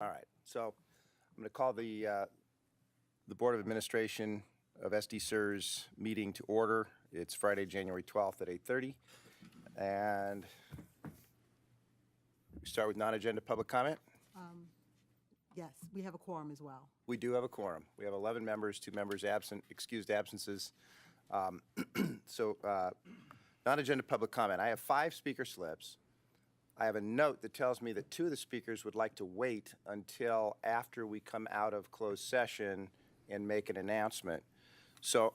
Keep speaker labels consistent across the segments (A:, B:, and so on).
A: All right, so I'm going to call the Board of Administration of SD-SERS meeting to order. It's Friday, January 12th at 8:30. And we start with non-agenda public comment.
B: Yes, we have a quorum as well.
A: We do have a quorum. We have 11 members, 2 members absent, excused absences. Non-agenda public comment. I have 5 speaker slips. I have a note that tells me that 2 of the speakers would like to wait until after we come out of closed session and make an announcement. So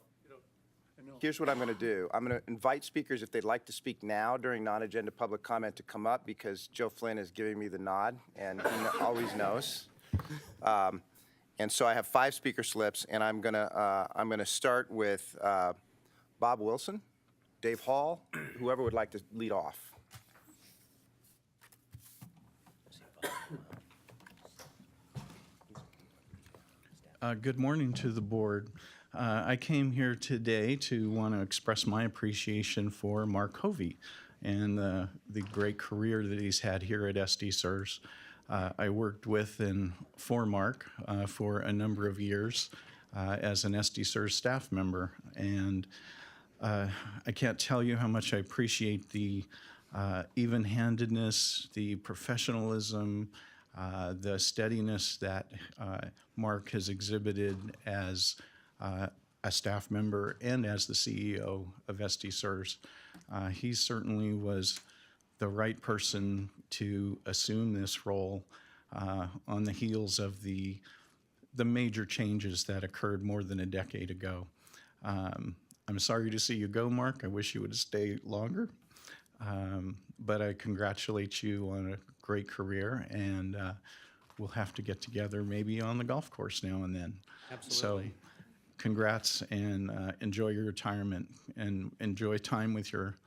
A: here's what I'm going to do. I'm going to invite speakers, if they'd like to speak now during non-agenda public comment, to come up, because Joe Flynn is giving me the nod, and he always knows. And so I have 5 speaker slips, and I'm going to start with Bob Wilson, Dave Hall, whoever would like to lead off.
C: Good morning to the board. I came here today to want to express my appreciation for Mark Hovey and the great career that he's had here at SD-SERS. I worked with and for Mark for a number of years as an SD-SERS staff member, and I can't tell you how much I appreciate the even-handedness, the professionalism, the steadiness that Mark has exhibited as a staff member and as the CEO of SD-SERS. He certainly was the right person to assume this role on the heels of the major changes that occurred more than a decade ago. I'm sorry to see you go, Mark. I wish you would have stayed longer. But I congratulate you on a great career, and we'll have to get together maybe on the golf course now and then.
D: Absolutely.
C: So congrats, and enjoy your retirement, and enjoy time with your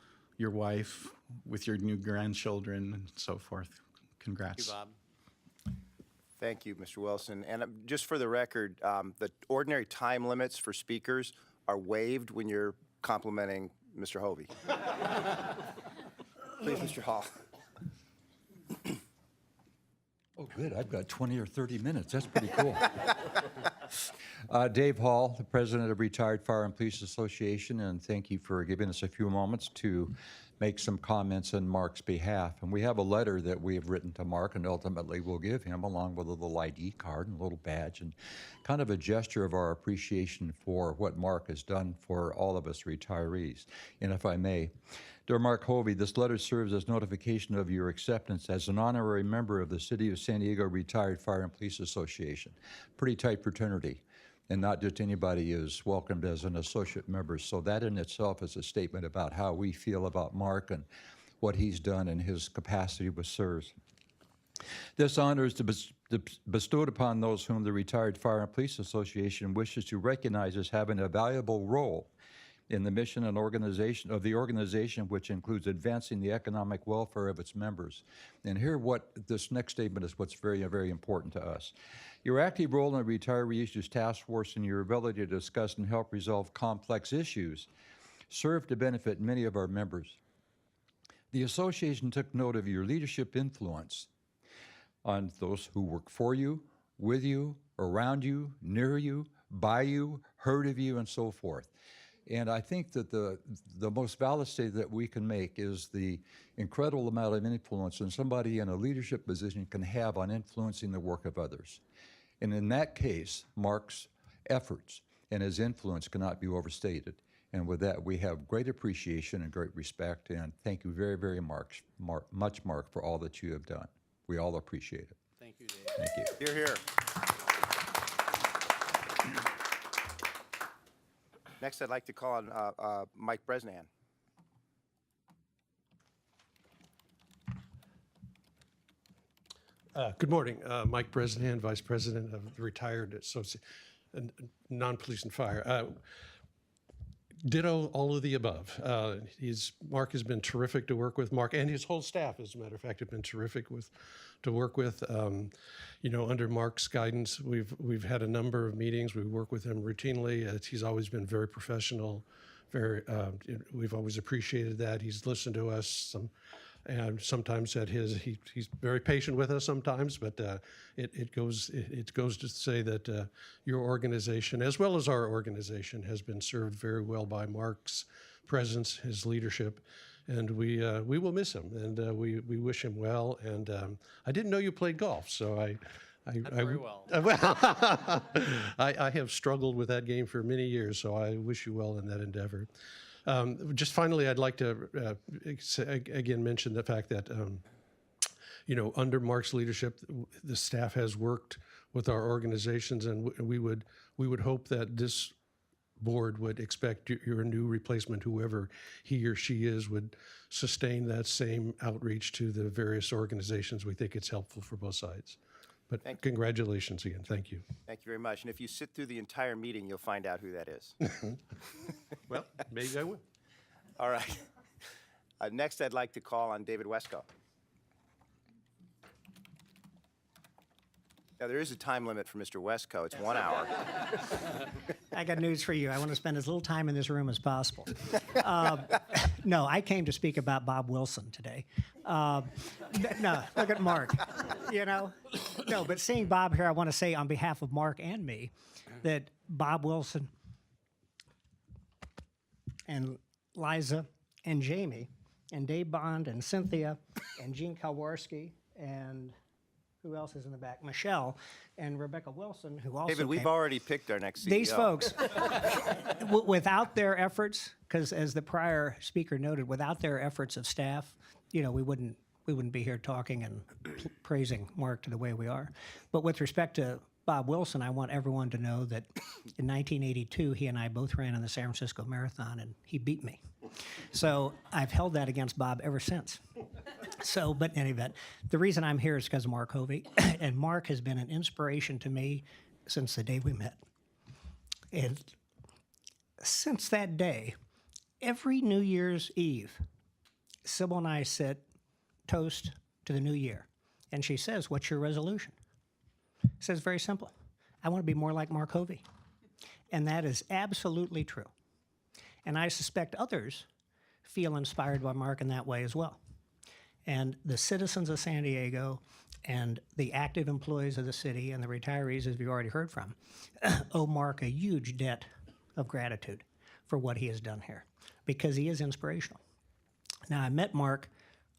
C: wife, with your new grandchildren, and so forth. Congrats.
D: Thank you, Bob.
A: Thank you, Mr. Wilson. And just for the record, the ordinary time limits for speakers are waived when you're complimenting Mr. Hovey. Please, Mr. Hall.
E: Oh, good. I've got 20 or 30 minutes. That's pretty cool. Dave Hall, the president of Retired Fire and Police Association, and thank you for giving us a few moments to make some comments on Mark's behalf. And we have a letter that we have written to Mark, and ultimately we'll give him, along with a little ID card and a little badge, and kind of a gesture of our appreciation for what Mark has done for all of us retirees. And if I may, dear Mark Hovey, this letter serves as notification of your acceptance as an honorary member of the City of San Diego Retired Fire and Police Association. Pretty tight fraternity, and not just anybody is welcomed as an associate member. So that in itself is a statement about how we feel about Mark and what he's done in his capacity with SERS. This honor is bestowed upon those whom the Retired Fire and Police Association wishes to recognize as having a valuable role in the mission and organization of the organization, which includes advancing the economic welfare of its members. And here, what this next statement is what's very, very important to us. Your active role in the Retiree Issues Task Force and your ability to discuss and help resolve complex issues serve to benefit many of our members. The association took note of your leadership influence on those who work for you, with you, around you, near you, by you, heard of you, and so forth. And I think that the most valid statement that we can make is the incredible amount of influence that somebody in a leadership position can have on influencing the work of others. And in that case, Mark's efforts and his influence cannot be overstated. And with that, we have great appreciation and great respect. And thank you very, very much, Mark, for all that you have done. We all appreciate it.
D: Thank you, Dave.
E: Thank you.
A: Hear, hear. Next, I'd like to call on Mike Bresnan.
F: Good morning. Mike Bresnan, Vice President of the Retired Non-Police and Fire. Ditto all of the above. Mark has been terrific to work with. Mark and his whole staff, as a matter of fact, have been terrific to work with. Under Mark's guidance, we've had a number of meetings. We work with him routinely. He's always been very professional. We've always appreciated that. He's listened to us. and sometimes he's very patient with us sometimes, but it goes to say that your organization, as well as our organization, has been served very well by Mark's presence, his leadership, and we will miss him, and we wish him well. And I didn't know you played golf, so
D: Not very well.
F: I have struggled with that game for many years, so I wish you well in that endeavor. Just finally, I'd like to again mention the fact that under Mark's leadership, the staff has worked with our organizations, and we would hope that this board would expect your new replacement, whoever he or she is, would sustain that same outreach to the various organizations. We think it's helpful for both sides. But congratulations again. Thank you.
A: Thank you very much. And if you sit through the entire meeting, you'll find out who that is.
F: Well, maybe I will.
A: All right. Next, I'd like to call on David Wesco. Now, there is a time limit for Mr. Wesco. It's 1 hour.
G: I got news for you. I want to spend as little time in this room as possible. No, I came to speak about Bob Wilson today. No, look at Mark. No, but seeing Bob here, I want to say on behalf of Mark and me that Bob Wilson and Liza and Jamie and Dave Bond and Cynthia and Gene Kalwarski and who else is in the back? Michelle and Rebecca Wilson, who also
A: David, we've
G: came.
A: already picked our next CEO.
G: These folks, without their efforts, because as the prior speaker noted, without their efforts of staff, we wouldn't be here talking and praising Mark to the way we are. But with respect to Bob Wilson, I want everyone to know that in 1982, he and I both ran in the San Francisco Marathon, and he beat me. So I've held that against Bob ever since. So, but in any event, the reason I'm here is because of Mark Hovey, and Mark has been an inspiration to me since the day we met. And since that day, every New Year's Eve, Sybil and I sit, toast to the new year, and she says, "What's your resolution?" It says, very simple. I want to be more like Mark Hovey. And that is absolutely true. And I suspect others feel inspired by Mark in that way as well. And the citizens of San Diego and the active employees of the city and the retirees, as we've already heard from, owe Mark a huge debt of gratitude for what he has done here, because he is inspirational. Now, I met Mark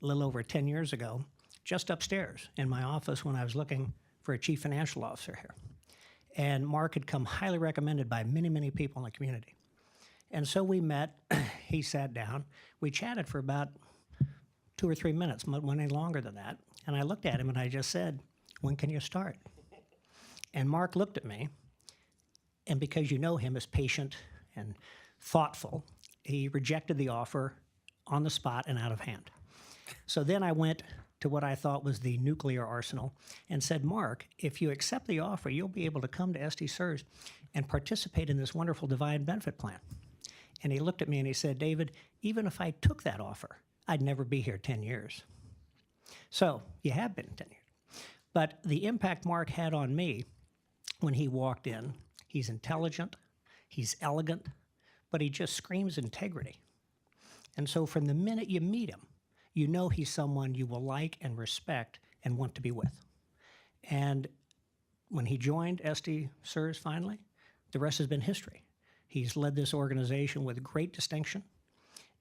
G: a little over 10 years ago, just upstairs in my office when I was looking for a chief financial officer here. And Mark had come highly recommended by many, many people in the community. And so we met, he sat down, we chatted for about 2 or 3 minutes, not any longer than that. And I looked at him and I just said, "When can you start?" And Mark looked at me, and because you know him as patient and thoughtful, he rejected the offer on the spot and out of hand. So then I went to what I thought was the nuclear arsenal and said, "Mark, if you accept the offer, you'll be able to come to SD SIRS and participate in this wonderful defined benefit plan." And he looked at me and he said, "David, even if I took that offer, I'd never be here 10 years. So you have been 10 years. But the impact Mark had on me when he walked in, he's intelligent, he's elegant, but he just screams integrity. And so from the minute you meet him, you know he's someone you will like and respect and want to be with. And when he joined SD SIRS finally, the rest has been history. He's led this organization with great distinction.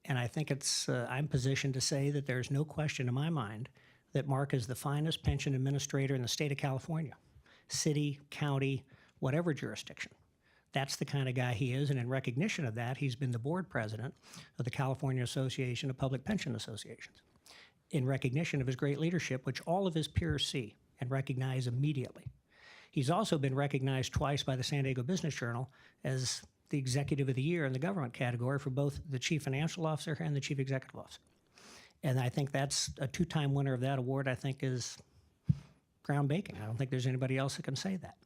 G: And I think I'm positioned to say that there's no question in my mind that Mark is the finest pension administrator in the state of California, city, county, whatever jurisdiction. That's the kind of guy he is, and in recognition of that, he's been the board president of the California Association of Public Pension Associations, in recognition of his great leadership, which all of his peers see and recognize immediately. He's also been recognized twice by the San Diego Business Journal as the Executive of the Year in the government category for both the Chief Financial Officer and the Chief Executive Officer. And I think that's a 2-time winner of that award, I think, is groundbreaking. I don't think there's anybody else that can say that.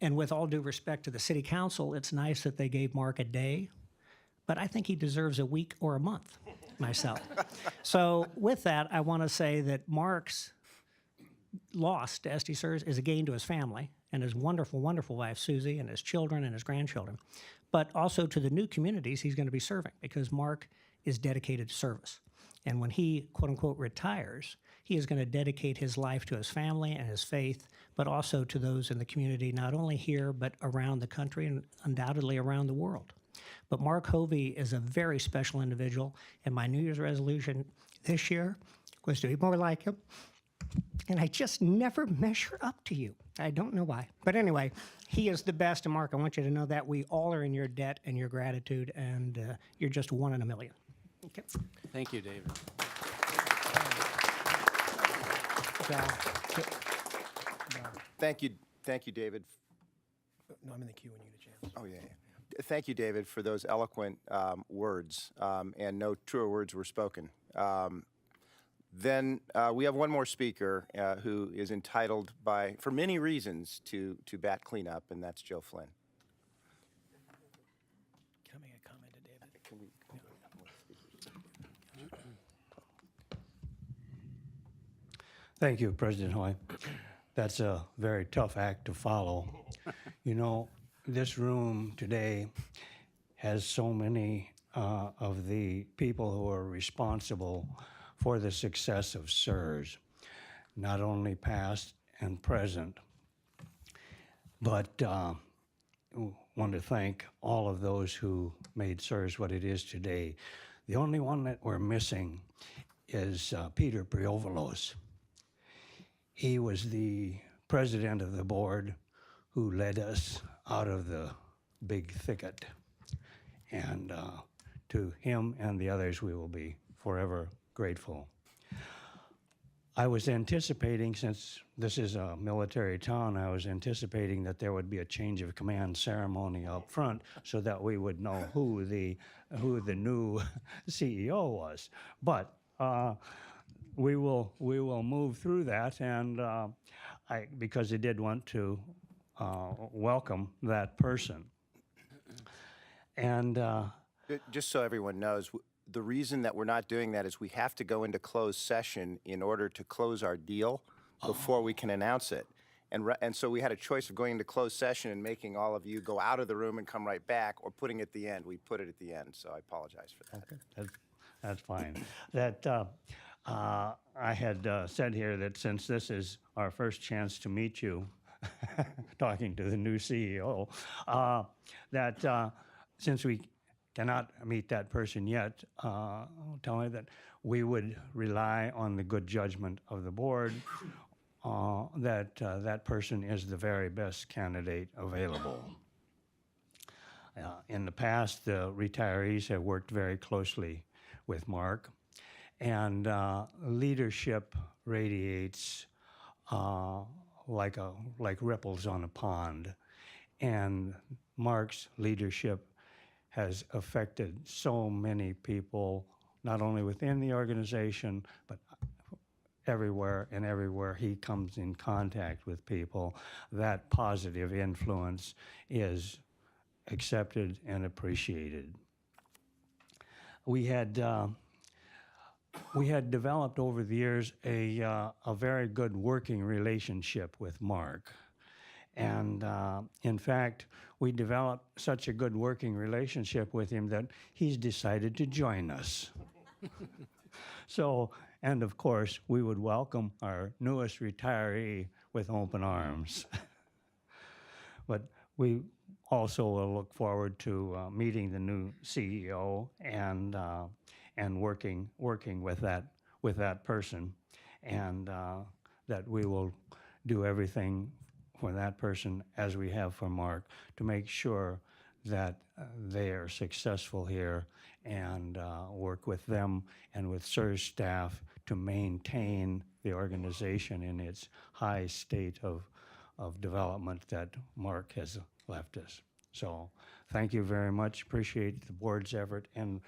G: And with all due respect to the City Council, it's nice that they gave Mark a day, but I think he deserves a week or a month myself. So with that, I want to say that Mark's loss to SD SIRS is a gain to his family and his wonderful, wonderful wife, Susie, and his children and his grandchildren, but also to the new communities he's going to be serving, because Mark is dedicated to service. And when he, quote unquote, retires, he is going to dedicate his life to his family and his faith, but also to those in the community, not only here, but around the country and undoubtedly around the world. But Mark Hovey is a very special individual, and my New Year's resolution this year was to be more like him. And I just never measure up to you. I don't know why. But anyway, he is the best. And Mark, I want you to know that we all are in your debt and your gratitude, and you're just one in a million. Okay.
D: Thank you, David.
A: Thank you, David.
F: No, I'm in the queue when you get a chance.
A: Oh, yeah. Thank you, David, for those eloquent words, and no truer words were spoken. Then we have one more speaker who is entitled for many reasons, to bat cleanup, and that's Joe Flynn.
D: Can I make a comment to David?
A: Can we?
H: Thank you, President Hoy. That's a very tough act to follow. You know, this room today has so many of the people who are responsible for the success of SERS, not only past and present, but want to thank all of those who made SERS what it is today. The only one that we're missing is Peter Priovalos. He was the president of the board who led us out of the big thicket. And to him and the others, we will be forever grateful. I was anticipating, since this is a military town, I was anticipating that there would be a change of command ceremony up front so that we would know who the new CEO was. But we will move through that, and because I did want to welcome that person. And
A: Just so everyone knows, the reason that we're not doing that is we have to go into closed session in order to close our deal before we can announce it. And so we had a choice of going into closed session and making all of you go out of the room and come right back, or putting it at the end. We put it at the end, so I apologize for that.
H: okay, that's fine. That I had said here that since this is our first chance to meet you, talking to the new CEO, that since we cannot meet that person yet, tell me that we would rely on the good judgment of the board, that that person is the very best candidate available. In the past, the retirees have worked very closely with Mark, and leadership radiates like ripples on a pond, and Mark's leadership has affected so many people, not only within the organization, but everywhere, and everywhere he comes in contact with people, that positive influence is accepted and appreciated. We had developed over the years a very good working relationship with Mark. And in fact, we developed such a good working relationship with him that he's decided to join us. So, and of course, we would welcome our newest retiree with open arms. But we also will look forward to meeting the new CEO and working with that person, and that we will do everything for that person as we have for Mark to make sure that they are successful here, and work with them and with SERS staff to maintain the organization in its high state of development that Mark has left us. So thank you very much. Appreciate the board's effort, and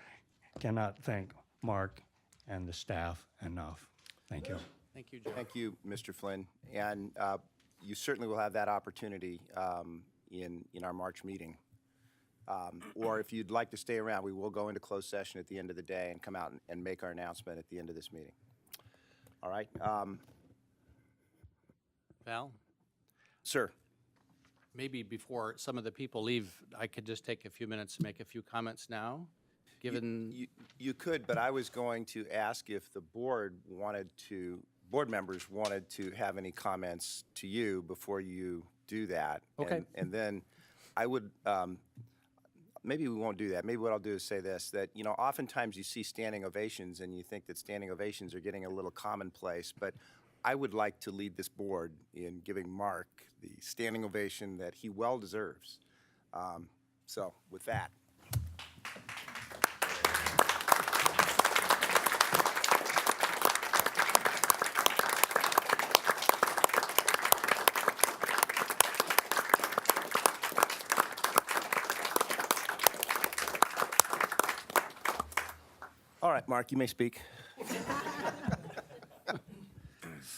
H: cannot thank Mark and the staff enough. Thank you.
D: Thank you, Joe.
A: Thank you, Mr. Flynn. And you certainly will have that opportunity in our March meeting. Or if you'd like to stay around, we will go into closed session at the end of the day and come out and make our announcement at the end of this meeting. All right?
D: Val,
A: Sir.
D: maybe before some of the people leave, I could just take a few minutes to make a few comments now, given,
A: You could, but I was going to ask if the board members wanted to have any comments to you before you do that.
D: Okay.
A: And then I would, maybe we won't do that. Maybe what I'll do is say this, that, oftentimes you see standing ovations and you think that standing ovations are getting a little commonplace, but I would like to lead this board in giving Mark the standing ovation that he well deserves. So with that. All right, Mark, you may speak.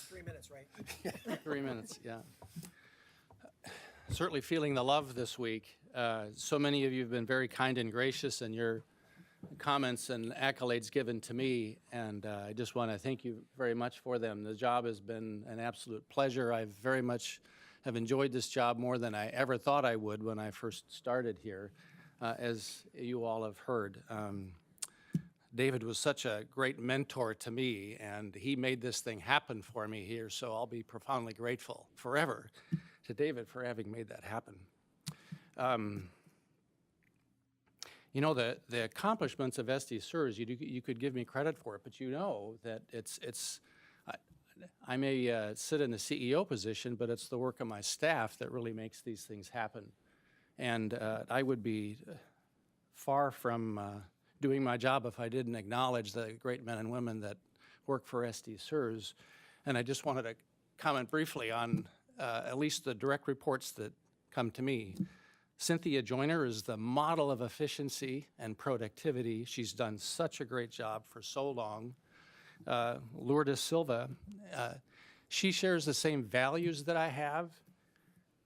G: 3 minutes, right?
D: 3 minutes, yeah. Certainly feeling the love this week. So many of you have been very kind and gracious in your comments and accolades given to me, and I just want to thank you very much for them. The job has been an absolute pleasure. I very much have enjoyed this job more than I ever thought I would when I first started here, as you all have heard. David was such a great mentor to me, and he made this thing happen for me here, so I'll be profoundly grateful forever to David for having made that happen. The accomplishments of SD SURS, you could give me credit for it, but you know that I may sit in the CEO position, but it's the work of my staff that really makes these things happen. And I would be far from doing my job if I didn't acknowledge the great men and women that work for SD SURS. And I just wanted to comment briefly on at least the direct reports that come to me. Cynthia Joyner is the model of efficiency and productivity. She's done such a great job for so long. Lourdes Silva, she shares the same values that I have,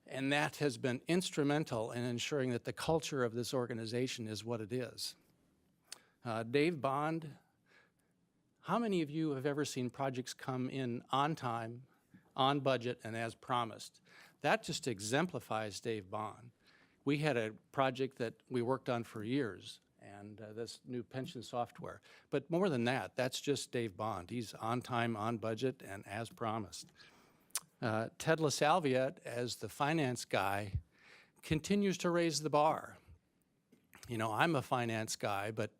D: and that has been instrumental in ensuring that the culture of this organization is what it is. Dave Bond, how many of you have ever seen projects come in on time, on budget, and as promised? That just exemplifies Dave Bond. We had a project that we worked on for years, and this new pension software. But more than that, that's just Dave Bond. He's on time, on budget, and as promised. Ted LaSalvia, as the finance guy, continues to raise the bar. I'm a finance guy, but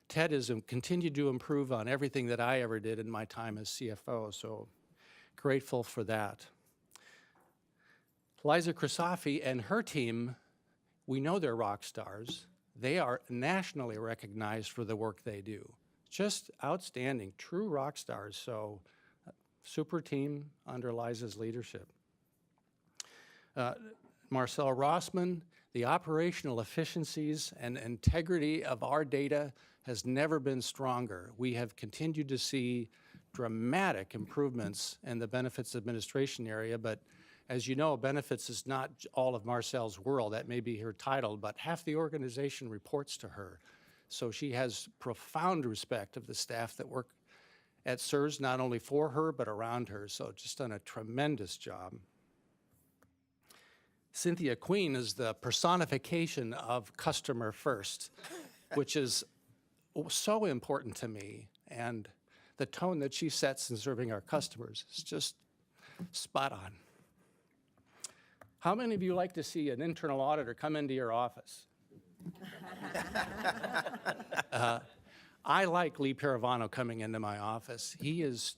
D: Ted has continued to improve on everything that I ever did in my time as CFO, so grateful for that. Liza Krisafi and her team, we know they're rock stars. They are nationally recognized for the work they do. Just outstanding, true rock stars, so super team under Liza's leadership. Marcel Rossman, the operational efficiencies and integrity of our data has never been stronger. We have continued to see dramatic improvements in the benefits administration area, but as you know, benefits is not all of Marcel's world. That may be her title, but half the organization reports to her. So she has profound respect of the staff that work at SURS, not only for her, but around her. So just done a tremendous job. Cynthia Queen is the personification of customer first, which is so important to me. And the tone that she sets in serving our customers is just spot on. How many of you like to see an internal auditor come into your office? I like Lee Paravano coming into my office. He is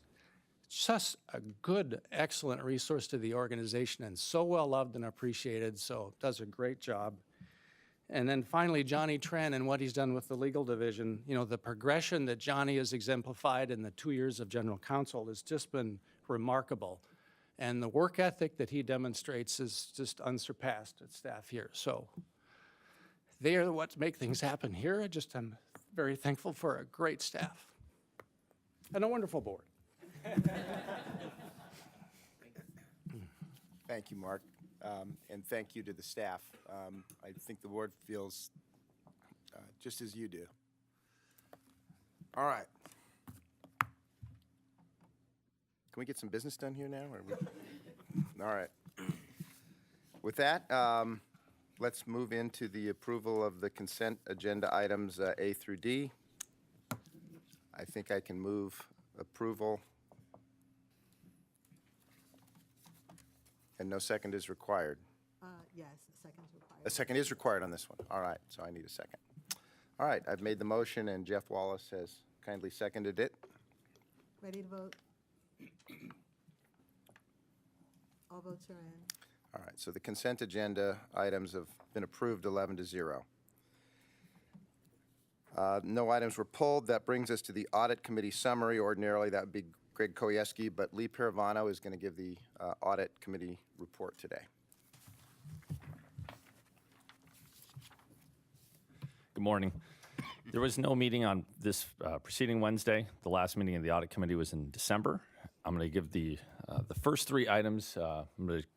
D: just a good, excellent resource to the organization and so well loved and appreciated, so does a great job. And then finally, Johnny Tran and what he's done with the legal division. The progression that Johnny has exemplified in the 2 years of general counsel has just been remarkable. And the work ethic that he demonstrates is just unsurpassed at staff here. So they are what make things happen here. I'm very thankful for a great staff and a wonderful board.
A: Thank you, Mark, and thank you to the staff. I think the board feels just as you do. All right. Can we get some business done here now? All right. With that, let's move into the approval of the consent agenda items A through D. I think I can move approval. And no second is required.
B: Yes, a second is required.
A: A second is required on this one. All right, so I need a second. All right, I've made the motion, and Jeff Wallace has kindly seconded it.
B: Ready to vote? All votes are in.
A: All right, so the consent agenda items have been approved 11-0. No items were pulled. That brings us to the Audit Committee summary. Ordinarily, that would be Greg Koyeski, but Lee Paravano is going to give the Audit Committee report today.
I: Good morning. There was no meeting on this preceding Wednesday. The last meeting of the Audit Committee was in December. I'm going to give the first three items, I'm going to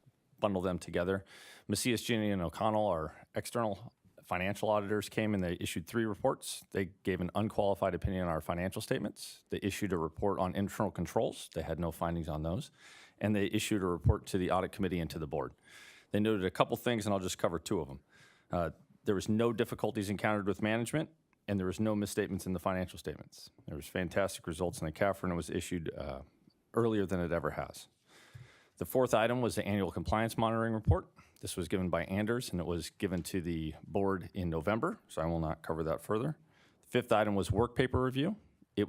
I: bundle them together. Macias, Ginny, and O'Connell, our external financial auditors, came and they issued 3 reports. They gave an unqualified opinion on our financial statements. They issued a report on internal controls. They had no findings on those. And they issued a report to the Audit Committee and to the board. They noted a couple things, and I'll just cover 2 of them. There was no difficulties encountered with management, and there was no misstatements in the financial statements. There was fantastic results in the CAFR, and it was issued earlier than it ever has. The 4th item was the annual compliance monitoring report. This was given by Anders, and it was given to the board in November, so I will not cover that further. The 5th item was work paper review. It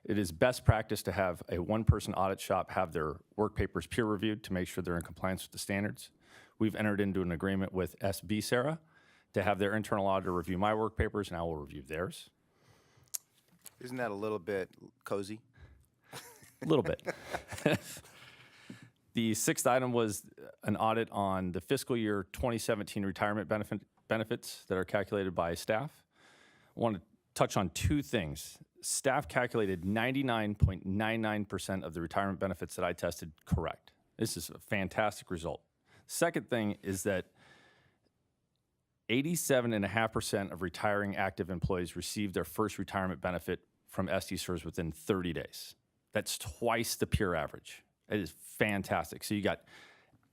I: is best practice to have a one-person audit shop have their work papers peer reviewed to make sure they're in compliance with the standards. We've entered into an agreement with SB Sarah to have their internal auditor review my work papers, and I will review theirs.
A: Isn't that a little bit cozy?
I: A little bit. The 6th item was an audit on the fiscal year 2017 retirement benefits that are calculated by staff. I want to touch on 2 things. Staff calculated 99.99% of the retirement benefits that I tested correct. This is a fantastic result. Second thing is that 87.5% of retiring active employees received their first retirement benefit from SDSERS within 30 days. That's twice the peer average. It is fantastic. So you got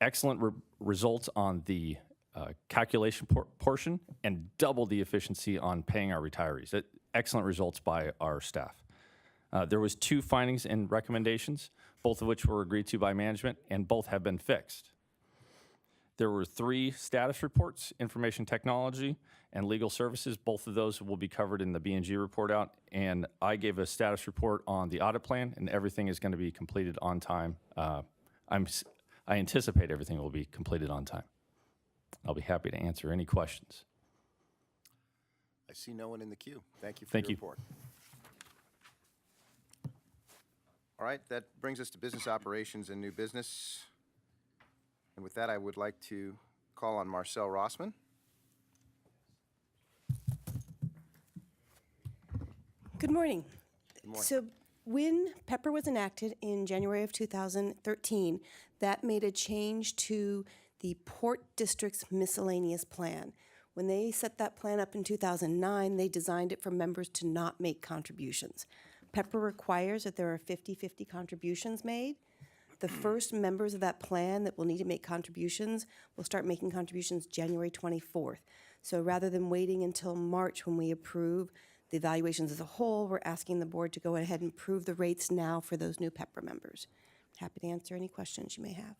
I: excellent results on the calculation portion and double the efficiency on paying our retirees. Excellent results by our staff. There was 2 findings and recommendations, both of which were agreed to by management, and both have been fixed. There were 3 status reports, information technology and legal services. Both of those will be covered in the B&G report out. And I gave a status report on the audit plan, and everything is going to be completed on time. I anticipate everything will be completed on time. I'll be happy to answer any questions.
A: I see no one in the queue. Thank you for
I: Thank
A: your
I: you.
A: report. All right, that brings us to business operations and new business. And with that, I would like to call on Marcel Rossman.
J: Good morning.
A: Good morning.
J: So when PEPR was enacted in January of 2013, that made a change to the Port District's miscellaneous plan. When they set that plan up in 2009, they designed it for members to not make contributions. PEPR requires that there are 50-50 contributions made. The first members of that plan that will need to make contributions will start making contributions January 24th. So rather than waiting until March when we approve the evaluations as a whole, we're asking the board to go ahead and approve the rates now for those new PEPR members. Happy to answer any questions you may have.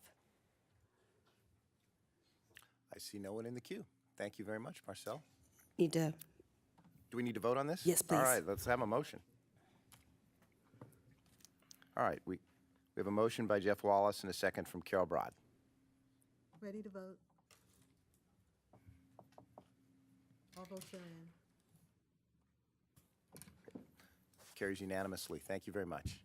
A: I see no one in the queue. Thank you very much, Marcel.
J: Need to,
A: Do we need to vote on this?
J: Yes, please.
A: All right, let's have a motion. All right, we have a motion by Jeff Wallace and a second from Carol Broad.
B: Ready to vote? All votes are in.
A: Carries unanimously. Thank you very much.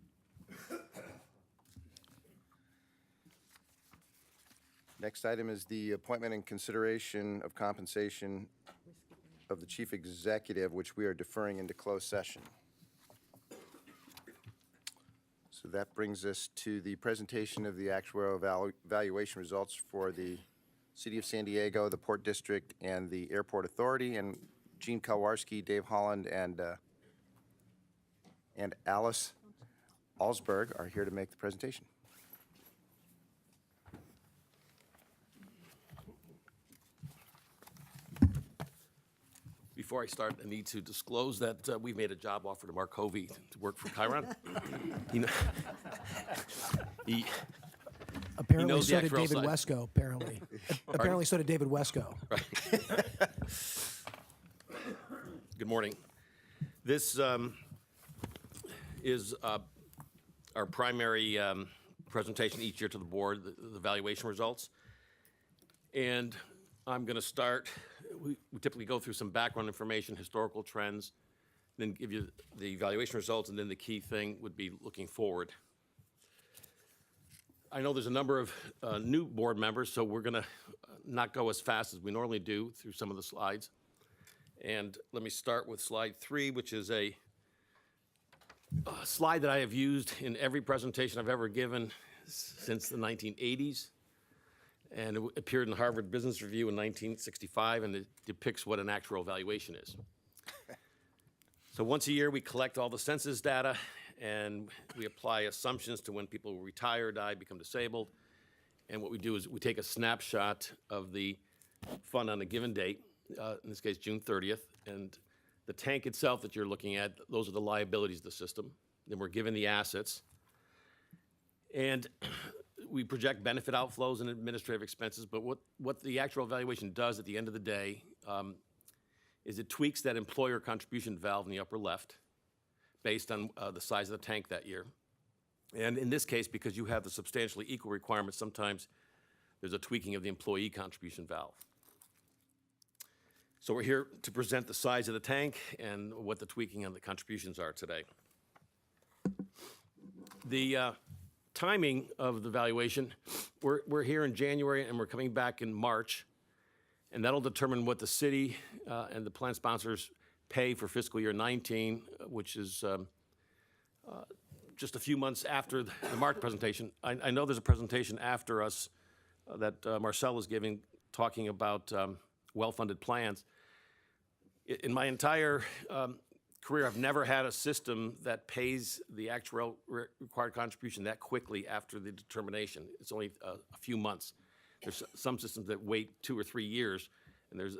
A: Next item is the appointment and consideration of compensation of the chief executive, which we are deferring into closed session. So that brings us to the presentation of the actuarial valuation results for the City of San Diego, the Port District, and the Airport Authority. And Gene Kalwarski, Dave Holland, and Alice Alsberg are here to make the presentation.
K: before I start, I need to disclose that we've made a job offer to Mark Hovey to work for Chiron. You know, he
L: Apparently,
K: knows the
L: so did
K: actuarial
L: David
K: side.
L: Wesco. Apparently, apparently, so did David Wesco.
K: Good morning. This is our primary presentation each year to the board, the valuation results. And I'm going to start, we typically go through some background information, historical trends, then give you the valuation results, and then the key thing would be looking forward. I know there's a number of new board members, so we're going to not go as fast as we normally do through some of the slides. And let me start with slide 3, which is a slide that I have used in every presentation I've ever given since the 1980s. And it appeared in the Harvard Business Review in 1965, and it depicts what an actuarial valuation is. So once a year, we collect all the census data, and we apply assumptions to when people retire, die, become disabled. And what we do is we take a snapshot of the fund on a given date, in this case, June 30th, and the tank itself that you're looking at, those are the liabilities of the system. Then we're given the assets. And we project benefit outflows and administrative expenses, but what the actual valuation does at the end of the day is it tweaks that employer contribution valve in the upper left based on the size of the tank that year. And in this case, because you have the substantially equal requirements, sometimes there's a tweaking of the employee contribution valve. So we're here to present the size of the tank and what the tweaking on the contributions are today. The timing of the valuation, we're here in January and we're coming back in March, and that'll determine what the city and the plan sponsors pay for fiscal year 19, which is just a few months after the March presentation. I know there's a presentation after us that Marcel is giving, talking about well-funded plans. In my entire career, I've never had a system that pays the actual required contribution that quickly after the determination. It's only a few months. There's some systems that wait 2 or 3 years, and there's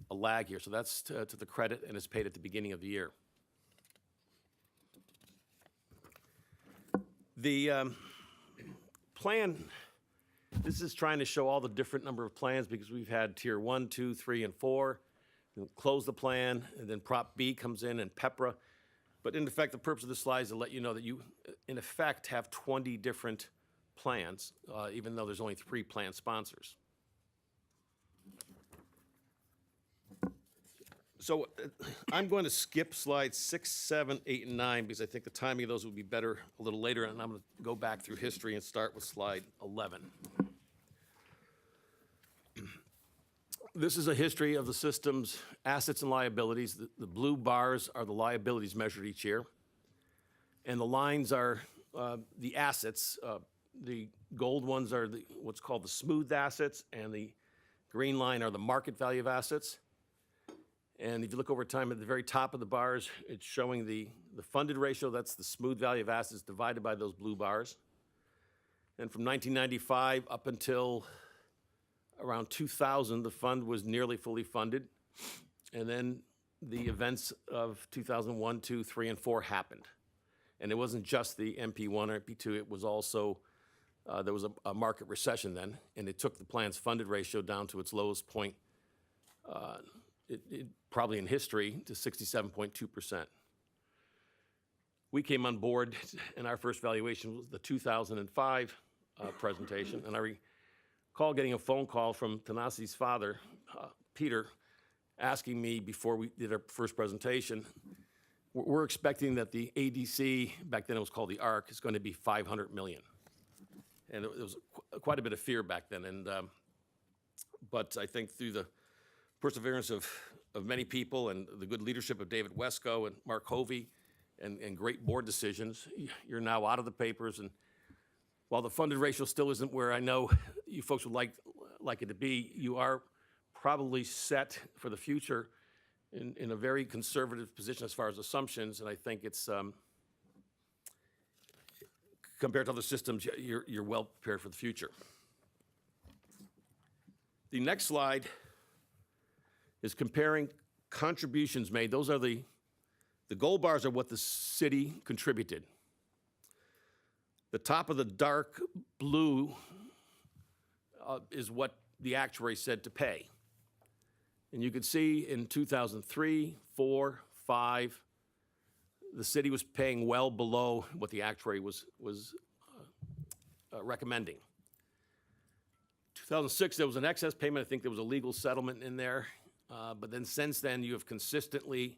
K: a lag here. So that's to the credit, and it's paid at the beginning of the year. The plan, this is trying to show all the different number of plans because we've had tier 1, 2, 3, and 4. We'll close the plan, and then Prop B comes in and PEPRA. But in effect, the purpose of this slide is to let you know that you, in effect, have 20 different plans, even though there's only 3 plan sponsors. So I'm going to skip slides 6, 7, 8, and 9 because I think the timing of those would be better a little later, and I'm going to go back through history and start with slide 11. This is a history of the system's assets and liabilities. The blue bars are the liabilities measured each year, and the lines are the assets. The gold ones are what's called the smoothed assets, and the green line are the market value of assets. And if you look over time at the very top of the bars, it's showing the funded ratio. That's the smooth value of assets divided by those blue bars. And from 1995 up until around 2000, the fund was nearly fully funded. And then the events of 2001, 2, 3, and 4 happened. And it wasn't just the MP1 or MP2, it was also, there was a market recession then, and it took the plan's funded ratio down to its lowest point, probably in history, to 67.2%. We came on board, and our first valuation was the 2005 presentation, and I recall getting a phone call from Tanasi's father, Peter, asking me before we did our first presentation, we're expecting that the ADC, back then it was called the ARC, is going to be $500 million. And it was quite a bit of fear back then. And but I think through the perseverance of many people and the good leadership of David Wesco and Mark Hovey and great board decisions, you're now out of the papers. And while the funded ratio still isn't where I know you folks would like it to be, you are probably set for the future in a very conservative position as far as assumptions, and I think it's, compared to other systems, you're well prepared for the future. The next slide is comparing contributions made. Those are the gold bars are what the city contributed. The top of the dark blue is what the actuary said to pay. And you could see in 2003, 4, 5, the city was paying well below what the actuary was recommending. 2006, there was an excess payment. I think there was a legal settlement in there. But then since then, you have consistently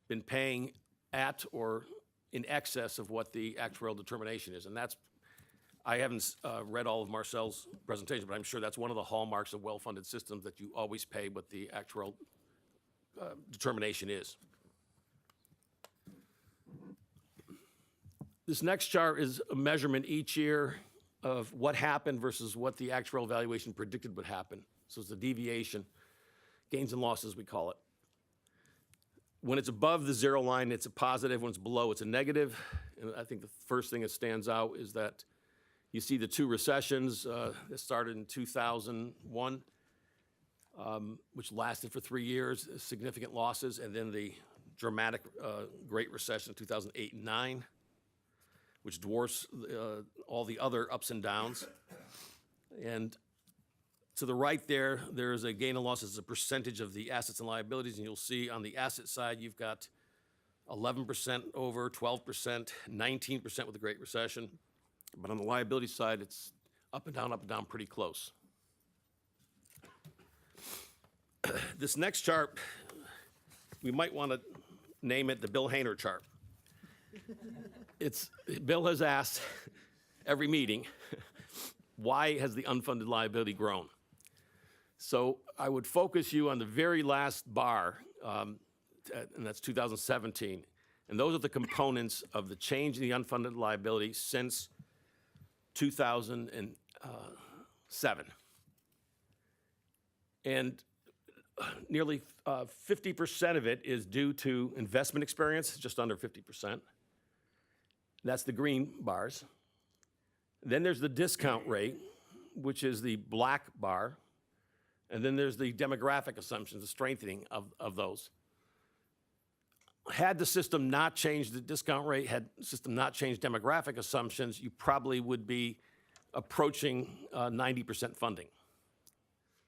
K: been paying at or in excess of what the actuarial determination is. And that's, I haven't read all of Marcel's presentation, but I'm sure that's one of the hallmarks of well-funded systems, that you always pay what the actuarial determination is. This next chart is a measurement each year of what happened versus what the actuarial valuation predicted would happen. So it's a deviation, gains and losses, we call it. When it's above the zero line, it's a positive. When it's below, it's a negative. And I think the first thing that stands out is that you see the two recessions that started in 2001, which lasted for 3 years, significant losses, and then the dramatic Great Recession in 2008 and 9, which dwarfs all the other ups and downs. And to the right there, there's a gain and loss as a percentage of the assets and liabilities, and you'll see on the asset side, you've got 11% over, 12%, 19% with the Great Recession. But on the liability side, it's up and down pretty close. This next chart, we might want to name it the Bill Hainer chart. Bill has asked every meeting, why has the unfunded liability grown? So I would focus you on the very last bar, and that's 2017. And those are the components of the change in the unfunded liability since 2007. And nearly 50% of it is due to investment experience, just under 50%. That's the green bars. Then there's the discount rate, which is the black bar. And then there's the demographic assumptions, the strengthening of those. Had the system not changed the discount rate, had the system not changed demographic assumptions, you probably would be approaching 90% funding.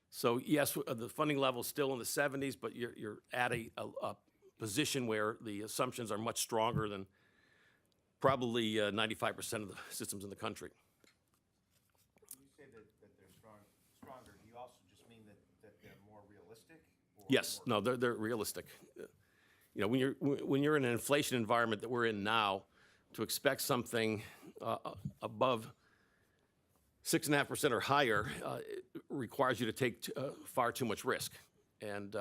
K: So yes, the funding level is still in the 70s, but you're at a position where the assumptions are much stronger than probably 95% of the systems in the country.
A: When you say that they're stronger, do you also just mean that they're more realistic? Or
K: Yes, no, they're realistic. You know, when you're in an inflation environment that we're in now, to expect something above 6.5% or higher it requires you to take far too much risk. And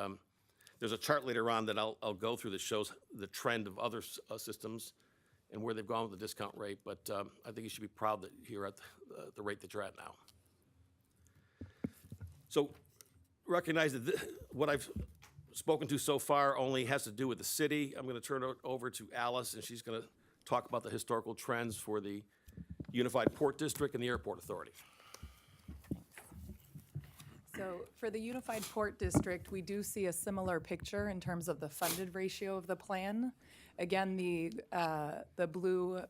K: there's a chart later on that I'll go through that shows the trend of other systems and where they've gone with the discount rate. But I think you should be proud that you're at the rate that you're at now. So recognize that what I've spoken to so far only has to do with the city. I'm going to turn it over to Alice, and she's going to talk about the historical trends for the Unified Port District and the Airport Authority.
M: So for the Unified Port District, we do see a similar picture in terms of the funded ratio of the plan. Again, the blue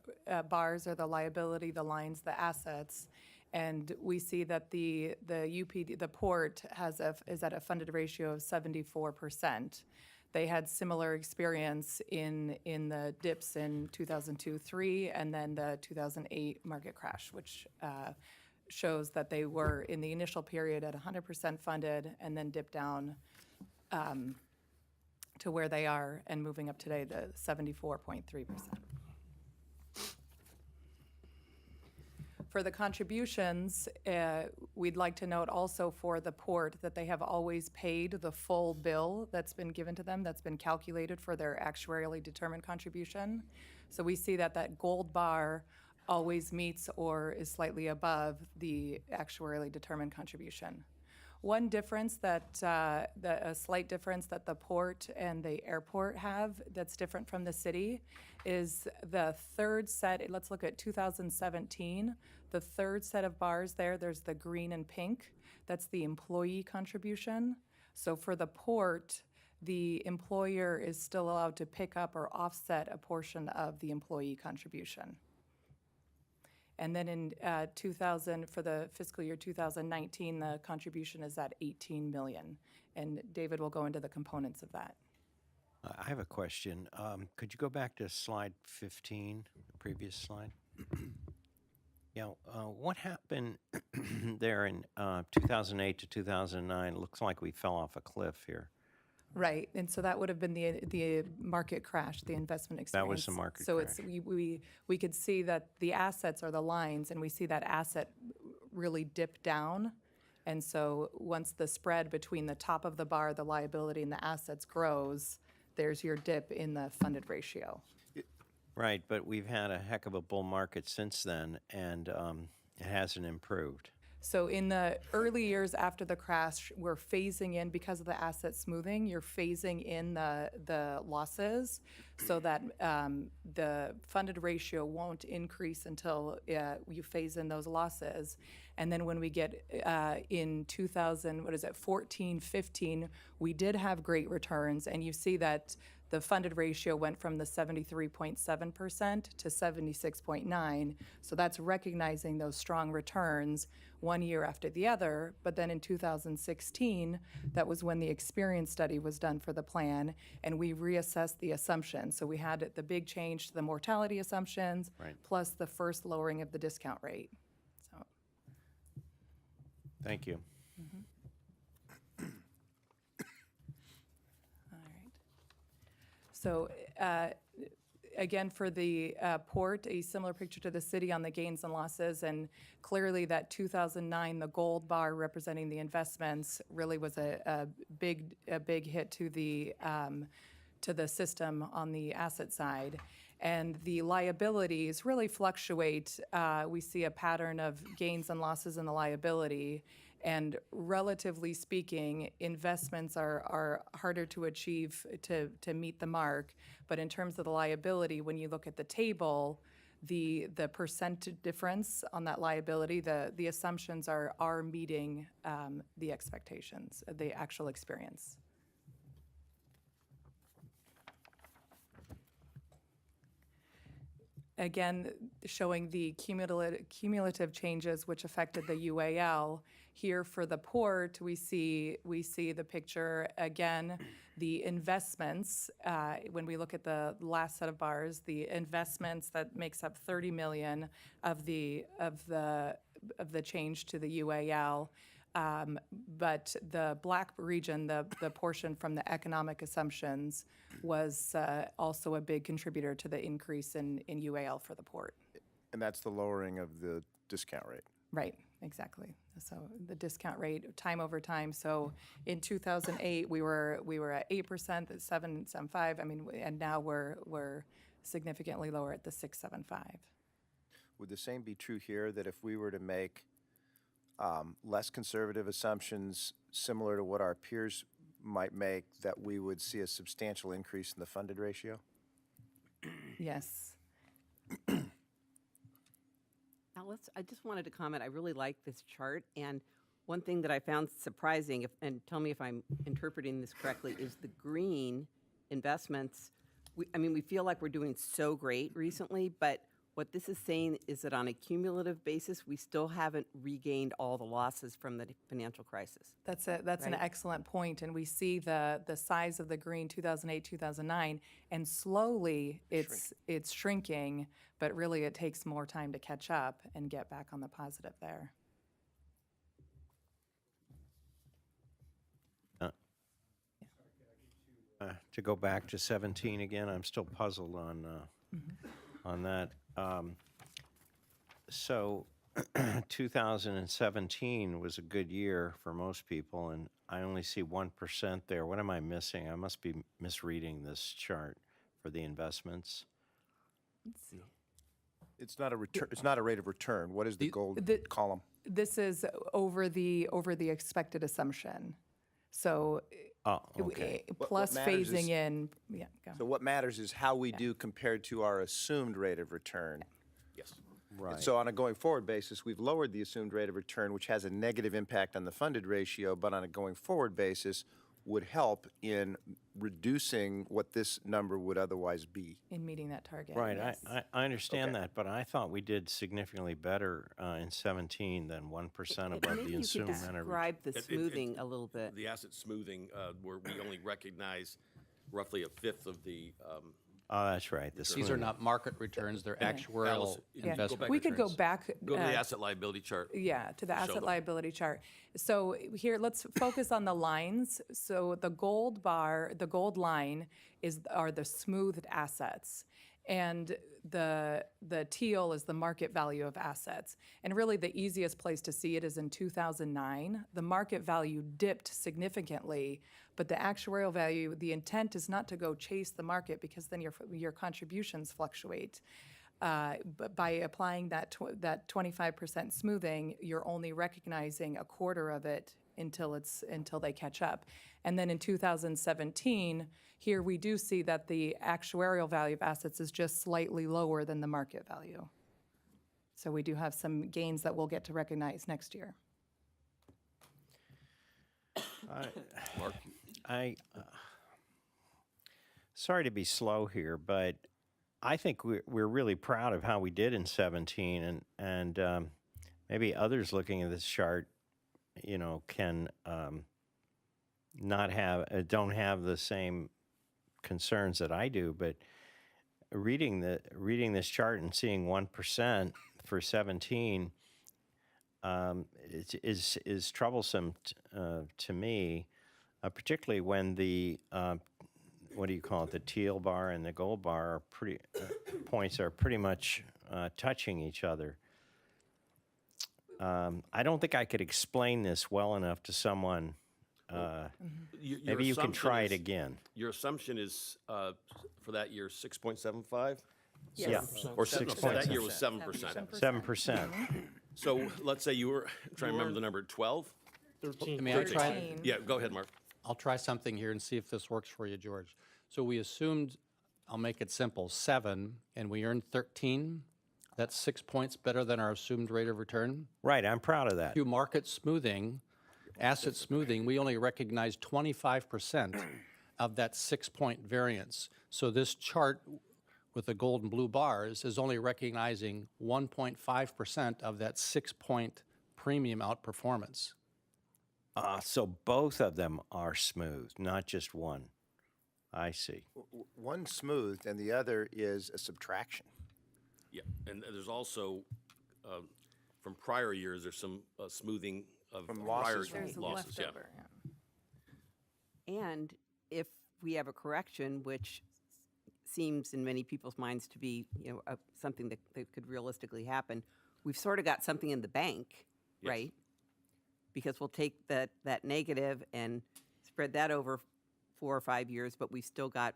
M: bars are the liability, the lines, the assets. And we see that the UPD, the port, is at a funded ratio of 74%. They had similar experience in the dips in 2002-03 and then the 2008 market crash, which shows that they were in the initial period at 100% funded and then dipped down to where they are and moving up today to 74.3%. For the contributions, we'd like to note also for the port that they have always paid the full bill that's been given to them, that's been calculated for their actuarially determined contribution. So we see that that gold bar always meets or is slightly above the actuarially determined contribution. One difference a slight difference that the port and the airport have that's different from the city is the third set. Let's look at 2017. The third set of bars there's the green and pink. That's the employee contribution. So for the port, the employer is still allowed to pick up or offset a portion of the employee contribution. And then in 2000, for the fiscal year 2019, the contribution is at 18 million. And David will go into the components of that.
N: I have a question. Could you go back to slide 15, the previous slide? Yeah, what happened there in 2008 to 2009? Looks like we fell off a cliff here.
M: Right, and so that would have been the market crash, the investment experience.
N: That was the market
M: so
N: crash.
M: So we could see that the assets are the lines, and we see that asset really dip down. And so once the spread between the top of the bar, the liability, and the assets grows, there's your dip in the funded ratio.
N: Right, but we've had a heck of a bull market since then, and it hasn't improved.
M: So in the early years after the crash, we're phasing in, because of the asset smoothing, you're phasing in the losses so that the funded ratio won't increase until you phase in those losses. And then when we get in 14, 15, we did have great returns, and you see that the funded ratio went from the 73.7% to 76.9%. So that's recognizing those strong returns one year after the other. But then in 2016, that was when the experience study was done for the plan, and we reassessed the assumptions. So we had the big change to the mortality assumptions,
N: Right.
M: plus the first lowering of the discount rate. So.
N: Thank you.
M: So again, for the port, a similar picture to the city on the gains and losses, and clearly that 2009, the gold bar representing the investments, really was a big hit to the system on the asset side. And the liabilities really fluctuate. We see a pattern of gains and losses in the liability. And relatively speaking, investments are harder to achieve to meet the mark. But in terms of the liability, when you look at the table, the percent difference on that liability, the assumptions are meeting the expectations, the actual experience. Again, showing the cumulative changes which affected the UAL. Here for the port, we see the picture again. The investments, when we look at the last set of bars, the investments that makes up 30 million of the change to the UAL. But the black region, the portion from the economic assumptions, was also a big contributor to the increase in UAL for the port.
A: And that's the lowering of the discount rate.
M: Right, exactly. So the discount rate, time over time. So in 2008, we were at 8%, 7.75. I mean, and now we're significantly lower at the 6.75.
A: Would the same be true here, that if we were to make less conservative assumptions similar to what our peers might make, that we would see a substantial increase in the funded ratio?
M: Yes.
O: Alice, I just wanted to comment. I really like this chart, and one thing that I found surprising, and tell me if I'm interpreting this correctly, is the green investments. We feel like we're doing so great recently, but what this is saying is that on a cumulative basis, we still haven't regained all the losses from the financial crisis.
M: That's an
O: Right.
M: excellent point, and we see the size of the green 2008, 2009, and slowly it's shrinking, but really it takes more time to catch up and get back on the positive there.
N: To go back to 17 again, I'm still puzzled on that. So 2017 was a good year for most people, and I only see 1% there. What am I missing? I must be misreading this chart for the investments.
M: Let's see.
A: It's not a return. It's not a rate of return. What is the gold column?
M: This is over the expected assumption. So
N: Okay.
M: plus
A: What matters
M: phasing
A: is-
M: in. Yeah, go.
A: So what matters is how we do compared to our assumed rate of return.
K: Yes.
N: Right.
A: So on a going forward basis, we've lowered the assumed rate of return, which has a negative impact on the funded ratio, but on a going forward basis, would help in reducing what this number would otherwise be.
M: In meeting that target.
N: Right,
M: yes.
N: I understand that, but I thought we did significantly better in 17 than 1% above
O: Maybe
N: the
O: you could
N: assumed amount of
O: describe the smoothing a little bit.
K: The asset smoothing, where we only recognize roughly a fifth of the,
N: Oh, that's right. The
D: These are
N: smoothing.
D: not market returns, they're actuarial
K: Alice, yeah, go
D: investment
K: back
M: We could go
D: returns.
M: back.
K: go to the asset liability chart.
M: Yeah, to the
K: Show
M: asset
K: them.
M: liability chart. So here, let's focus on the lines. So the gold bar, the gold line are the smoothed assets. And the teal is the market value of assets. And really the easiest place to see it is in 2009. The market value dipped significantly, but the actuarial value, the intent is not to go chase the market because then your contributions fluctuate. But by applying that 25% smoothing, you're only recognizing a quarter of it until they catch up. And then in 2017, here we do see that the actuarial value of assets is just slightly lower than the market value. So we do have some gains that we'll get to recognize next year.
N: Sorry to be slow here, but I think we're really proud of how we did in 17, and maybe others looking at this chart, can don't have the same concerns that I do. But reading this chart and seeing 1% for 17 is troublesome to me, particularly when the what do you call it? The teal bar and the gold bar are points are pretty much touching each other. I don't think I could explain this well enough to someone. Maybe you can try it again.
K: Your assumption is, for that year, 6.75?
N: Yeah,
K: Or 6, so that year was 7%.
N: 7%.
K: So let's say you were, I'm trying to remember the number, 12?
D: May I try?
K: Yeah, go ahead, Mark.
D: I'll try something here and see if this works for you, George. So we assumed, I'll make it simple, 7, and we earned 13. That's 6 points better than our assumed rate of return.
N: Right, I'm proud of that.
D: Through market smoothing, asset smoothing, we only recognize 25% of that 6-point variance. So this chart with the gold and blue bars is only recognizing 1.5% of that 6-point premium outperformance.
N: So both of them are smooth, not just one. I see.
A: One smoothed and the other is a subtraction.
K: Yeah, and there's also, from prior years, there's some smoothing of
A: From
K: prior
A: losses.
M: There's a
K: losses, yeah.
M: leftover, yeah.
O: And if we have a correction, which seems in many people's minds to be, something that could realistically happen, we've sort of got something in the bank,
K: Yes.
O: right? Because we'll take that negative and spread that over 4 or 5 years, but we've still got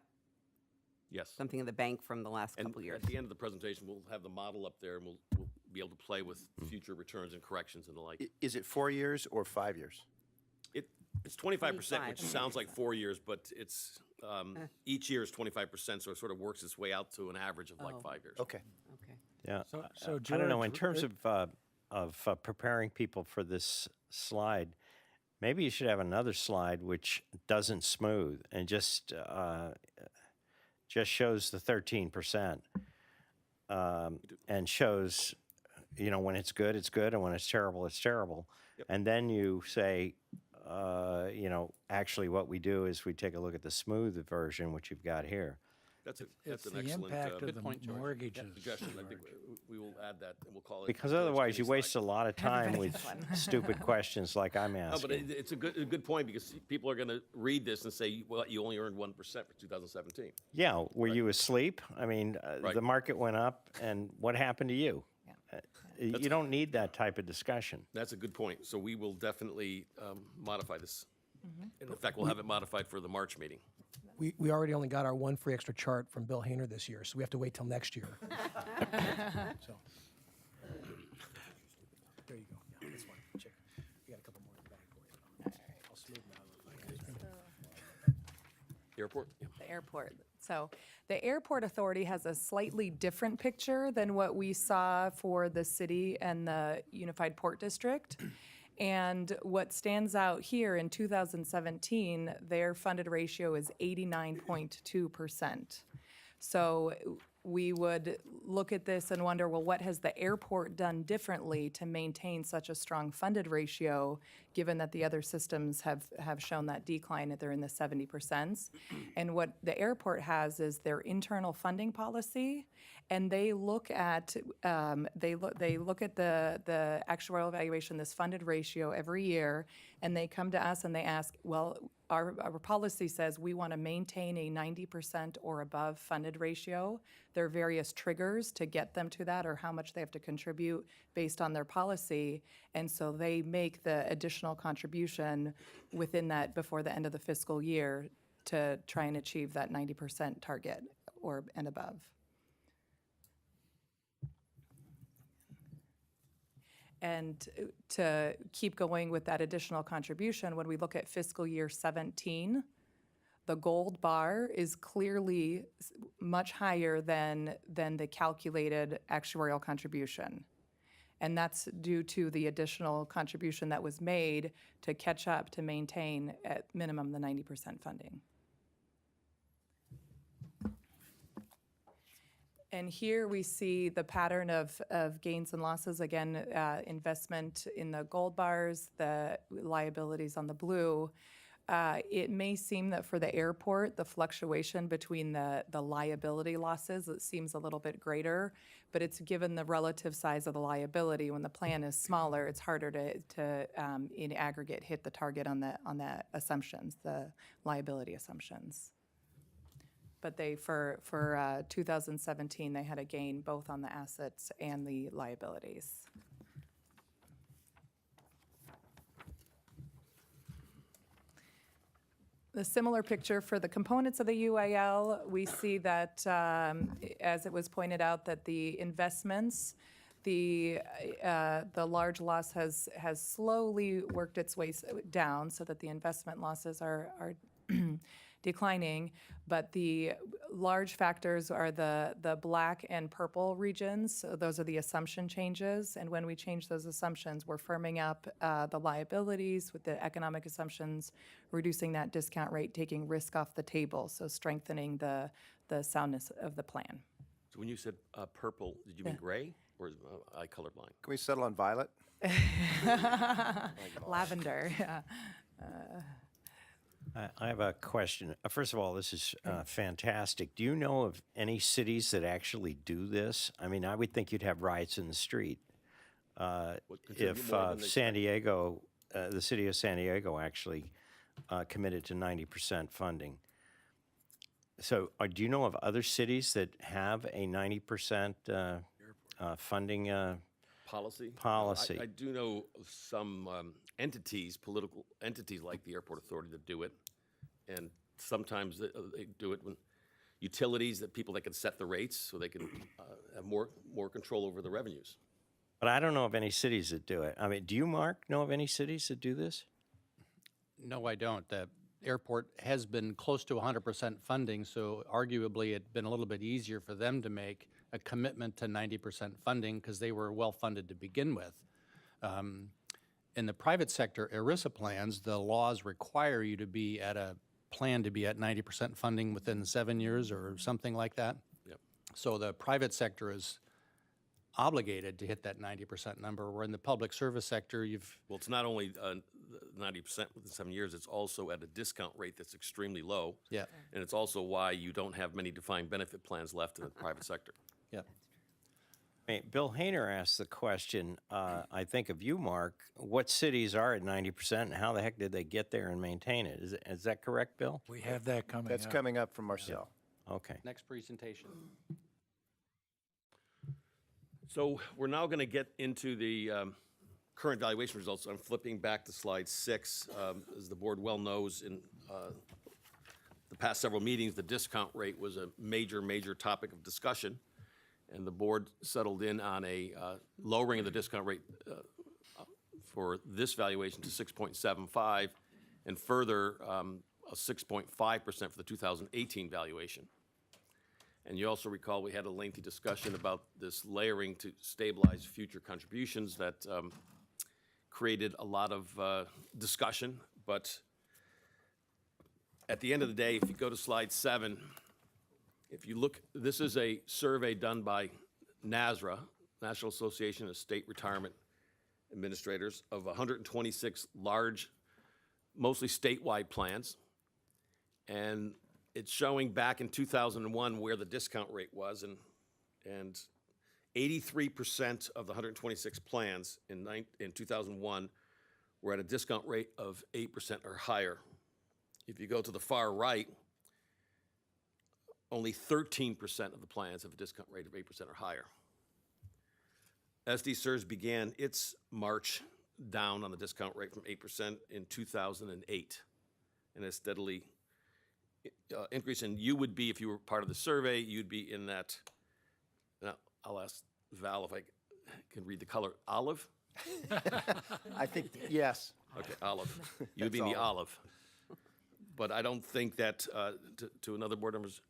K: Yes.
O: something in the bank from the last
K: And
O: couple years.
K: at the end of the presentation, we'll have the model up there, and we'll be able to play with future returns and corrections and the like.
A: Is it 4 years or 5 years?
K: It's 25%, which
O: 25.
K: sounds like 4 years, but it's, each year is 25%, so it sort of works its way out to an average of like
O: Oh.
K: 5 years.
A: Okay.
O: Okay.
N: Yeah.
H: So
N: I don't know. In
H: George,
N: terms of preparing people for this slide, maybe you should have another slide which doesn't smooth and just shows the 13%, and shows, when it's good, and when it's terrible, it's terrible.
K: Yep.
N: And then you say, actually what we do is we take a look at the smooth version, which you've got here.
K: That's an
L: It's the
K: excellent
L: impact of the
D: point, George.
L: mortgages.
K: suggestion. I think we will add that, and we'll call it.
N: Because
K: George
N: otherwise you
K: Clooney
N: waste
K: slide.
N: a lot of time
M: Everybody
N: with
M: has one.
N: stupid questions like I'm
K: No, but
N: asking.
K: it's a good point, because people are going to read this and say, well, you only earned 1% for 2017.
N: Yeah, were you asleep? I mean,
K: Right.
N: the market went up, and what happened to you? You don't need that type of discussion.
K: That's a good point. So we will definitely modify this. In fact, we'll have it modified for the March meeting.
L: We already only got our one free extra chart from Bill Hayner this year, so we have to wait till next year. So. There you go. Yeah, that's one. Check. We got a couple more in the bag for you. I'll smooth them out.
K: Airport? Yeah.
M: The airport. So the airport authority has a slightly different picture than what we saw for the city and the Unified Port District. And what stands out here in 2017, their funded ratio is 89.2%. So we would look at this and wonder, well, what has the airport done differently to maintain such a strong funded ratio, given that the other systems have shown that decline, that they're in the 70%? And what the airport has is their internal funding policy, and they look at the actuarial evaluation, this funded ratio every year, and they come to us and they ask, well, our policy says we want to maintain a 90% or above funded ratio. There are various triggers to get them to that, or how much they have to contribute based on their policy. And so they make the additional contribution within that before the end of the fiscal year to try and achieve that 90% target and above. And to keep going with that additional contribution, when we look at fiscal year 17, the gold bar is clearly much higher than the calculated actuarial contribution. And that's due to the additional contribution that was made to catch up to maintain at minimum the 90% funding. And here we see the pattern of gains and losses. Again, investment in the gold bars, the liabilities on the blue. It may seem that for the airport, the fluctuation between the liability losses, it seems a little bit greater, but it's given the relative size of the liability. When the plan is smaller, it's harder to in aggregate hit the target on the assumptions, the liability assumptions. But for 2017, they had a gain both on the assets and the liabilities. The similar picture for the components of the UAL, we see that, as it was pointed out, that the investments, the large loss has slowly worked its way down so that the investment losses are declining, but the large factors are the black and purple regions. So those are the assumption changes, and when we change those assumptions, we're firming up the liabilities with the economic assumptions, reducing that discount rate, taking risk off the table, so strengthening the soundness of the plan.
K: So when you said purple, did you mean gray, or is I colorblind?
A: Can we settle on violet?
M: Lavender, yeah.
N: I have a question. First of all, this is fantastic. Do you know of any cities that actually do this? I mean, I would think you'd have riots in the street if San Diego, the city of San Diego actually committed to 90% funding. So do you know of other cities that have a 90% funding
K: policy? I do know of some entities, political entities like the Airport Authority that do it, and sometimes they do it when utilities, that people that can set the rates so they can have more control over the revenues.
N: But I don't know of any cities that do it. I mean, do you, Mark, know of any cities that do this?
D: No, I don't. The airport has been close to 100% funding, so arguably it'd been a little bit easier for them to make a commitment to 90% funding because they were well funded to begin with. In the private sector ERISA plans, the laws require you to be at a plan to be at 90% funding within 7 years or something like that.
K: Yep.
D: So the private sector is obligated to hit that 90% number, where in the public service sector,
K: Well, it's not only 90% within 7 years, it's also at a discount rate that's extremely low.
D: Yeah.
K: And it's also why you don't have many defined benefit plans left in the private sector.
D: Yeah.
N: Hey, Bill Hayner asked the question, I think of you, Mark, what cities are at 90% and how the heck did they get there and maintain it? Is that correct, Bill?
L: We have that coming
A: That's
L: up.
A: coming up from Marcel.
N: Okay.
D: Next presentation.
K: So we're now going to get into the current valuation results. I'm flipping back to slide 6. As the board well knows, in the past several meetings, the discount rate was a major topic of discussion, and the board settled in on a lowering of the discount rate for this valuation to 6.75, and further a 6.5% for the 2018 valuation. And you also recall we had a lengthy discussion about this layering to stabilize future contributions that created a lot of discussion, but at the end of the day, if you go to slide 7, if you look, this is a survey done by NASRA, National Association of State Retirement Administrators, of 126 large, mostly statewide plans. And it's showing back in 2001 where the discount rate was, and 83% of the 126 plans in 2001 were at a discount rate of 8% or higher. If you go to the far right, only 13% of the plans have a discount rate of 8% or higher. SD SERS began its march down on the discount rate from 8% in 2008, and has steadily increased. And you would be, if you were part of the survey, you'd be in that. Now, I'll ask Val if I can read the color. Olive?
A: I think, yes.
K: Okay, olive. You'd be in the olive. But I don't think that, to another board member's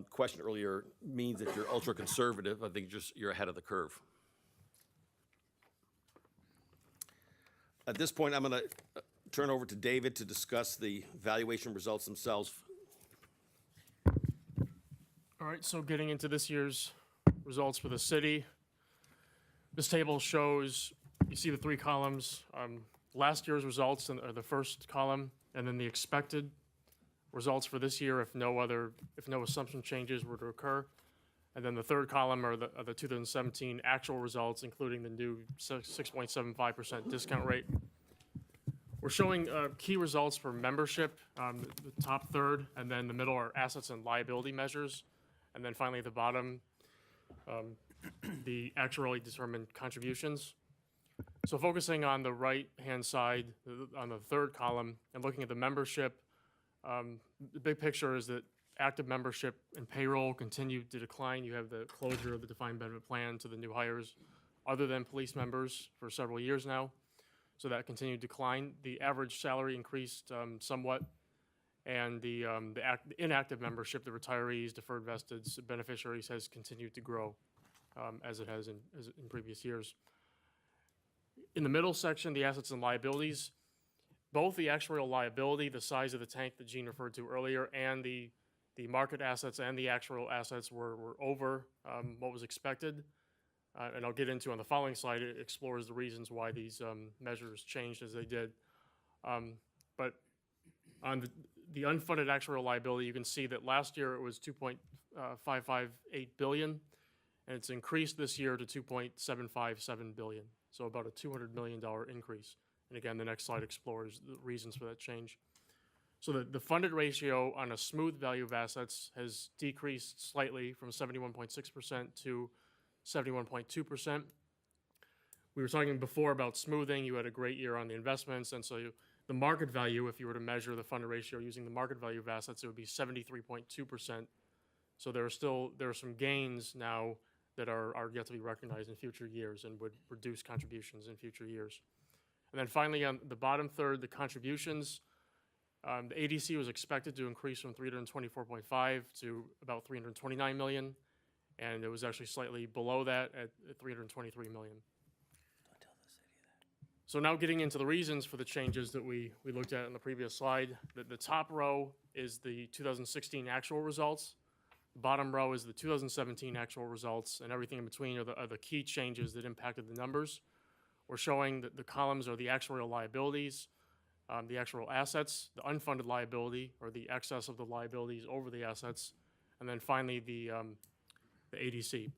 K: question earlier, means that you're ultra conservative. I think you're ahead of the curve. At this point, I'm going to turn over to David to discuss the valuation results themselves.
P: All right, so getting into this year's results for the city. This table shows, you see the 3 columns, last year's results are the first column, and then the expected results for this year if no assumption changes were to occur. And then the third column are the 2017 actual results, including the new 6.75% discount rate. We're showing key results for membership, the top third, and then the middle are assets and liability measures. And then finally at the bottom, the actuarially determined contributions. So focusing on the right-hand side, on the third column, and looking at the membership, the big picture is that active membership and payroll continue to decline. You have the closure of the defined benefit plan to the new hires other than police members for several years now. So that continued to decline. The average salary increased somewhat, and the inactive membership, the retirees, deferred vesteds, beneficiaries, has continued to grow as it has in previous years. In the middle section, the assets and liabilities, both the actuarial liability, the size of the tank that Gene referred to earlier, and the market assets and the actuarial assets were over what was expected. And I'll get into on the following slide, it explores the reasons why these measures changed as they did. But on the unfunded actuarial liability, you can see that last year it was $2.558 billion, and it's increased this year to $2.757 billion. So about a $200 million increase. And again, the next slide explores the reasons for that change. So the funded ratio on a smooth value of assets has decreased slightly from 71.6% to 71.2%. We were talking before about smoothing. You had a great year on the investments, and so the market value, if you were to measure the funded ratio using the market value of assets, it would be 73.2%. So there are some gains now that are yet to be recognized in future years and would reduce contributions in future years. And then finally, on the bottom third, the contributions, the ADC was expected to increase from 324.5 to about 329 million, and it was actually slightly below that at 323 million. Don't tell the city that. So now getting into the reasons for the changes that we looked at in the previous slide. The top row is the 2016 actual results. The bottom row is the 2017 actual results, and everything in between are the key changes that impacted the numbers. We're showing that the columns are the actuarial liabilities, the actuarial assets, the unfunded liability, or the excess of the liabilities over the assets, and then finally the ADC.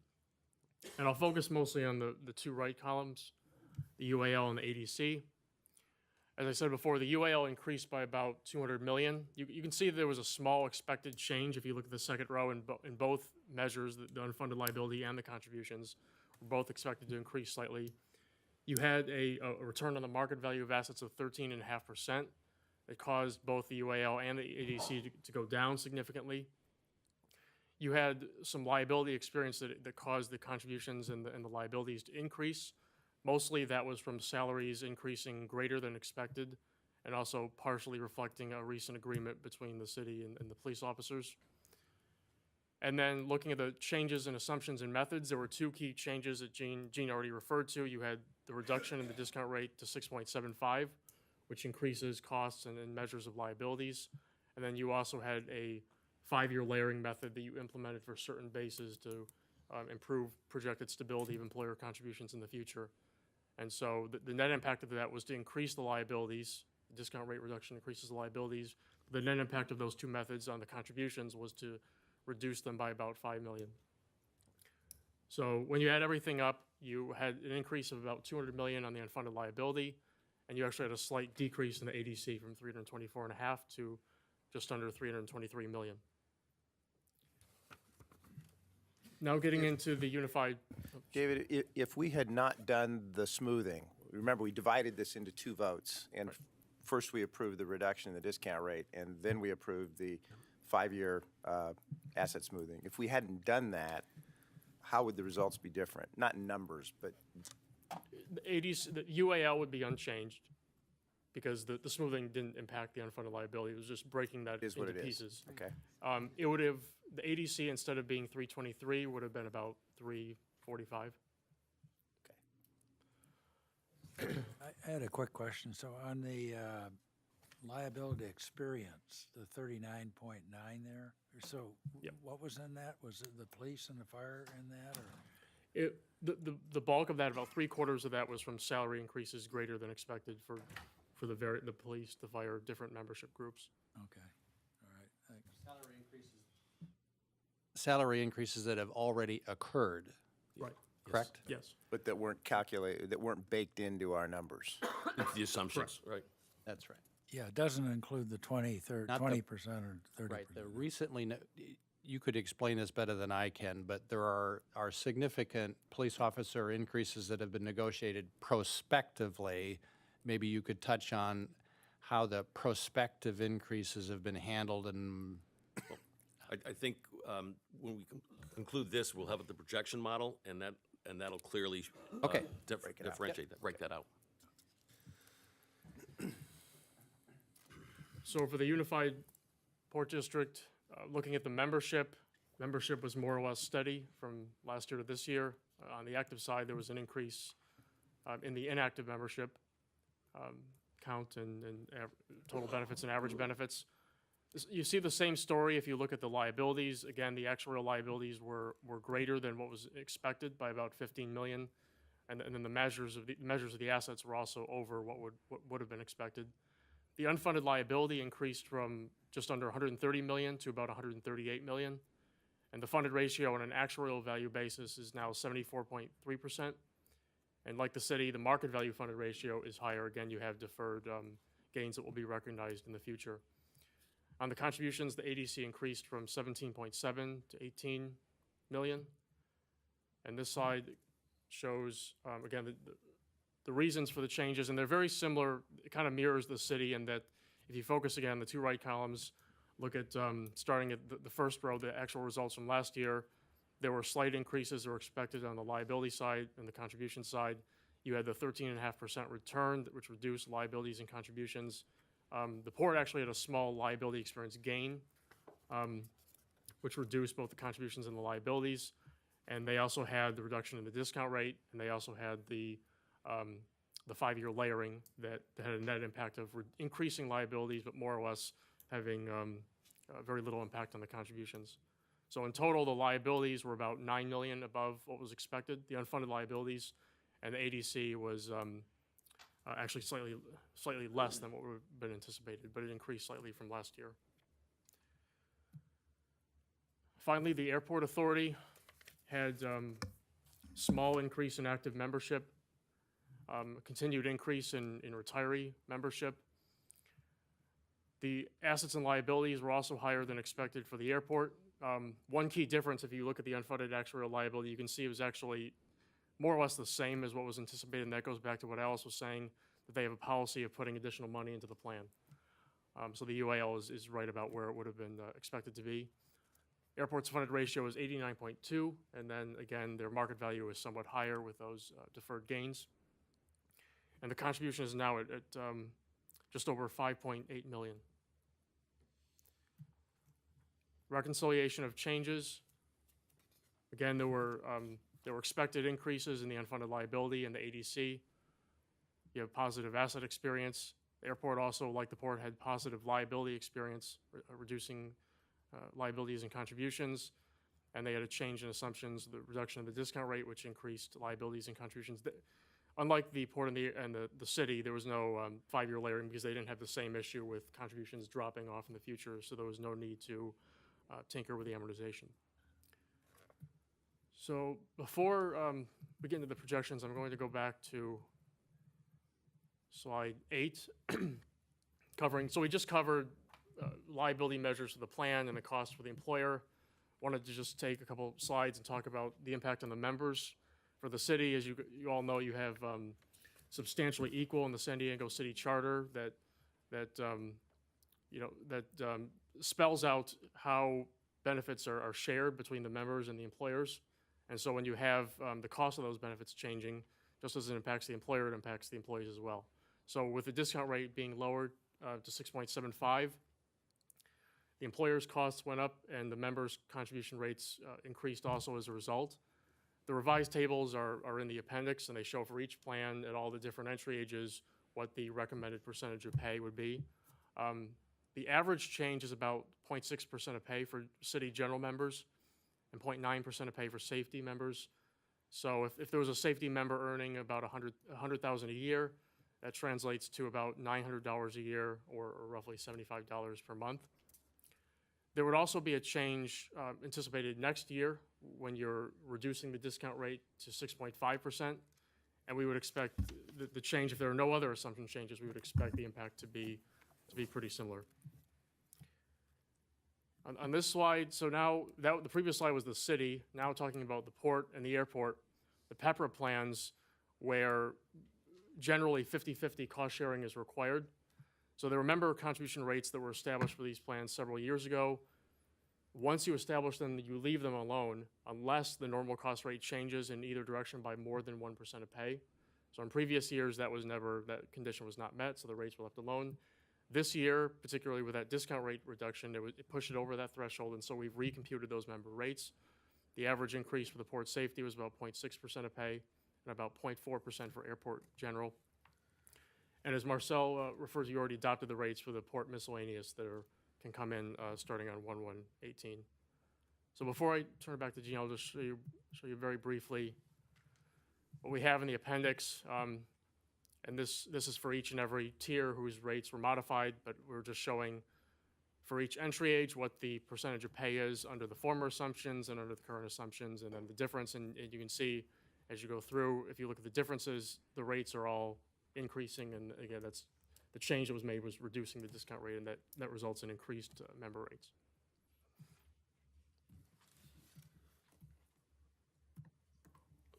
P: And I'll focus mostly on the 2 right columns, the UAL and the ADC. As I said before, the UAL increased by about 200 million. You can see there was a small expected change if you look at the second row in both measures, the unfunded liability and the contributions were both expected to increase slightly. You had a return on the market value of assets of 13.5%. It caused both the UAL and the ADC to go down significantly. You had some liability experience that caused the contributions and the liabilities to increase. Mostly that was from salaries increasing greater than expected, and also partially reflecting a recent agreement between the city and the police officers. And then looking at the changes in assumptions and methods, there were 2 key changes that Gene already referred to. You had the reduction in the discount rate to 6.75, which increases costs and measures of liabilities. And then you also had a 5-year layering method that you implemented for certain bases to improve projected stability of employer contributions in the future. And so the net impact of that was to increase the liabilities. The discount rate reduction increases the liabilities. The net impact of those two methods on the contributions was to reduce them by about $5 million. So when you add everything up, you had an increase of about $200 million on the unfunded liability, and you actually had a slight decrease in the ADC from 324.5 to just under 323 million. Now getting into the unified.
A: David, if we had not done the smoothing, remember we divided this into 2 votes, and first we approved the reduction in the discount rate, and then we approved the 5-year asset smoothing. If we hadn't done that, how would the results be different? Not in numbers, but
P: The ADC, the UAL would be unchanged because the smoothing didn't impact the unfunded liability. It was just breaking that
A: is what
P: into
A: it is.
P: pieces.
A: Okay.
P: It would have, the ADC instead of being 323 would have been about 345.
Q: I had a quick question. So on the liability experience, the 39.9 there, so
P: Yep.
Q: what was in that? Was it the police and the fire in that, or?
P: The bulk of that, about 3/4 of that was from salary increases greater than expected for the police, the fire, different membership groups.
Q: Okay, all right, thanks.
D: Salary increases that have already occurred,
P: Right.
D: correct?
P: Yes.
A: but that weren't calculated, that weren't baked into our numbers.
K: It's the assumptions, right?
D: That's right.
Q: Yeah, it doesn't include the 20%
D: Not the-
Q: or 30%.
D: Right, the recently, you could explain this better than I can, but there are significant police officer increases that have been negotiated prospectively. Maybe you could touch on how the prospective increases have been handled and.
K: I think when we conclude this, we'll have the projection model, and that'll clearly
D: Okay.
K: differentiate that, break that out.
P: So for the Unified Port District, looking at the membership was more or less steady from last year to this year. On the active side, there was an increase in the inactive membership count and total benefits and average benefits. You see the same story if you look at the liabilities. Again, the actuarial liabilities were greater than what was expected by about 15 million. And then the measures of the assets were also over what would have been expected. The unfunded liability increased from just under 130 million to about 138 million. And the funded ratio on an actuarial value basis is now 74.3%. And like the city, the market value funded ratio is higher. Again, you have deferred gains that will be recognized in the future. On the contributions, the ADC increased from 17.7 to 18 million. And this slide shows, again, the reasons for the changes, and they're very similar. It kind of mirrors the city in that if you focus again, the 2 right columns, look at starting at the first row, the actual results from last year, there were slight increases that were expected on the liability side and the contribution side. You had the 13.5% return, which reduced liabilities and contributions. The port actually had a small liability experience gain, which reduced both the contributions and the liabilities. And they also had the reduction in the discount rate, and they also had the 5-year layering that had a net impact of increasing liabilities, but more or less having very little impact on the contributions. So in total, the liabilities were about 9 million above what was expected, the unfunded liabilities, and the ADC was actually slightly less than what would have been anticipated, but it increased slightly from last year. Finally, the Airport Authority had small increase in active membership, a continued increase in retiree membership. The assets and liabilities were also higher than expected for the airport. One key difference, if you look at the unfunded actuarial liability, you can see it was actually more or less the same as what was anticipated, and that goes back to what Alice was saying, that they have a policy of putting additional money into the plan. So the UAL is right about where it would have been expected to be. Airport's funded ratio is 89.2, and then again, their market value is somewhat higher with those deferred gains. And the contribution is now at just over 5.8 million. Reconciliation of changes. Again, there were expected increases in the unfunded liability and the ADC. you have positive asset experience. The airport also, like the port, had positive liability experience, reducing liabilities and contributions. And they had a change in assumptions, the reduction of the discount rate, which increased liabilities and contributions. Unlike the port and the city, there was no 5-year layering because they didn't have the same issue with contributions dropping off in the future, so there was no need to tinker with the amortization. So before we get into the projections, I'm going to go back to slide 8, so we just covered liability measures for the plan and the cost for the employer. Wanted to just take a couple slides and talk about the impact on the members. For the city, as you all know, you have substantially equal in the San Diego City Charter that spells out how benefits are shared between the members and the employers. And so when you have the cost of those benefits changing, just as it impacts the employer, it impacts the employees as well. So with the discount rate being lowered to 6.75, the employer's costs went up and the members' contribution rates increased also as a result. The revised tables are in the appendix, and they show for each plan at all the different entry ages what the recommended percentage of pay would be. The average change is about 0.6% of pay for city general members and 0.9% of pay for safety members. So if there was a safety member earning about $100,000 a year, that translates to about $900 a year or roughly $75 per month. There would also be a change anticipated next year when you're reducing the discount rate to 6.5%, and we would expect the change, if there are no other assumption changes, we would expect the impact to be pretty similar. On this slide, so now the previous slide was the city, now talking about the port and the airport, the PEPRA plans where generally 50-50 cost sharing is required. So there were member contribution rates that were established for these plans several years ago. Once you establish them, you leave them alone unless the normal cost rate changes in either direction by more than 1% of pay. So in previous years, that condition was not met, so the rates were left alone. This year, particularly with that discount rate reduction, it pushed it over that threshold, and so we've recomputed those member rates. The average increase for the port safety was about 0.6% of pay and about 0.4% for airport general. And as Marcel referred to, you already adopted the rates for the port miscellaneous that can come in starting on 1/1/18. So before I turn it back to Gene, I'll just show you very briefly what we have in the appendix. And this is for each and every tier whose rates were modified, but we're just showing for each entry age what the percentage of pay is under the former assumptions and under the current assumptions, and then the difference. And you can see as you go through, if you look at the differences, the rates are all increasing, and again, that's the change that was made was reducing the discount rate, and that results in increased member rates.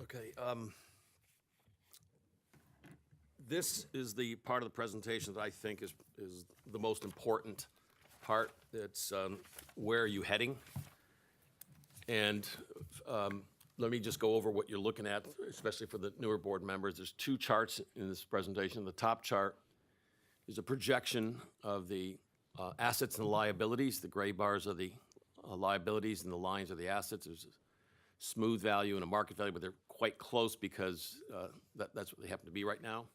K: Okay. This is the part of the presentation that I think is the most important part. It's where are you heading? And let me just go over what you're looking at, especially for the newer board members. There's 2 charts in this presentation. The top chart is a projection of the assets and liabilities. The gray bars are the liabilities and the lines are the assets. There's a smooth value and a market value, but they're quite close because that's what they happen to be right now.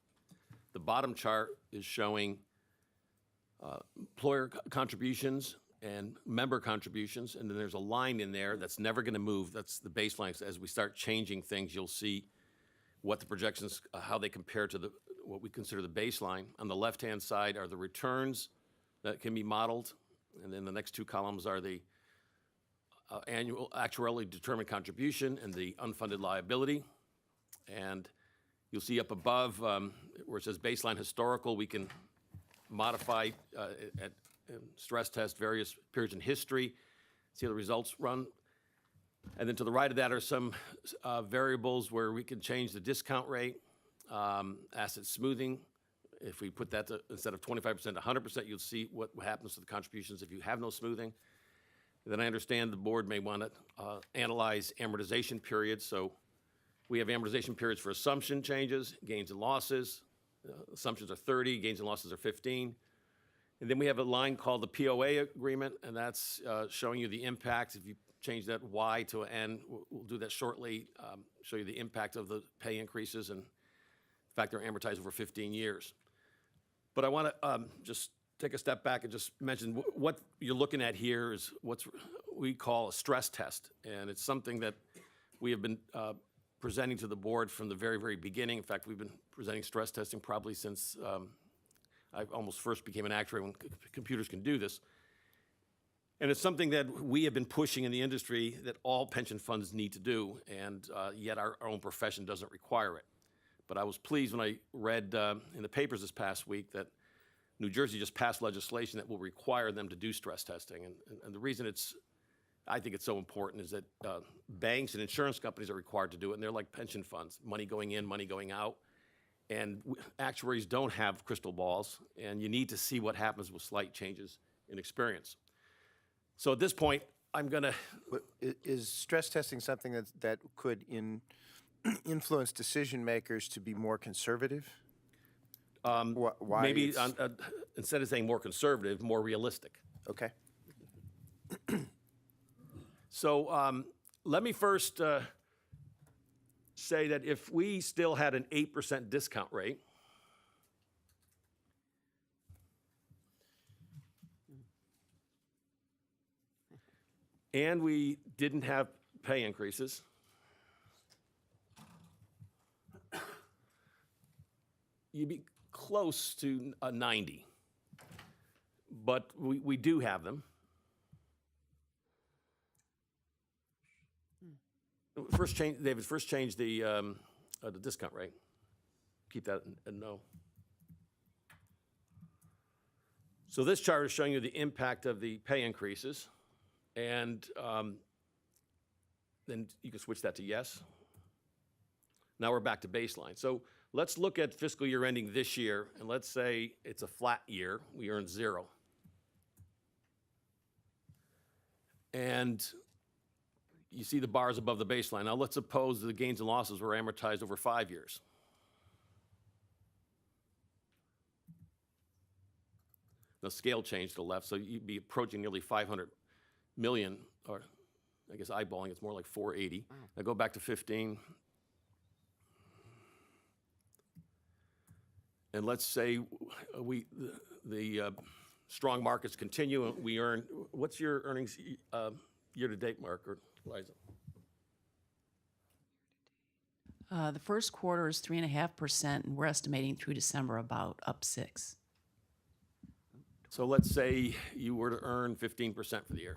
K: The bottom chart is showing employer contributions and member contributions, and then there's a line in there that's never going to move. That's the baseline. So as we start changing things, you'll see what the projections, how they compare to what we consider the baseline. On the left-hand side are the returns that can be modeled, and then the next 2 columns are the annual actuarially determined contribution and the unfunded liability. And you'll see up above where it says baseline historical, we can modify and stress test various periods in history, see how the results run. And then to the right of that are some variables where we can change the discount rate, asset smoothing. If we put that to, instead of 25% to 100%, you'll see what happens to the contributions if you have no smoothing. And then I understand the board may want to analyze amortization periods. So we have amortization periods for assumption changes, gains and losses. Assumptions are 30, gains and losses are 15. And then we have a line called the POA agreement, and that's showing you the impacts. If you change that Y to an N, we'll do that shortly, show you the impact of the pay increases and fact, they're amortized over 15 years. But I want to just take a step back and just mention what you're looking at here is what we call a stress test. And it's something that we have been presenting to the board from the very, very beginning. In fact, we've been presenting stress testing probably since I almost first became an actuary when computers can do this. And it's something that we have been pushing in the industry that all pension funds need to do, and yet our own profession doesn't require it. But I was pleased when I read in the papers this past week that New Jersey just passed legislation that will require them to do stress testing. And the reason I think it's so important is that banks and insurance companies are required to do it, and they're like pension funds, money going in, money going out. And actuaries don't have crystal balls, and you need to see what happens with slight changes in experience. So at this point, I'm going to...
A: Is stress testing something that could influence decision makers to be more conservative? Why
K: maybe instead of saying more conservative, more realistic.
A: Okay.
K: So let me first say that if we still had an 8% discount rate, and we didn't have pay increases, you'd be close to a 90. But we do have them. First change, David, first change the discount rate. Keep that in no. So this chart is showing you the impact of the pay increases. And then you can switch that to yes. Now we're back to baseline. So let's look at fiscal year ending this year, and let's say it's a flat year. We earned 0. And you see the bars above the baseline. Now let's suppose the gains and losses were amortized over 5 years. The scale changed to the left, so you'd be approaching nearly 500 million, or I guess eyeballing, it's more like 480. Wow. Now go back to 15. And let's say the strong markets continue and we earn, what's your earnings year to date, Mark or Liza?
R: The first quarter is 3.5%, and we're estimating through December about up 6%.
K: So let's say you were to earn 15% for the year.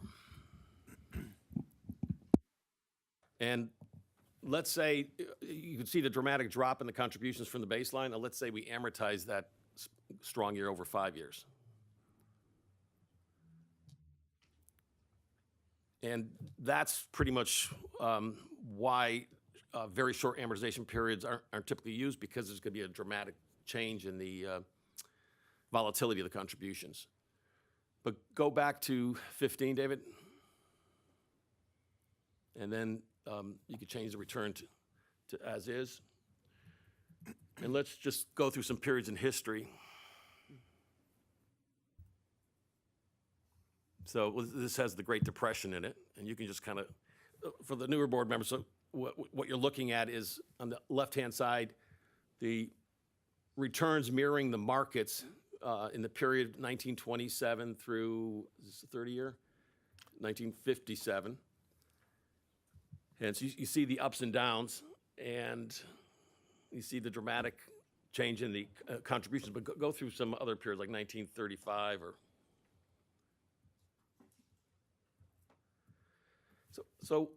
K: And let's say you can see the dramatic drop in the contributions from the baseline. Now let's say we amortize that strong year over 5 years. And that's pretty much why very short amortization periods aren't typically used, because there's going to be a dramatic change in the volatility of the contributions. But go back to 15, David. And then you could change the return to as is. And let's just go through some periods in history. So this has the Great Depression in it, and you can just kind of, for the newer board members, so what you're looking at is on the left-hand side, the returns mirroring the markets in the period 1927 through, is this the 30 year? 1957. And so you see the ups and downs, and you see the dramatic change in the contributions, but go through some other periods like 1935 or. So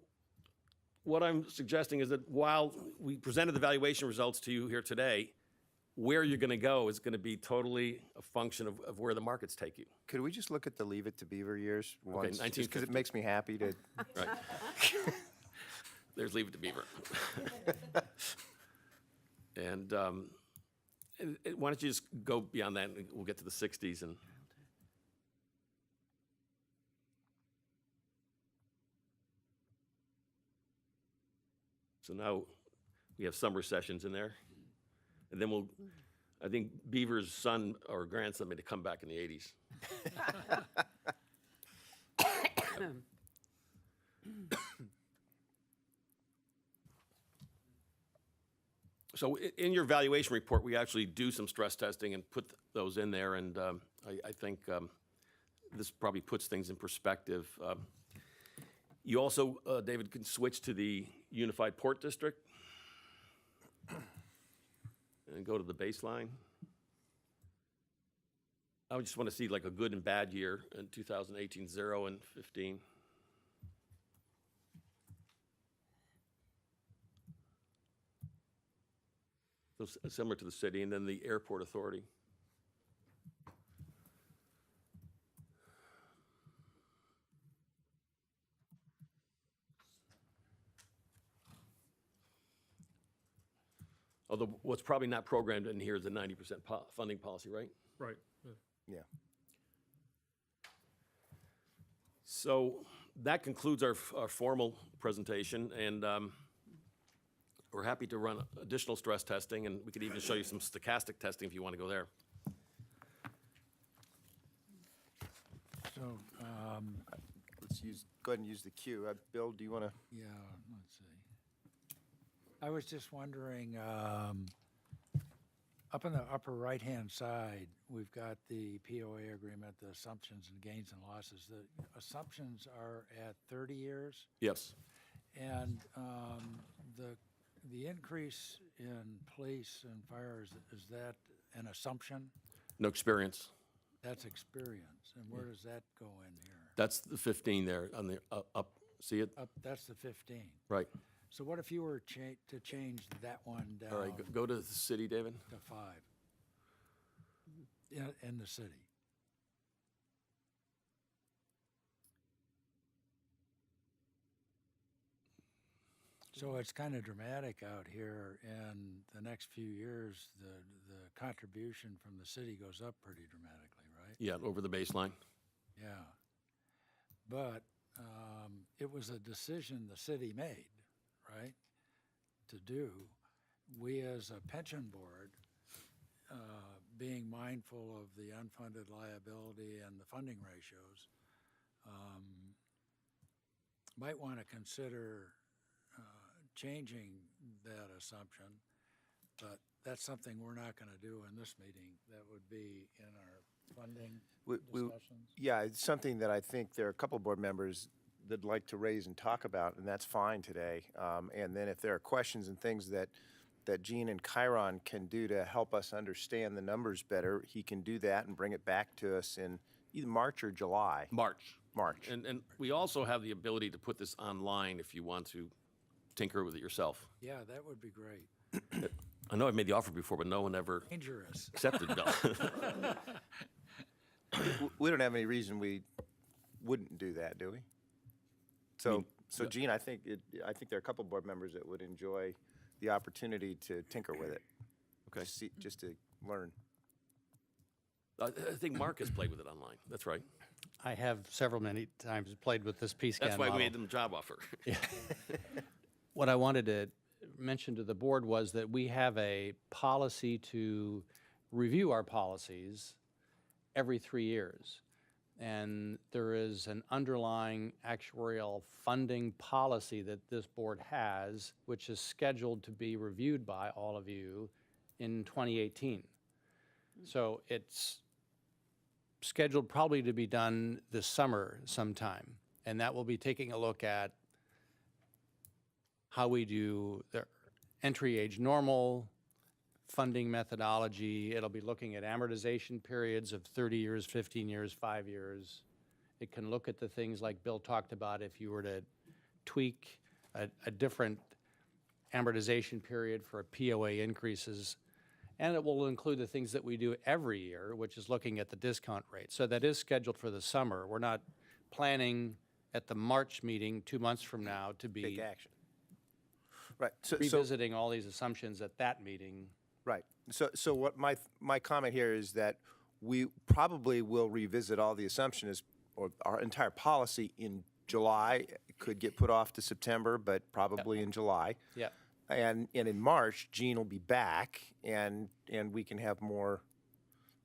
K: what I'm suggesting is that while we presented the valuation results to you here today, where you're going to go is going to be totally a function of where the markets take you.
A: Could we just look at the Leave It to Beaver years once?
K: Okay,
A: just because it makes me happy to.
K: Right. There's Leave It to Beaver. And why don't you just go beyond that, and we'll get to the 60s. And so now we have summer sessions in there. And then I think Beaver's son or grandson made to come back in the 80s. So in your valuation report, we actually do some stress testing and put those in there, and I think this probably puts things in perspective. You also, David, can switch to the Unified Port District and go to the baseline. I just want to see like a good and bad year in 2018, 0 and 15. So similar to the city, and then the airport authority. Although what's probably not programmed in here is the 90% funding policy, right?
P: Right.
A: Yeah.
K: So that concludes our formal presentation, and we're happy to run additional stress testing, and we could even show you some stochastic testing if you want to go there.
Q: So,
A: Let's go ahead and use the cue. Bill, do you want to?
Q: yeah, let's see. I was just wondering, up in the upper right-hand side, we've got the POA agreement, the assumptions and gains and losses. The assumptions are at 30 years,
K: Yes.
Q: and the increase in police and fire, is that an assumption?
K: No experience.
Q: That's experience, and where does that go in here?
K: That's the 15 there on the up. See it?
Q: Up, that's the 15.
K: Right.
Q: So what if you were to change that one down
K: All right, go to the city, David.
Q: to 5 in the city? So it's kind of dramatic out here, and the next few years, the contribution from the city goes up pretty dramatically, right?
K: Yeah, over the baseline.
Q: Yeah. But it was a decision the city made, right, to do. We as a pension board, being mindful of the unfunded liability and the funding ratios, might want to consider changing that assumption, but that's something we're not going to do in this meeting. That would be in our funding discussions.
A: Yeah, it's something that I think there are a couple board members that'd like to raise and talk about, and that's fine today. And then if there are questions and things that Gene and Chiron can do to help us understand the numbers better, he can do that and bring it back to us in either March or July.
K: March.
A: March.
K: And we also have the ability to put this online if you want to tinker with it yourself.
Q: Yeah, that would be great.
K: I know I've made the offer before, but no one ever
Q: Dangerous.
K: accepted, Bill.
A: We don't have any reason we wouldn't do that, do we? So, Gene, I think there are a couple board members that would enjoy the opportunity to tinker with it.
K: Okay.
A: Just to learn.
K: I think Mark has played with it online. That's right.
D: I have many times played with this P-scan
K: That's why
D: model.
K: we made them a job offer.
D: What I wanted to mention to the board was that we have a policy to review our policies every 3 years. And there is an underlying actuarial funding policy that this board has, which is scheduled to be reviewed by all of you in 2018. So it's scheduled probably to be done this summer sometime. And that will be taking a look at how we do the entry age normal, funding methodology. It'll be looking at amortization periods of 30 years, 15 years, 5 years. It can look at the things like Bill talked about if you were to tweak a different amortization period for POA increases. And it will include the things that we do every year, which is looking at the discount rate. So that is scheduled for the summer. We're not planning at the March meeting 2 months from now to be
A: Take action. Right.
D: revisiting all these assumptions at that meeting.
A: Right. So what my comment here is that we probably will revisit all the assumptions or our entire policy in July. It could get put off to September, but probably in July.
D: Yeah.
A: And in March, Gene will be back, and we can have more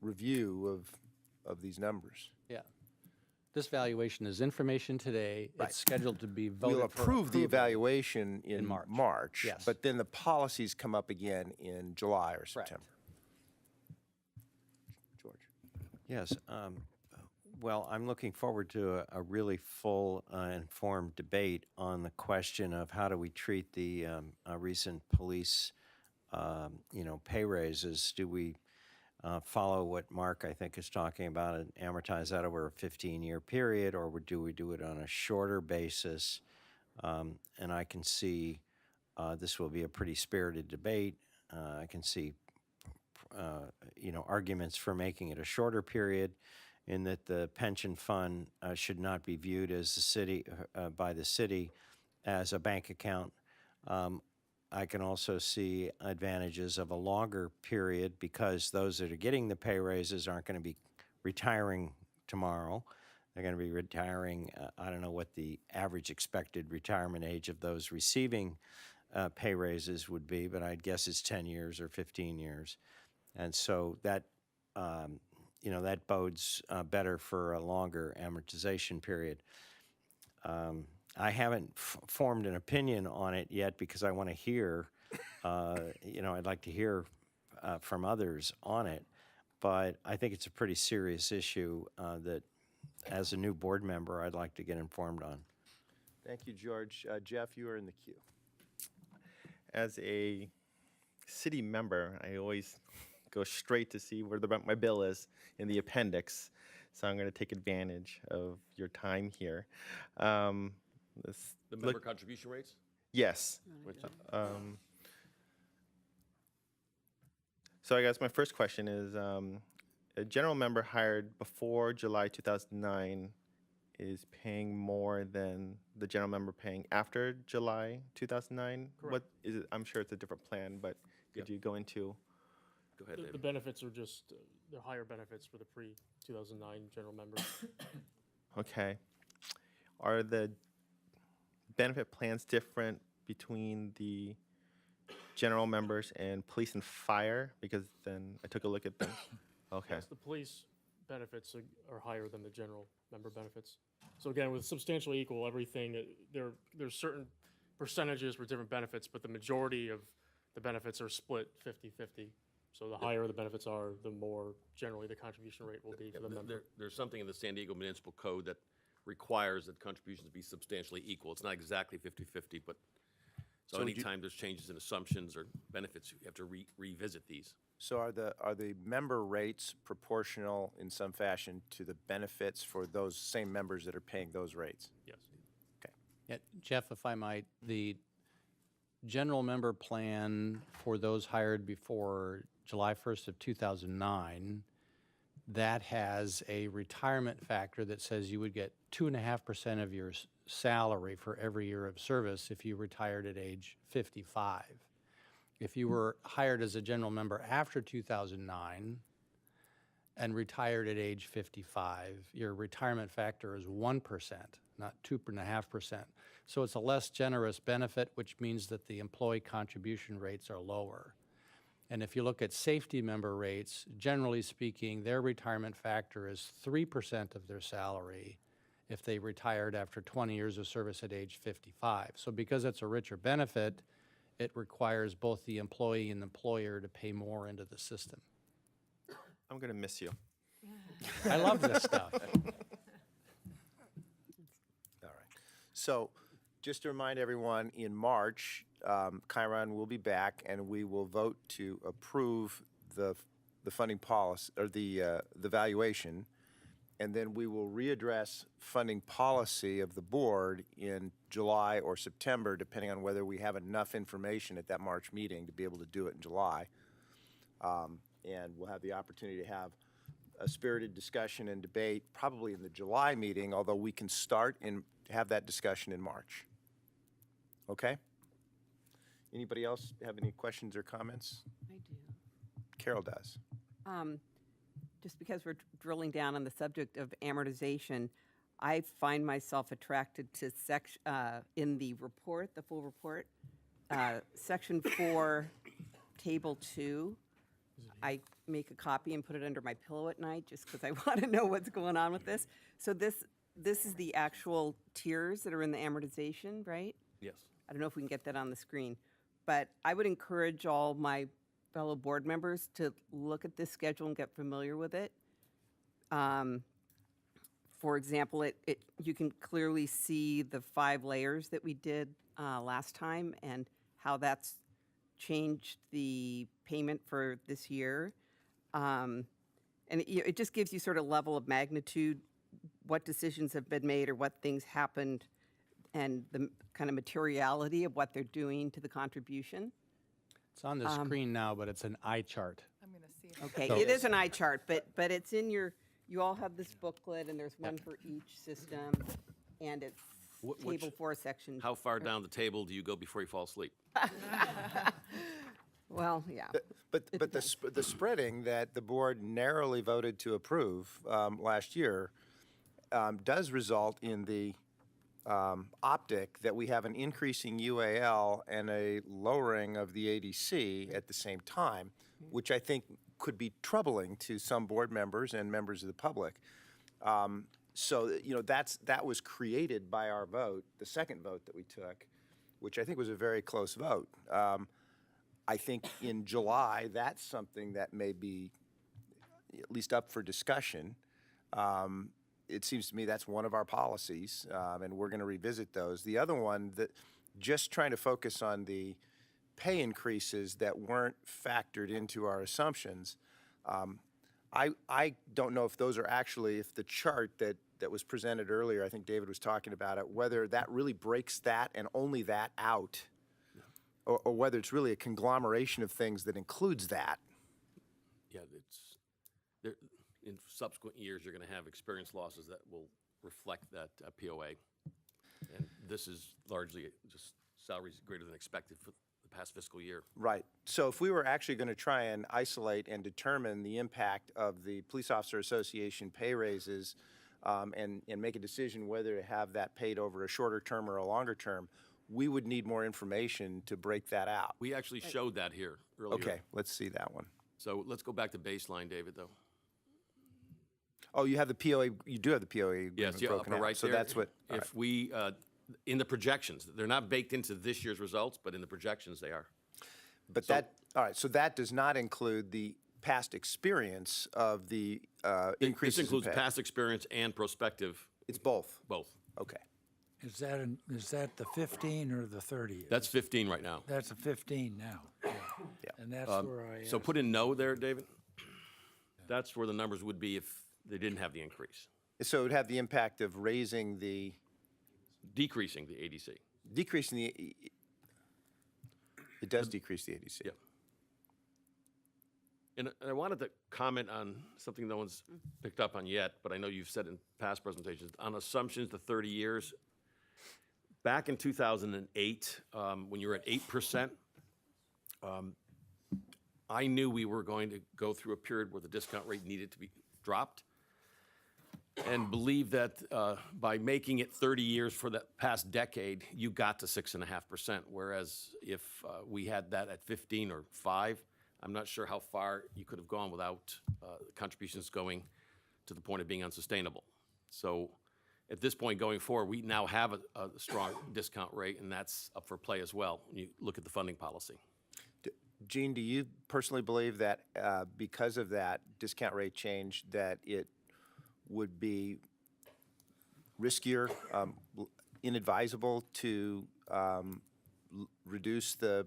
A: review of these numbers.
D: Yeah. This valuation is information today.
A: Right.
D: It's scheduled to be voted
A: We'll
D: for
A: approve the
D: approval.
A: evaluation in
D: March.
A: March.
D: Yes.
A: But then the policies come up again in July or September. George?
N: Yes. Well, I'm looking forward to a really full, informed debate on the question of how do we treat the recent police, pay raises. Do we follow what Mark, I think, is talking about and amortize that over a 15-year period, or do we do it on a shorter basis? And I can see this will be a pretty spirited debate. I can see, arguments for making it a shorter period, in that the pension fund should not be viewed as the city by the city as a bank account. I can also see advantages of a longer period because those that are getting the pay raises aren't going to be retiring tomorrow. They're going to be retiring, I don't know what the average expected retirement age of those receiving pay raises would be, but I'd guess it's 10 years or 15 years. And so that, that bodes better for a longer amortization period. I haven't formed an opinion on it yet because I want to hear, I'd like to hear from others on it. But I think it's a pretty serious issue that, as a new board member, I'd like to get informed on.
A: Thank you, George. Jeff, you are in the queue.
S: As a city member, I always go straight to see where my bill is in the appendix. So I'm going to take advantage of your time here.
K: The member contribution rates?
S: Yes. So I guess my first question is, a general member hired before July 2009 is paying more than the general member paying after July 2009?
P: Correct.
S: What is it? I'm sure it's a different plan, but could you go into?
K: Go ahead,
P: The
K: David.
P: benefits are just, they're higher benefits for the pre-2009 general members.
S: Okay. Are the benefit plans different between the general members and police and fire? Because then I took a look at them. Okay.
P: Yes, the police benefits are higher than the general member benefits. So again, with substantially equal everything, there's certain percentages for different benefits, but the majority of the benefits are split 50-50. So the higher the benefits are, the more generally the contribution rate will be for the member.
K: There's something in the San Diego Municipal Code that requires that contributions be substantially equal. It's not exactly 50-50, but so anytime there's changes in assumptions or benefits, you have to revisit these.
A: So are the member rates proportional in some fashion to the benefits for those same members that are paying those rates?
P: Yes.
A: Okay.
D: Yeah, Jeff, if I might, the general member plan for those hired before July 1st of 2009, that has a retirement factor that says you would get 2.5% of your salary for every year of service if you retired at age 55. If you were hired as a general member after 2009 and retired at age 55, your retirement factor is 1%, not 2.5%. So it's a less generous benefit, which means that the employee contribution rates are lower. And if you look at safety member rates, generally speaking, their retirement factor is 3% of their salary if they retired after 20 years of service at age 55. So because it's a richer benefit, it requires both the employee and the employer to pay more into the system.
S: I'm going to miss you.
D: I love this stuff.
A: All right. So just to remind everyone, in March, Chiron will be back and we will vote to approve the funding policy, or the valuation, and then we will readdress funding policy of the board in July or September, depending on whether we have enough information at that March meeting to be able to do it in July. And we'll have the opportunity to have a spirited discussion and debate probably in the July meeting, although we can start and have that discussion in March. Okay? Anybody else have any questions or comments?
O: I do.
A: Carol does.
O: Just because we're drilling down on the subject of amortization, I find myself attracted to in the report, the full report, section 4, table 2. I make a copy and put it under my pillow at night just because I want to know what's going on with this. So this this is the actual tiers that are in the amortization, right?
K: Yes.
O: I don't know if we can get that on the screen, but I would encourage all my fellow board members to look at this schedule and get familiar with it. For example, you can clearly see the 5 layers that we did last time and how that's changed the payment for this year. And it just gives you sort of level of magnitude, what decisions have been made or what things happened, and the kind of materiality of what they're doing to the contribution.
D: It's on the screen now, but it's an eye chart.
M: I'm going to see it.
O: Okay, it is an eye chart, but it's in your, you all have this booklet, and there's one for each system, and it's table 4, section.
K: How far down the table do you go before you fall asleep?
O: Well, yeah.
A: But the spreading that the board narrowly voted to approve last year does result in the optic that we have an increasing UAL and a lowering of the ADC at the same time, which I think could be troubling to some board members and members of the public. So, you know, that was created by our vote, the second vote that we took, which I think was a very close vote. I think in July, that's something that may be at least up for discussion. It seems to me that's one of our policies, and we're going to revisit those. The other one, that just trying to focus on the pay increases that weren't factored into our assumptions. I don't know if those are actually, if the chart that was presented earlier, I think David was talking about it, whether that really breaks that and only that out, or whether it's really a conglomeration of things that includes that.
K: Yeah, there, in subsequent years, you're going to have experience losses that will reflect that POA. And this is largely just salaries greater than expected for the past fiscal year.
A: Right. So if we were actually going to try and isolate and determine the impact of the Police Officer Association pay raises and make a decision whether to have that paid over a shorter term or a longer term, we would need more information to break that out.
K: We actually showed that here earlier.
A: Okay, let's see that one.
K: So let's go back to baseline, David, though.
A: Oh, you have the POA, you do have the POA agreement
K: Yes, yeah,
A: broken
K: upper
A: out.
K: right
A: So
K: there.
A: that's what, all
K: If
A: right.
K: we, in the projections, they're not baked into this year's results, but in the projections they are.
A: But that, all right, so that does not include the past experience of the increases
K: This includes
A: in pay.
K: past experience and prospective.
A: It's both?
K: Both.
A: Okay.
Q: Is that the 15 or the 30?
K: That's 15 right now.
Q: That's a 15 now. Yeah. And that's where I
K: So
Q: asked.
K: put in no there, David. That's where the numbers would be if they didn't have the increase.
A: So it would have the impact of raising the,
K: Decreasing the ADC.
A: decreasing the, it does decrease the ADC.
K: Yep. And I wanted to comment on something no one's picked up on yet, but I know you've said in past presentations, on assumptions to 30 years. Back in 2008, when you were at 8%, I knew we were going to go through a period where the discount rate needed to be dropped, and believe that by making it 30 years for the past decade, you got to 6.5%, whereas if we had that at 15 or 5, I'm not sure how far you could have gone without contributions going to the point of being unsustainable. So at this point going forward, we now have a strong discount rate, and that's up for play as well when you look at the funding policy.
A: Gene, do you personally believe that because of that discount rate change, that it would be riskier, inadvisable to reduce the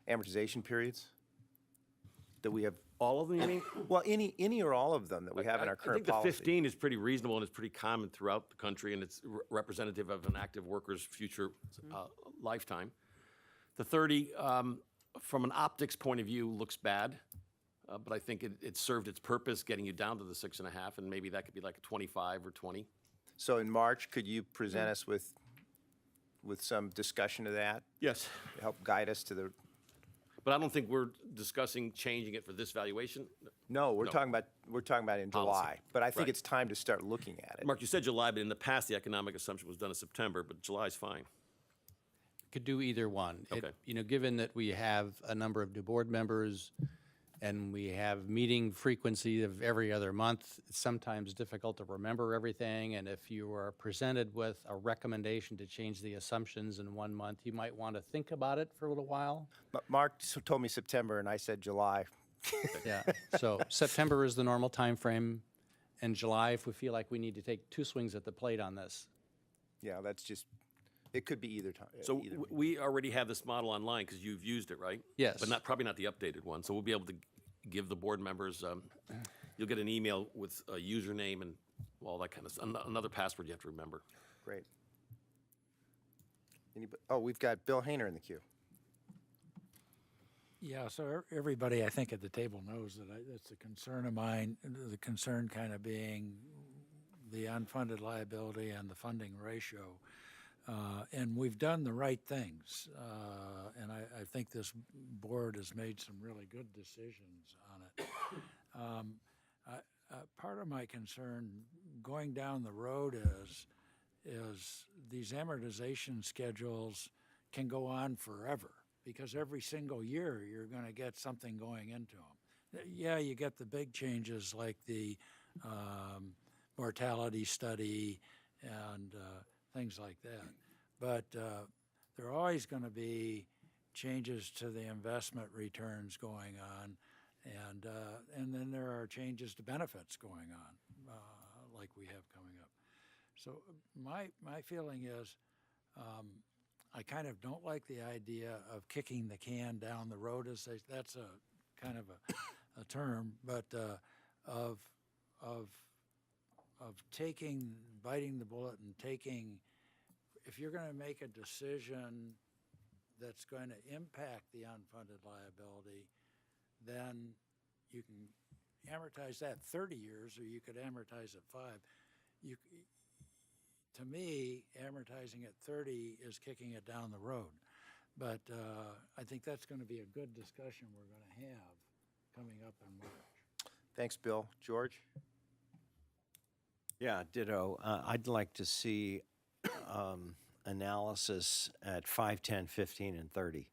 A: amortization periods that we have?
K: All of them, you mean?
A: Well, any or all of them that we have in our current
K: I think
A: policy.
K: the 15 is pretty reasonable, and it's pretty common throughout the country, and it's representative of an active worker's future lifetime. The 30, from an optics point of view, looks bad, but I think it served its purpose, getting you down to the 6.5, and maybe that could be like a 25 or 20.
A: So in March, could you present us with some discussion of that?
K: Yes.
A: To help guide us to the.
K: But I don't think we're discussing changing it for this valuation.
A: No, we're talking about in
K: Policy.
A: July, but I think
K: Right.
A: it's time to start looking at it.
K: Mark, you said July, but in the past, the economic assumption was done in September, but July's fine.
D: Could do either one.
K: Okay.
D: You know, given that we have a number of new board members, and we have meeting frequency of every other month. It's sometimes difficult to remember everything, and if you are presented with a recommendation to change the assumptions in 1 month, you might want to think about it for a little while.
A: Mark told me September, and I said July.
D: Yeah, so September is the normal time frame, and July if we feel like we need to take 2 swings at the plate on this.
A: Yeah, that's just, it could be either time.
K: So
A: either.
K: we already have this model online because you've used it, right?
D: Yes.
K: But probably not the updated one. So we'll be able to give the board members, you'll get an email with a username and all that kind of stuff. Another password you have to remember.
A: Great. Oh, we've got Bill Hayner in the queue.
Q: Yeah, so everybody, I think, at the table knows that that's a concern of mine, the concern kind of being the unfunded liability and the funding ratio. And we've done the right things, and I think this board has made some really good decisions on it. Part of my concern going down the road is these amortization schedules can go on forever, because every single year you're going to get something going into them. Yeah, you get the big changes like the mortality study and things like that. But there are always going to be changes to the investment returns going on, and then there are changes to benefits going on, like we have coming up. So my feeling is I kind of don't like the idea of kicking the can down the road, as that's a kind of a term, but of biting the bullet and taking. If you're going to make a decision that's going to impact the unfunded liability, then you can amortize that 30 years, or you could amortize it 5. To me, amortizing at 30 is kicking it down the road. But I think that's going to be a good discussion we're going to have coming up in March.
A: Thanks, Bill. George?
N: Yeah, ditto. I'd like to see analysis at 5, 10, 15, and 30.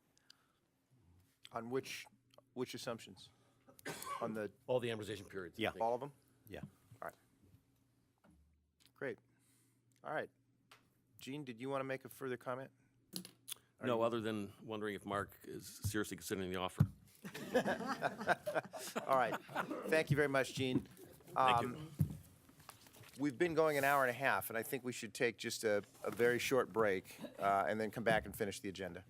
A: On which assumptions? On the
K: All the amortization periods.
N: Yeah.
A: all of them?
N: Yeah.
A: All right. Great. All right. Gene, did you want to make a further comment?
K: No, other than wondering if Mark is seriously considering the offer.
A: All right. Thank you very much, Gene.
K: Thank you.
A: We've been going an hour and a half, and I think we should take just a very short break and then come back and finish the agenda.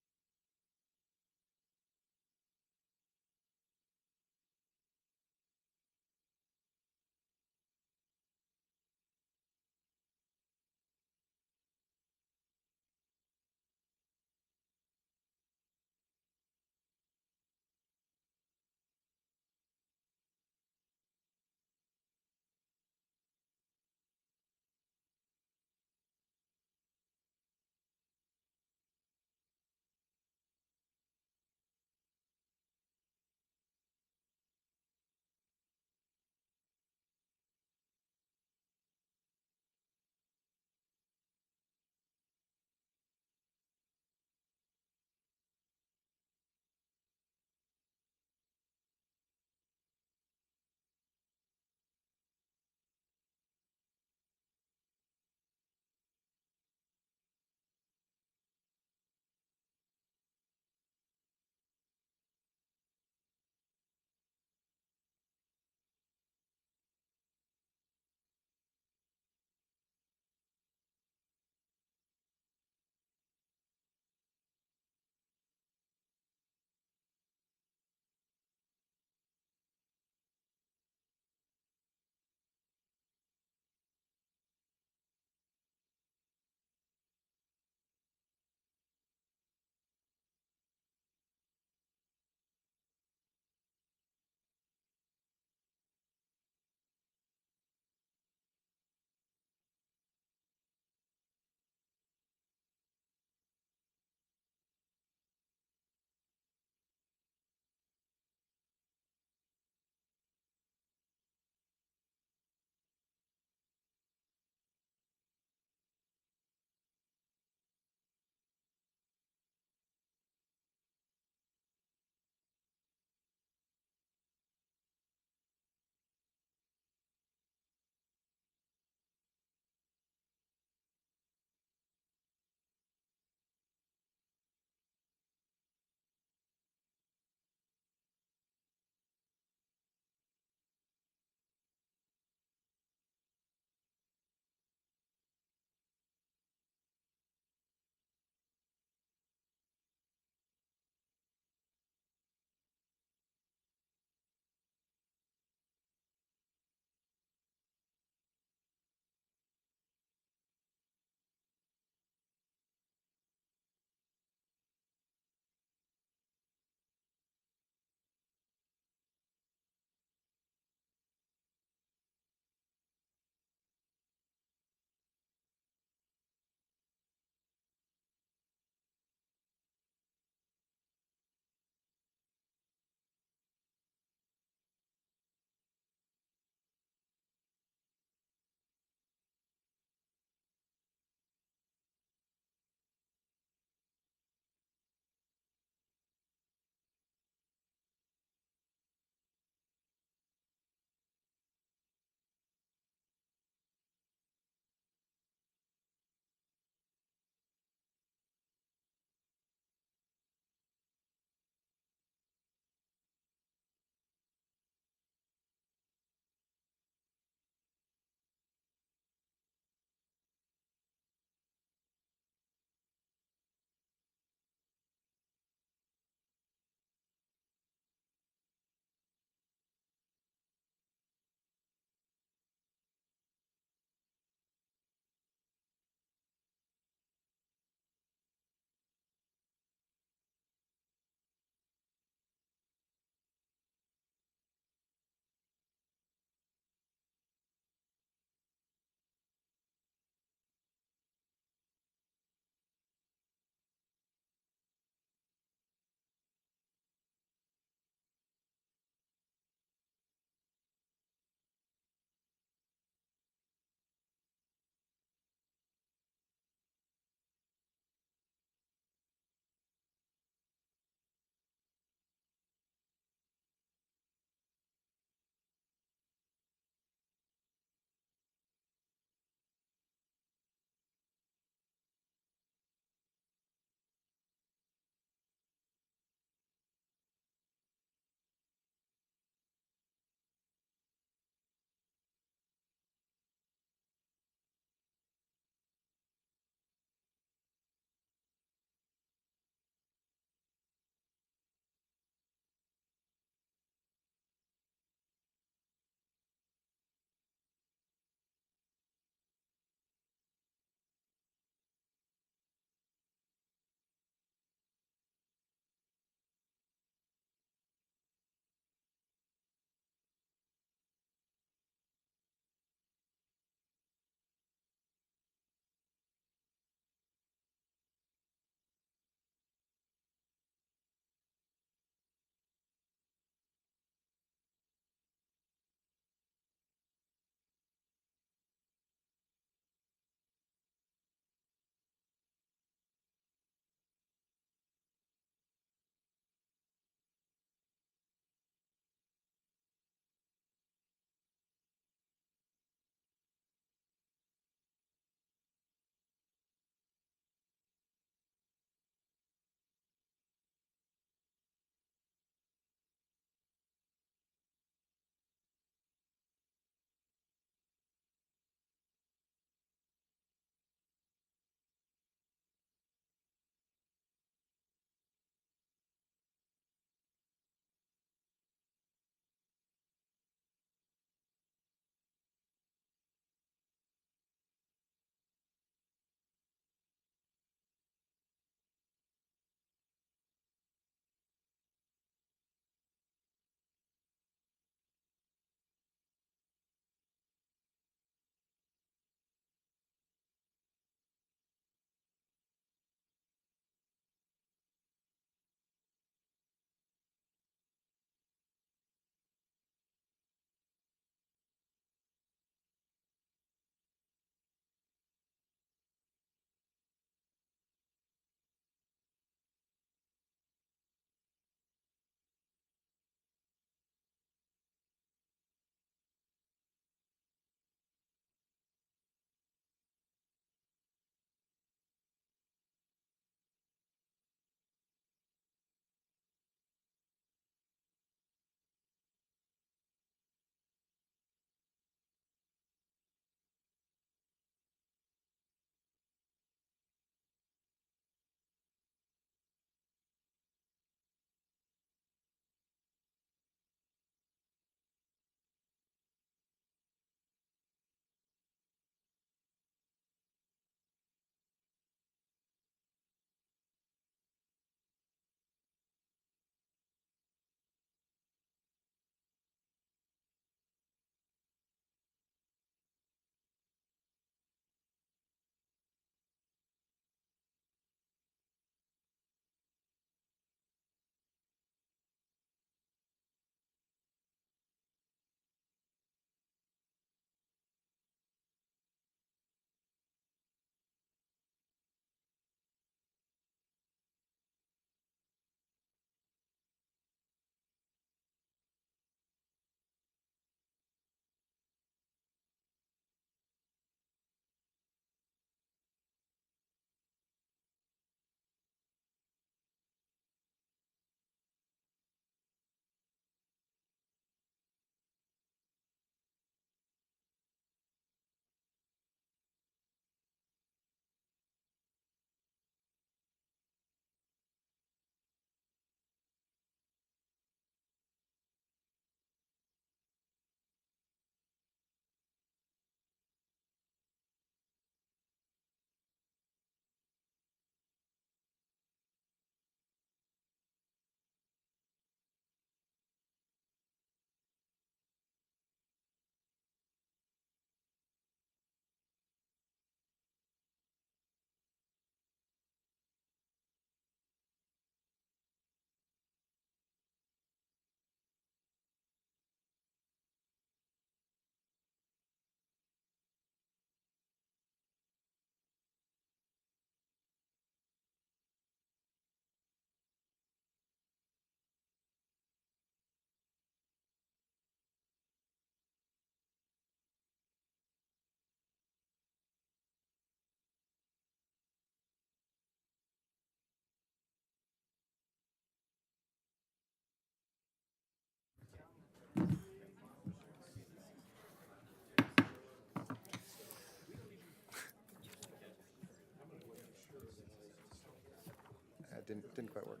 A: didn't quite work.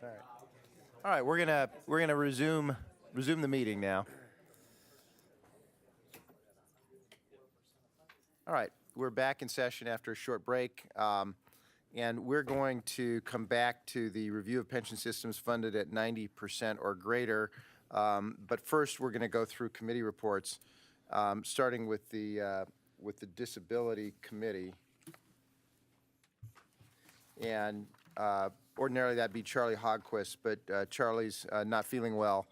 A: All right. All right, we're gonna resume the meeting now. All right, we're back in session after a short break, and we're going to come back to the review of pension systems funded at 90% or greater. But first, we're going to go through committee reports, starting with the Disability Committee. And ordinarily that'd be Charlie Hogquist, but Charlie's not feeling well,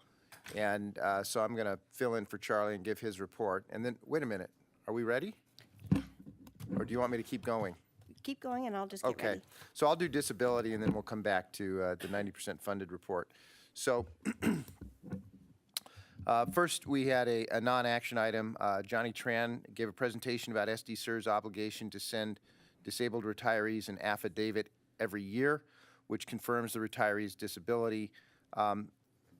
A: and so I'm going to fill in for Charlie and give his report. And then, wait a minute, are we ready? Or do you want me to keep going?
J: Keep going, and I'll just get ready.
A: Okay, so I'll do disability, and then we'll come back to the 90% funded report. So first, we had a non-action item. Johnny Tran gave a presentation about SD-CER's obligation to send disabled retirees an affidavit every year, which confirms the retiree's disability.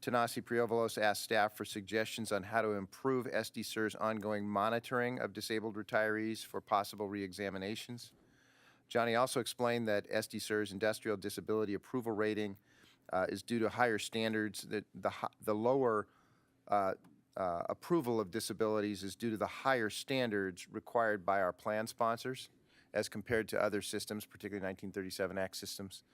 A: Tanasi Priovalos asked staff for suggestions on how to improve SD-CER's ongoing monitoring of disabled retirees for possible reexaminations. Johnny also explained that SD-CER's industrial disability approval rating is due to higher standards, that the lower approval of disabilities is due to the higher standards required by our plan sponsors as compared to other systems, particularly 1937 Act systems.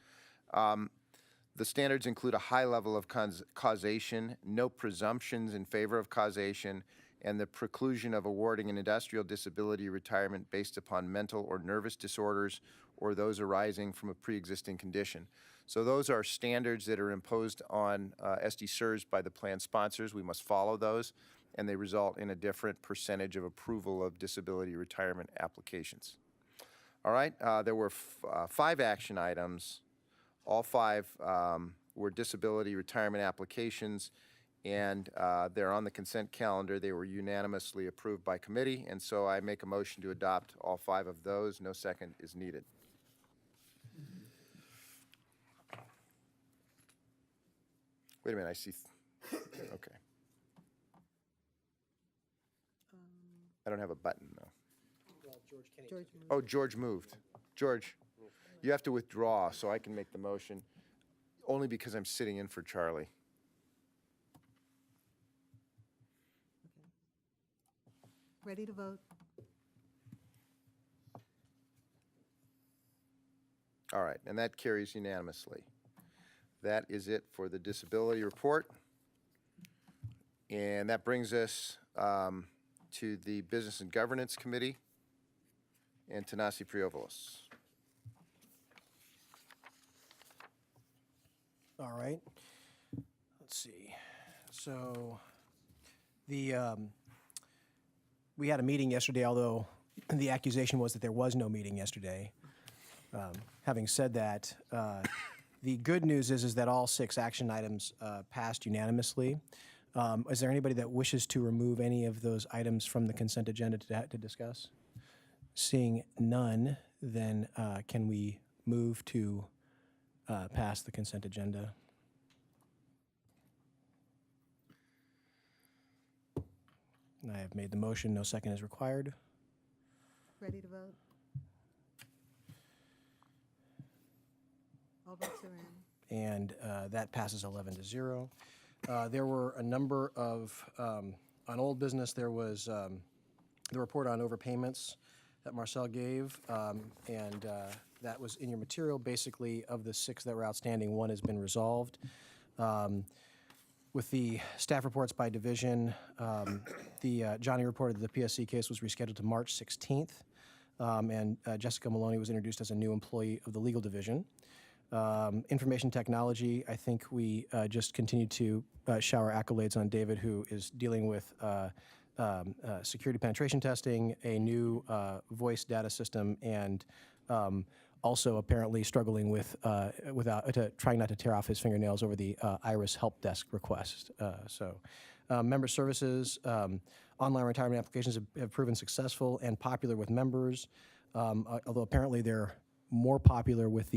A: The standards include a high level of causation, no presumptions in favor of causation, and the preclusion of awarding an industrial disability retirement based upon mental or nervous disorders or those arising from a pre-existing condition. So those are standards that are imposed on SD-CERs by the plan sponsors. We must follow those, and they result in a different percentage of approval of disability retirement applications. All right, there were 5 action items. All 5 were disability retirement applications, and they're on the consent calendar. They were unanimously approved by committee, and so I make a motion to adopt all 5 of those. No second is needed. Wait a minute, I see. Okay. I don't have a button, though. Oh, George moved. George, you have to withdraw so I can make the motion, only because I'm sitting in for Charlie.
B: Ready to vote?
A: All right, and that carries unanimously. That is it for the disability report. And that brings us to the Business and Governance Committee and Tanasi Priovalos.
L: All right. Let's see. So we had a meeting yesterday, although the accusation was that there was no meeting yesterday. Having said that, the good news is that all 6 action items passed unanimously. Is there anybody that wishes to remove any of those items from the consent agenda to discuss? Seeing none, then can we move to pass the consent agenda? I have made the motion. No second is required.
B: Ready to vote? All votes are in.
L: And that passes 11-0. There were a number of, on old business, there was the report on overpayments that Marcel gave, and that was in your material. Basically, of the 6 that were outstanding, 1 has been resolved. With the staff reports by division, Johnny reported that the PSC case was rescheduled to March 16th, and Jessica Maloney was introduced as a new employee of the legal division. Information technology, I think we just continue to shower accolades on David, who is dealing with security penetration testing, a new voice data system, and also apparently struggling with trying not to tear off his fingernails over the IRIS help desk request. Member services, online retirement applications have proven successful and popular with members, although apparently they're more popular with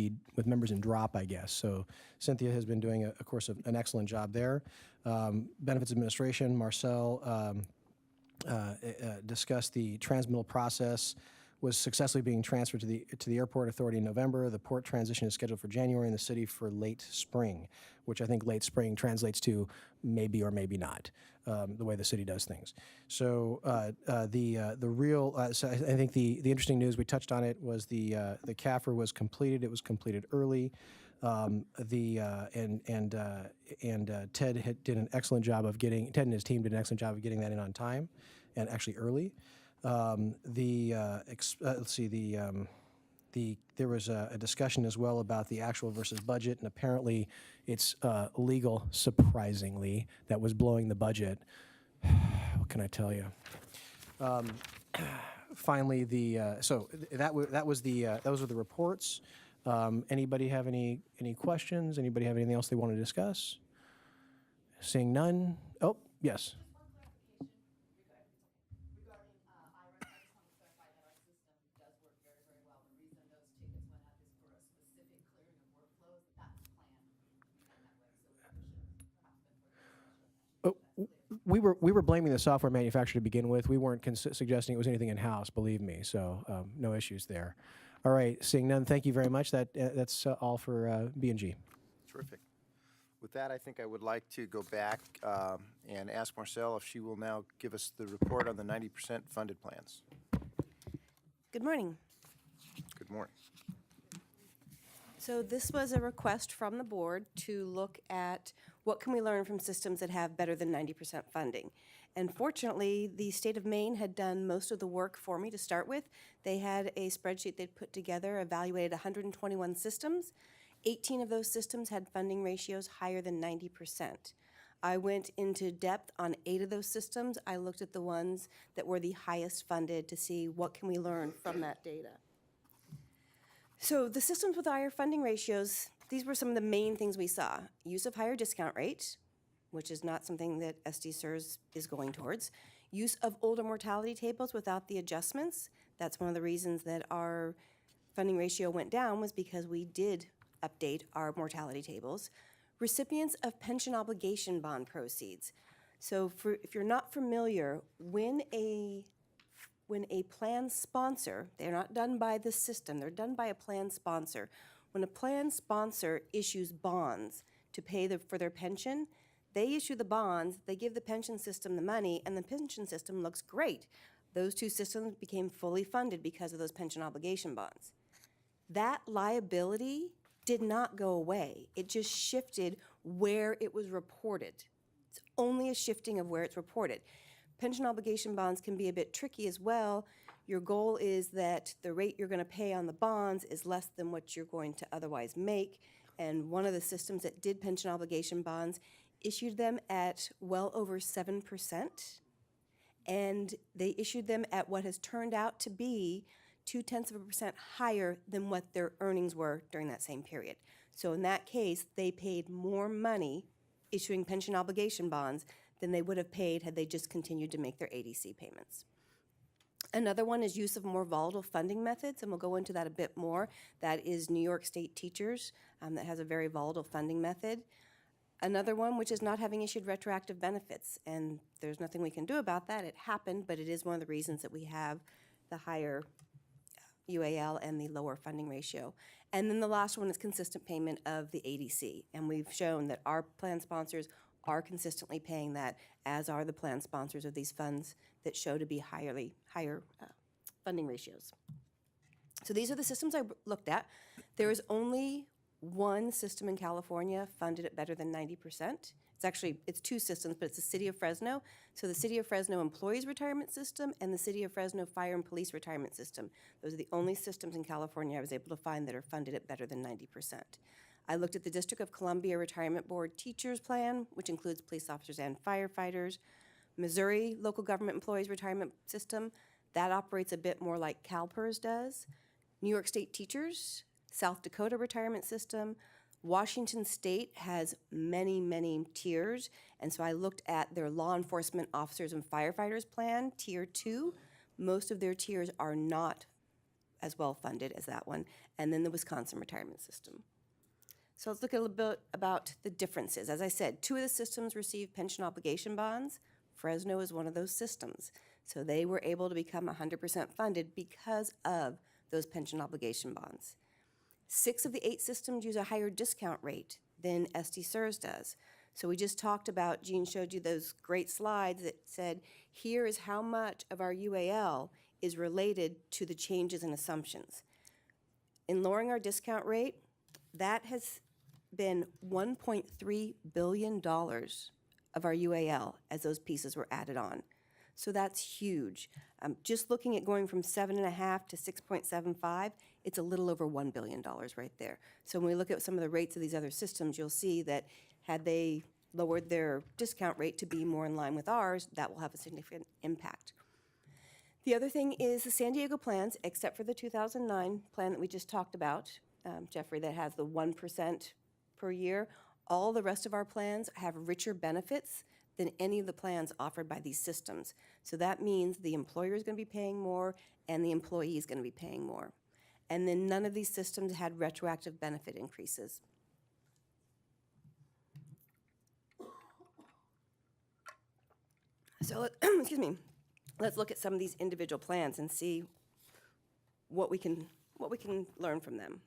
L: members in drop, I guess. So Cynthia has been doing, of course, an excellent job there. Benefits administration, Marcel discussed the transmittal process, was successfully being transferred to the Airport Authority in November. The port transition is scheduled for January in the city for late spring, which I think late spring translates to maybe or maybe not, the way the city does things. So so I think the interesting news, we touched on it, was the CAFR was completed. It was completed early. Ted did an excellent job of getting, Ted and his team did an excellent job of getting that in on time and actually early. There was a discussion as well about the actual versus budget, and apparently it's legal, surprisingly, that was blowing the budget. What can I tell you? Finally, those were the reports. Anybody have any questions? Anybody have anything else they want to discuss? Seeing none. Oh, yes. We were blaming the software manufacturer to begin with. We weren't suggesting it was anything in-house, believe me, so no issues there. All right, seeing none, thank you very much. That's all for B&G.
A: Terrific. With that, I think I would like to go back and ask Marcel if she will now give us the report on the 90% funded plans.
J: Good morning.
A: Good morning.
J: So this was a request from the board to look at what can we learn from systems that have better than 90% funding. And fortunately, the state of Maine had done most of the work for me to start with. They had a spreadsheet they'd put together, evaluated 121 systems. 18 of those systems had funding ratios higher than 90%. I went into depth on 8 of those systems. I looked at the ones that were the highest funded to see what can we learn from that data. So the systems with higher funding ratios, these were some of the main things we saw. Use of higher discount rate, which is not something that SD-SERS is going towards. Use of older mortality tables without the adjustments. That's one of the reasons that our funding ratio went down, was because we did update our mortality tables. Recipients of pension obligation bond proceeds. So if you're not familiar, when a plan sponsor, they're not done by the system, they're done by a plan sponsor. When a plan sponsor issues bonds to pay for their pension, they issue the bonds, they give the pension system the money, and the pension system looks great. Those two systems became fully funded because of those pension obligation bonds. That liability did not go away. It just shifted where it was reported. It's only a shifting of where it's reported. Pension obligation bonds can be a bit tricky as well. Your goal is that the rate you're going to pay on the bonds is less than what you're going to otherwise make. And one of the systems that did pension obligation bonds issued them at well over 7%. And they issued them at what has turned out to be 0.2% higher than what their earnings were during that same period. So in that case, they paid more money issuing pension obligation bonds than they would have paid had they just continued to make their ADC payments. Another one is use of more volatile funding methods, and we'll go into that a bit more. That is New York State teachers, that has a very volatile funding method. Another one, which is not having issued retroactive benefits, and there's nothing we can do about that. It happened, but it is one of the reasons that we have the higher UAL and the lower funding ratio. And then the last one is consistent payment of the ADC, and we've shown that our plan sponsors are consistently paying that, as are the plan sponsors of these funds that show to be higher funding ratios. So these are the systems I looked at. There is only one system in California funded at better than 90%. It's 2 systems, but it's the City of Fresno. So the City of Fresno Employees Retirement System and the City of Fresno Fire and Police Retirement System. Those are the only systems in California I was able to find that are funded at better than 90%. I looked at the District of Columbia Retirement Board Teachers Plan, which includes police officers and firefighters. Missouri Local Government Employees Retirement System, that operates a bit more like CalPERS does. New York State Teachers, South Dakota Retirement System. Washington State has many, many tiers, and so I looked at their law enforcement officers and firefighters plan, Tier 2. Most of their tiers are not as well funded as that one, and then the Wisconsin Retirement System. So let's look at a little bit about the differences. As I said, 2 of the systems receive pension obligation bonds. Fresno is one of those systems. So they were able to become 100% funded because of those pension obligation bonds. 6 of the 8 systems use a higher discount rate than SD SERS does. So we just talked about, Jean showed you those great slides that said, here is how much of our UAL is related to the changes in assumptions. In lowering our discount rate, that has been $1.3 billion of our UAL as those pieces were added on. So that's huge. Just looking at going from 7.5 to 6.75, it's a little over $1 billion right there. So when we look at some of the rates of these other systems, you'll see that had they lowered their discount rate to be more in line with ours, that will have a significant impact. The other thing is the San Diego plans, except for the 2009 plan that we just talked about, Jeffrey, that has the 1% per year, all the rest of our plans have richer benefits than any of the plans offered by these systems. So that means the employer is going to be paying more and the employee is going to be paying more. And then none of these systems had retroactive benefit increases. So, excuse me, let's look at some of these individual plans and see what we can learn from them.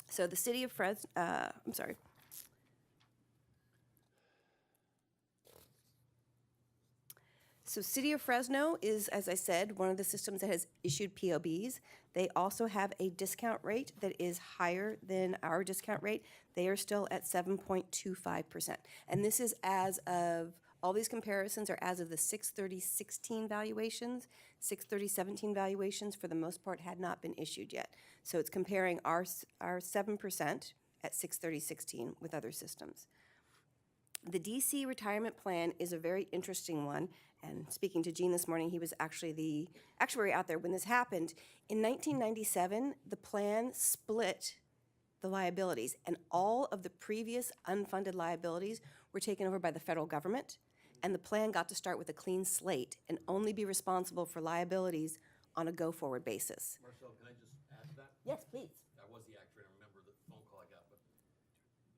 J: So the city of Fresno, So City of Fresno is, as I said, one of the systems that has issued POBs. They also have a discount rate that is higher than our discount rate. They are still at 7.25%. And this is as of, all these comparisons are as of the 6/30/16 valuations. 6/30/17 valuations, for the most part, had not been issued yet. So it's comparing our 7% at 6/30/16 with other systems. The DC retirement plan is a very interesting one, and speaking to Gene this morning, he was actually the actuary out there when this happened. In 1997, the plan split the liabilities, and all of the previous unfunded liabilities were taken over by the federal government, and the plan got to start with a clean slate and only be responsible for liabilities on a go-forward basis.
K: Marcel, can I just add to that?
J: Yes, please.
K: I was the actuary, I remember the phone call I got, but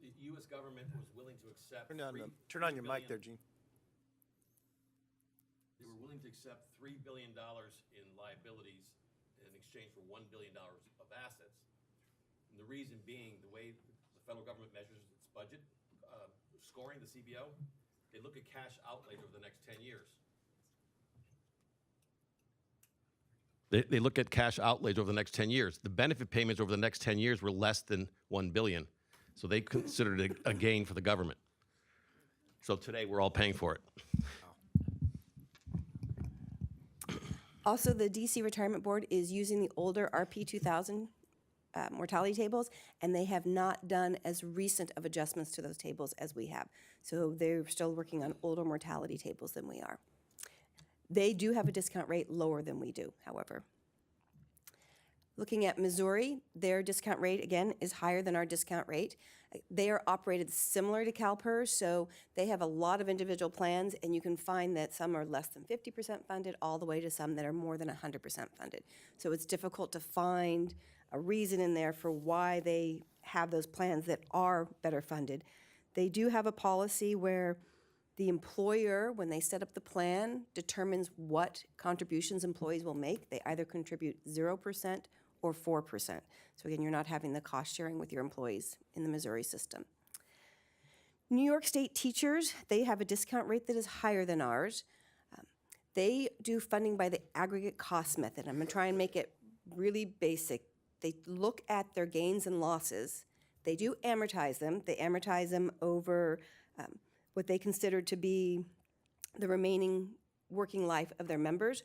K: the U.S. government was willing to accept.
A: Turn on your mic there, Gene.
K: They were willing to accept $3 billion in liabilities in exchange for $1 billion of assets. And the reason being, the way the federal government measures its budget, scoring, the CBO, they look at cash outlays over the next 10 years. They look at cash outlays over the next 10 years. The benefit payments over the next 10 years were less than $1 billion. So they considered it a gain for the government. So today we're all paying for it.
J: Also, the DC Retirement Board is using the older RP 2000 mortality tables, and they have not done as recent of adjustments to those tables as we have. So they're still working on older mortality tables than we are. They do have a discount rate lower than we do, however. Looking at Missouri, their discount rate, again, is higher than our discount rate. They are operated similar to CalPERS, so they have a lot of individual plans, and you can find that some are less than 50% funded, all the way to some that are more than 100% funded. So it's difficult to find a reason in there for why they have those plans that are better funded. They do have a policy where the employer, when they set up the plan, determines what contributions employees will make. They either contribute 0% or 4%. So again, you're not having the cost sharing with your employees in the Missouri system. New York State teachers, they have a discount rate that is higher than ours. They do funding by the aggregate cost method. I'm going to try and make it really basic. They look at their gains and losses. They do amortize them. They amortize them over what they consider to be the remaining working life of their members,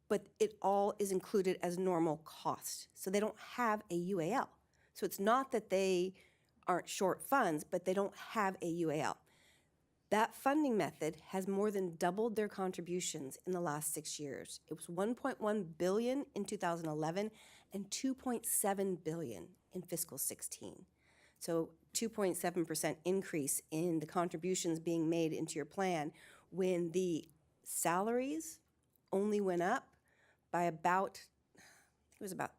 J: but it all is included as normal cost. So they don't have a UAL. So it's not that they aren't short funds, but they don't have a UAL. That funding method has more than doubled their contributions in the last 6 years. It was $1.1 billion in 2011 and $2.7 billion in fiscal 16. So 2.7% increase in the contributions being made into your plan when the salaries only went up by about, I think it was about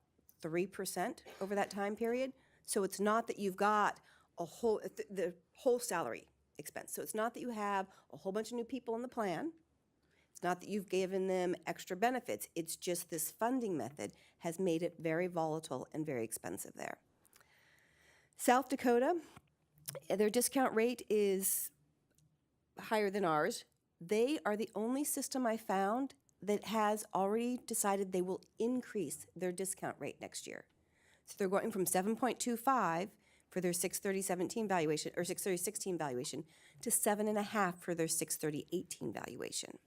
J: 3% over that time period. So it's not that you've got a whole, the whole salary expense. So it's not that you have a whole bunch of new people in the plan. It's not that you've given them extra benefits. It's just this funding method has made it very volatile and very expensive there. South Dakota, their discount rate is higher than ours. They are the only system I found that has already decided they will increase their discount rate next year. So they're going from 7.25 for their 6/30/17 valuation, or 6/30/16 valuation, to 7.5 for their 6/30/18 valuation.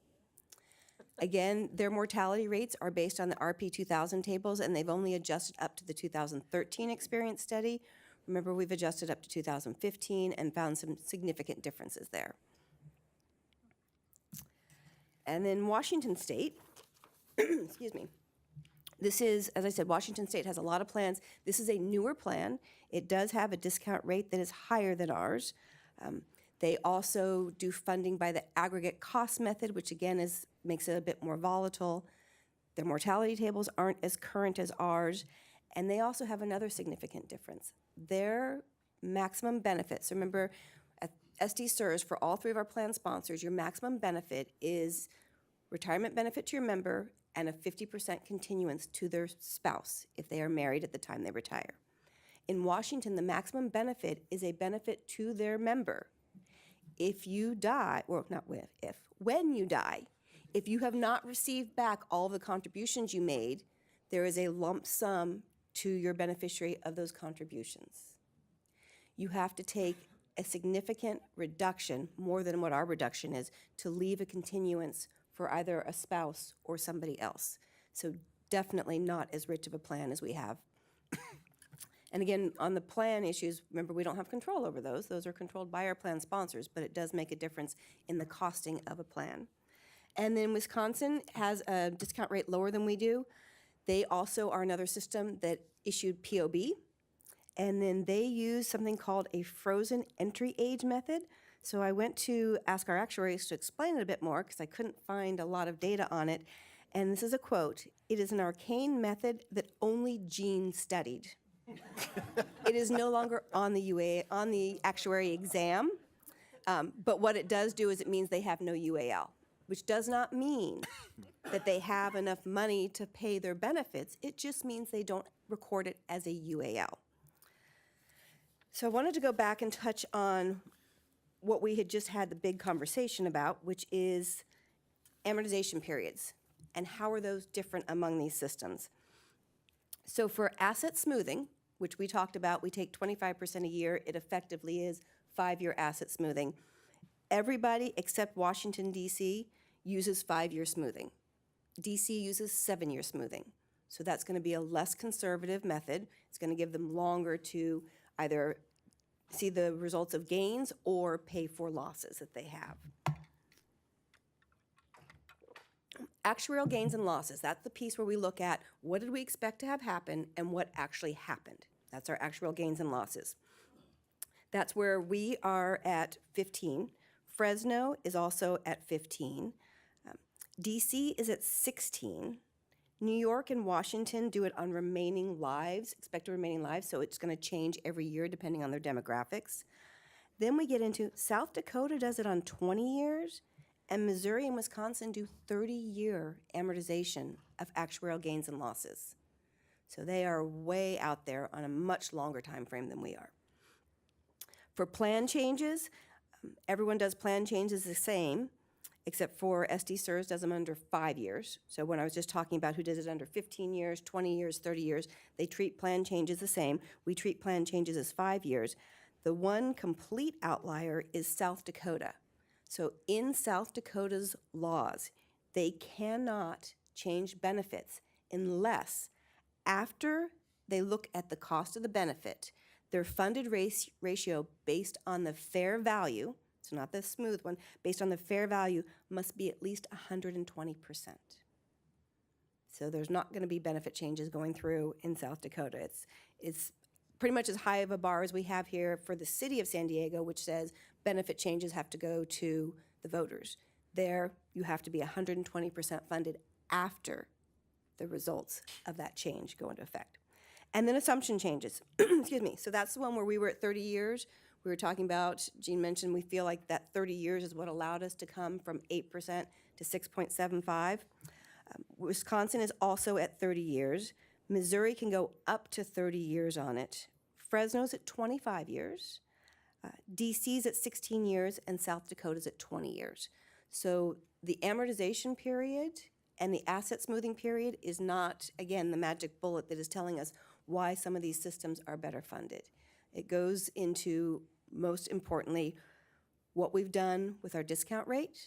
J: Again, their mortality rates are based on the RP 2000 tables, and they've only adjusted up to the 2013 experience study. Remember, we've adjusted up to 2015 and found some significant differences there. And then Washington State, excuse me. This is, as I said, Washington State has a lot of plans. This is a newer plan. It does have a discount rate that is higher than ours. They also do funding by the aggregate cost method, which again makes it a bit more volatile. Their mortality tables aren't as current as ours. And they also have another significant difference. Their maximum benefits, remember, at SD-SERS, for all three of our plan sponsors, your maximum benefit is retirement benefit to your member and a 50% continuance to their spouse if they are married at the time they retire. In Washington, the maximum benefit is a benefit to their member. If you die, well, not if, when you die, if you have not received back all the contributions you made, there is a lump sum to your beneficiary of those contributions. You have to take a significant reduction, more than what our reduction is, to leave a continuance for either a spouse or somebody else. So definitely not as rich of a plan as we have. And again, on the plan issues, remember, we don't have control over those. Those are controlled by our plan sponsors, but it does make a difference in the costing of a plan. And then Wisconsin has a discount rate lower than we do. They also are another system that issued POB. And then they use something called a frozen entry age method. So I went to ask our actuaries to explain it a bit more because I couldn't find a lot of data on it. And this is a quote: "It is an arcane method that only Gene studied." It is no longer on the actuary exam, but what it does do is it means they have no UAL, which does not mean that they have enough money to pay their benefits. It just means they don't record it as a UAL. So I wanted to go back and touch on what we had just had the big conversation about, which is amortization periods, and how are those different among these systems. So for asset smoothing, which we talked about, we take 25% a year. It effectively is 5-year asset smoothing. Everybody except Washington, D.C. uses 5-year smoothing. D.C. uses 7-year smoothing. So that's going to be a less conservative method. It's going to give them longer to either see the results of gains or pay for losses that they have. Actuarial gains and losses, that's the piece where we look at what did we expect to have happen and what actually happened. That's our actuarial gains and losses. That's where we are at 15. Fresno is also at 15. DC is at 16. New York and Washington do it on remaining lives, expected remaining lives, so it's going to change every year depending on their demographics. Then we get into South Dakota does it on 20 years, and Missouri and Wisconsin do 30-year amortization of actuarial gains and losses. So they are way out there on a much longer time frame than we are. For plan changes, everyone does plan changes the same, except for SD-SERS does them under 5 years. So when I was just talking about who does it under 15 years, 20 years, 30 years, they treat plan changes the same. We treat plan changes as 5 years. The one complete outlier is South Dakota. So in South Dakota's laws, they cannot change benefits unless after they look at the cost of the benefit, their funded ratio based on the fair value, so not the smooth one, based on the fair value must be at least 120%. So there's not going to be benefit changes going through in South Dakota. It's pretty much as high of a bar as we have here for the city of San Diego, which says benefit changes have to go to the voters. There, you have to be 120% funded after the results of that change go into effect. And then assumption changes. Excuse me. So that's the one where we were at 30 years. We were talking about, Jean mentioned, we feel like that 30 years is what allowed us to come from 8% to 6.75. Wisconsin is also at 30 years. Missouri can go up to 30 years on it. Fresno's at 25 years. DC's at 16 years, and South Dakota's at 20 years. So the amortization period and the asset smoothing period is not, again, the magic bullet that is telling us why some of these systems are better funded. It goes into, most importantly, what we've done with our discount rate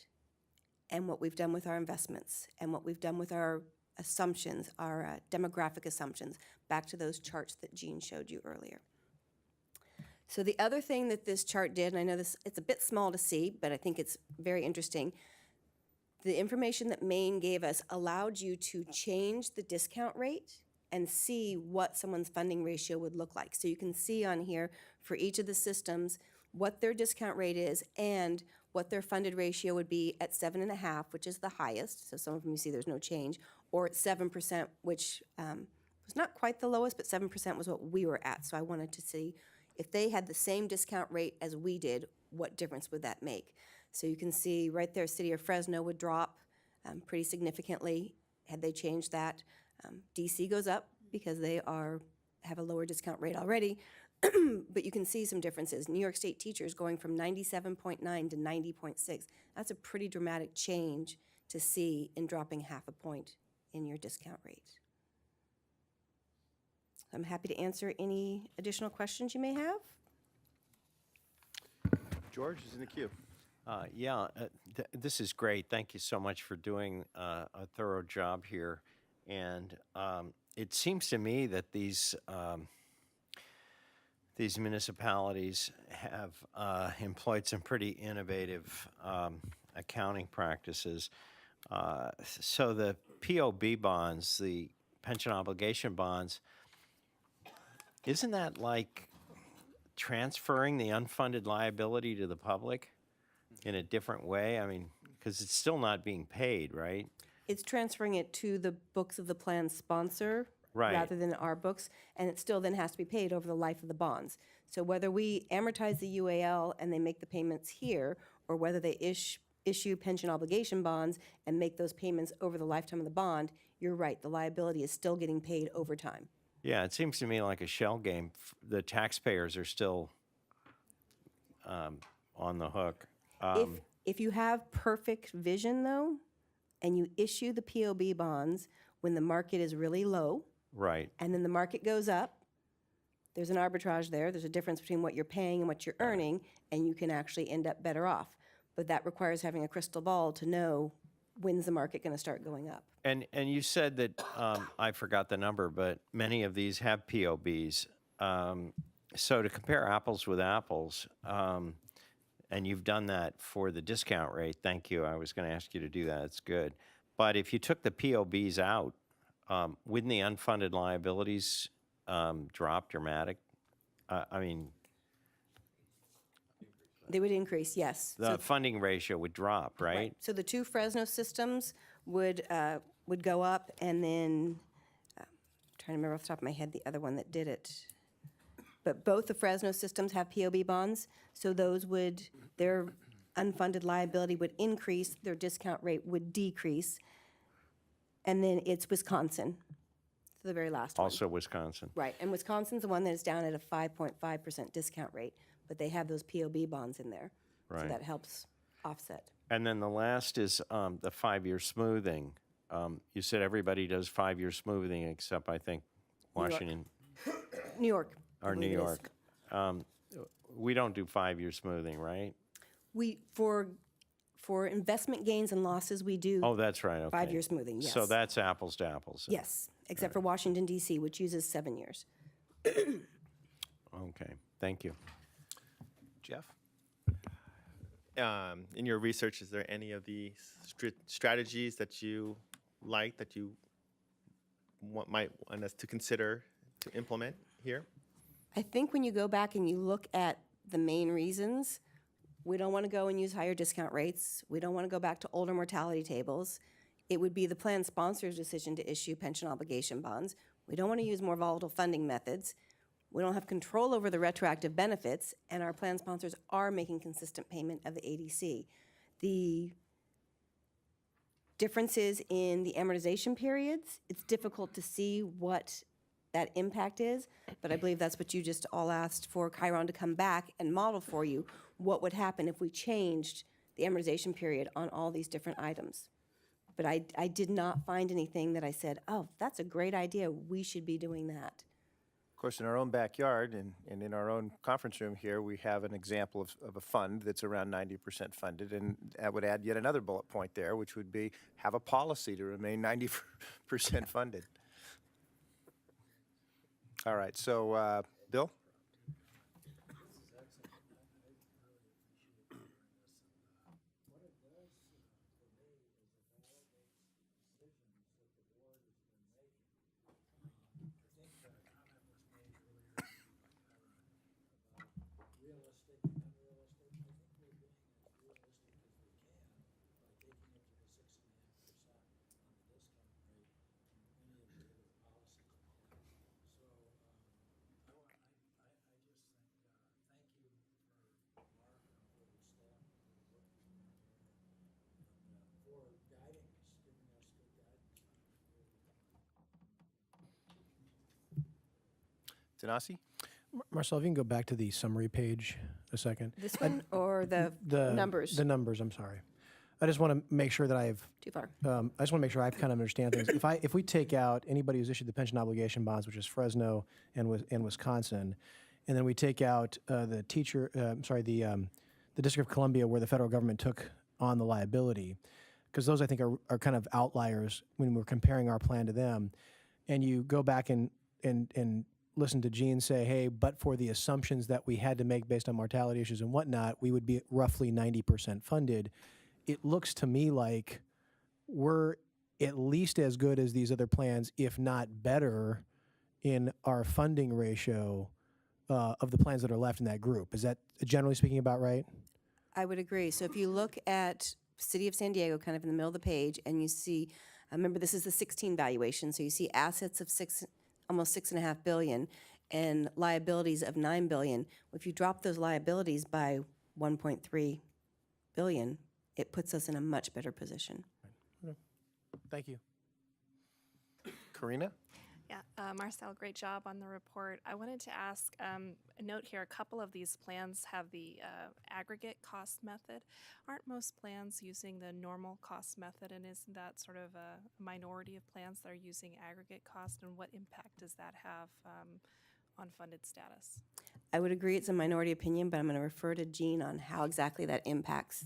J: and what we've done with our investments and what we've done with our assumptions, our demographic assumptions, back to those charts that Jean showed you earlier. So the other thing that this chart did, and I know this, it's a bit small to see, but I think it's very interesting. The information that Maine gave us allowed you to change the discount rate and see what someone's funding ratio would look like. So you can see on here for each of the systems what their discount rate is and what their funded ratio would be at 7.5, which is the highest. So some of them you see there's no change, or at 7%, which was not quite the lowest, but 7% was what we were at. So I wanted to see if they had the same discount rate as we did, what difference would that make? So you can see right there, City of Fresno would drop pretty significantly had they changed that. DC goes up because they have a lower discount rate already, but you can see some differences. New York State teachers going from 97.9 to 90.6. That's a pretty dramatic change to see in dropping half a point in your discount rate. I'm happy to answer any additional questions you may have.
A: George is in the queue.
N: This is great. Thank you so much for doing a thorough job here. And it seems to me that these municipalities have employed some pretty innovative accounting practices. So the POB bonds, the pension obligation bonds, isn't that like transferring the unfunded liability to the public in a different way? I mean, because it's still not being paid, right?
J: It's transferring it to the books of the plan sponsor
N: Right.
J: rather than our books, and it still then has to be paid over the life of the bonds. So whether we amortize the UAL and they make the payments here, or whether they issue pension obligation bonds and make those payments over the lifetime of the bond, you're right, the liability is still getting paid over time.
N: Yeah, it seems to me like a shell game. The taxpayers are still on the hook.
J: If you have perfect vision, though, and you issue the POB bonds when the market is really low,
N: right,
J: and then the market goes up, there's an arbitrage there. There's a difference between what you're paying and what you're earning, and you can actually end up better off. But that requires having a crystal ball to know when's the market going to start going up.
N: And you said that, I forgot the number, but many of these have POBs. So to compare apples with apples, and you've done that for the discount rate, thank you. I was going to ask you to do that. It's good. But if you took the POBs out, wouldn't the unfunded liabilities drop dramatic? I mean,
J: they would increase, yes.
N: the funding ratio would drop, right?
J: So the two Fresno systems would go up, and then I'm trying to remember off the top of my head the other one that did it. But both the Fresno systems have POB bonds, so those their unfunded liability would increase, their discount rate would decrease. And then it's Wisconsin, so the very last one.
N: Also Wisconsin.
J: Right, and Wisconsin's the one that is down at a 5.5% discount rate, but they have those POB bonds in there. So
N: Right.
J: that helps offset.
N: And then the last is the 5-year smoothing. You said everybody does 5-year smoothing except, I think,
J: York.
N: Washington.
J: New York. I
N: Or New
J: believe it is.
N: York. We don't do 5-year smoothing, right?
J: For investment gains and losses, we do.
N: Oh, that's right, okay.
J: 5-year smoothing, yes.
N: So that's apples to apples.
J: Yes, except for Washington DC, which uses 7 years.
N: Okay, thank you.
S: Jeff? In your research, is there any of the strategies that you like that you might want us to consider to implement here?
J: I think when you go back and you look at the main reasons, we don't want to go and use higher discount rates. We don't want to go back to older mortality tables. It would be the plan sponsor's decision to issue pension obligation bonds. We don't want to use more volatile funding methods. We don't have control over the retroactive benefits, and our plan sponsors are making consistent payment of the ADC. The differences in the amortization periods. It's difficult to see what that impact is, but I believe that's what you just all asked for Chiron to come back and model for you, what would happen if we changed the amortization period on all these different items. But I did not find anything that I said, oh, that's a great idea, we should be doing that.
A: Of course, in our own backyard and in our own conference room here, we have an example of a fund that's around 90% funded, and that would add yet another bullet point there, which would be have a policy to remain 90% funded. All right, so Bill? Tanasi?
L: Marcel, if you can go back to the summary page a second.
J: This one or the numbers?
L: The numbers, I'm sorry. I just want to make sure that I've...
J: Too far.
L: I just want to make sure I kind of understand things. If we take out anybody who's issued the pension obligation bonds, which is Fresno and Wisconsin, and then we take out the District of Columbia where the federal government took on the liability, because those I think are kind of outliers when we're comparing our plan to them, and you go back and listen to Gene say, hey, but for the assumptions that we had to make based on mortality issues and whatnot, we would be roughly 90% funded. It looks to me like we're at least as good as these other plans, if not better, in our funding ratio of the plans that are left in that group. Is that, generally speaking, about right?
J: I would agree. So if you look at City of San Diego, kind of in the middle of the page, and you see, remember this is the 16 valuation, so you see assets of almost $6.5 billion and liabilities of $9 billion. If you drop those liabilities by $1.3 billion, it puts us in a much better position.
L: Thank you.
A: Karina?
T: Yeah, Marcel, great job on the report. I wanted to ask, a note here, a couple of these plans have the aggregate cost method. Aren't most plans using the normal cost method, and isn't that sort of a minority of plans that are using aggregate cost, and what impact does that have on funded status?
J: I would agree it's a minority opinion, but I'm going to refer to Gene on how exactly that impacts.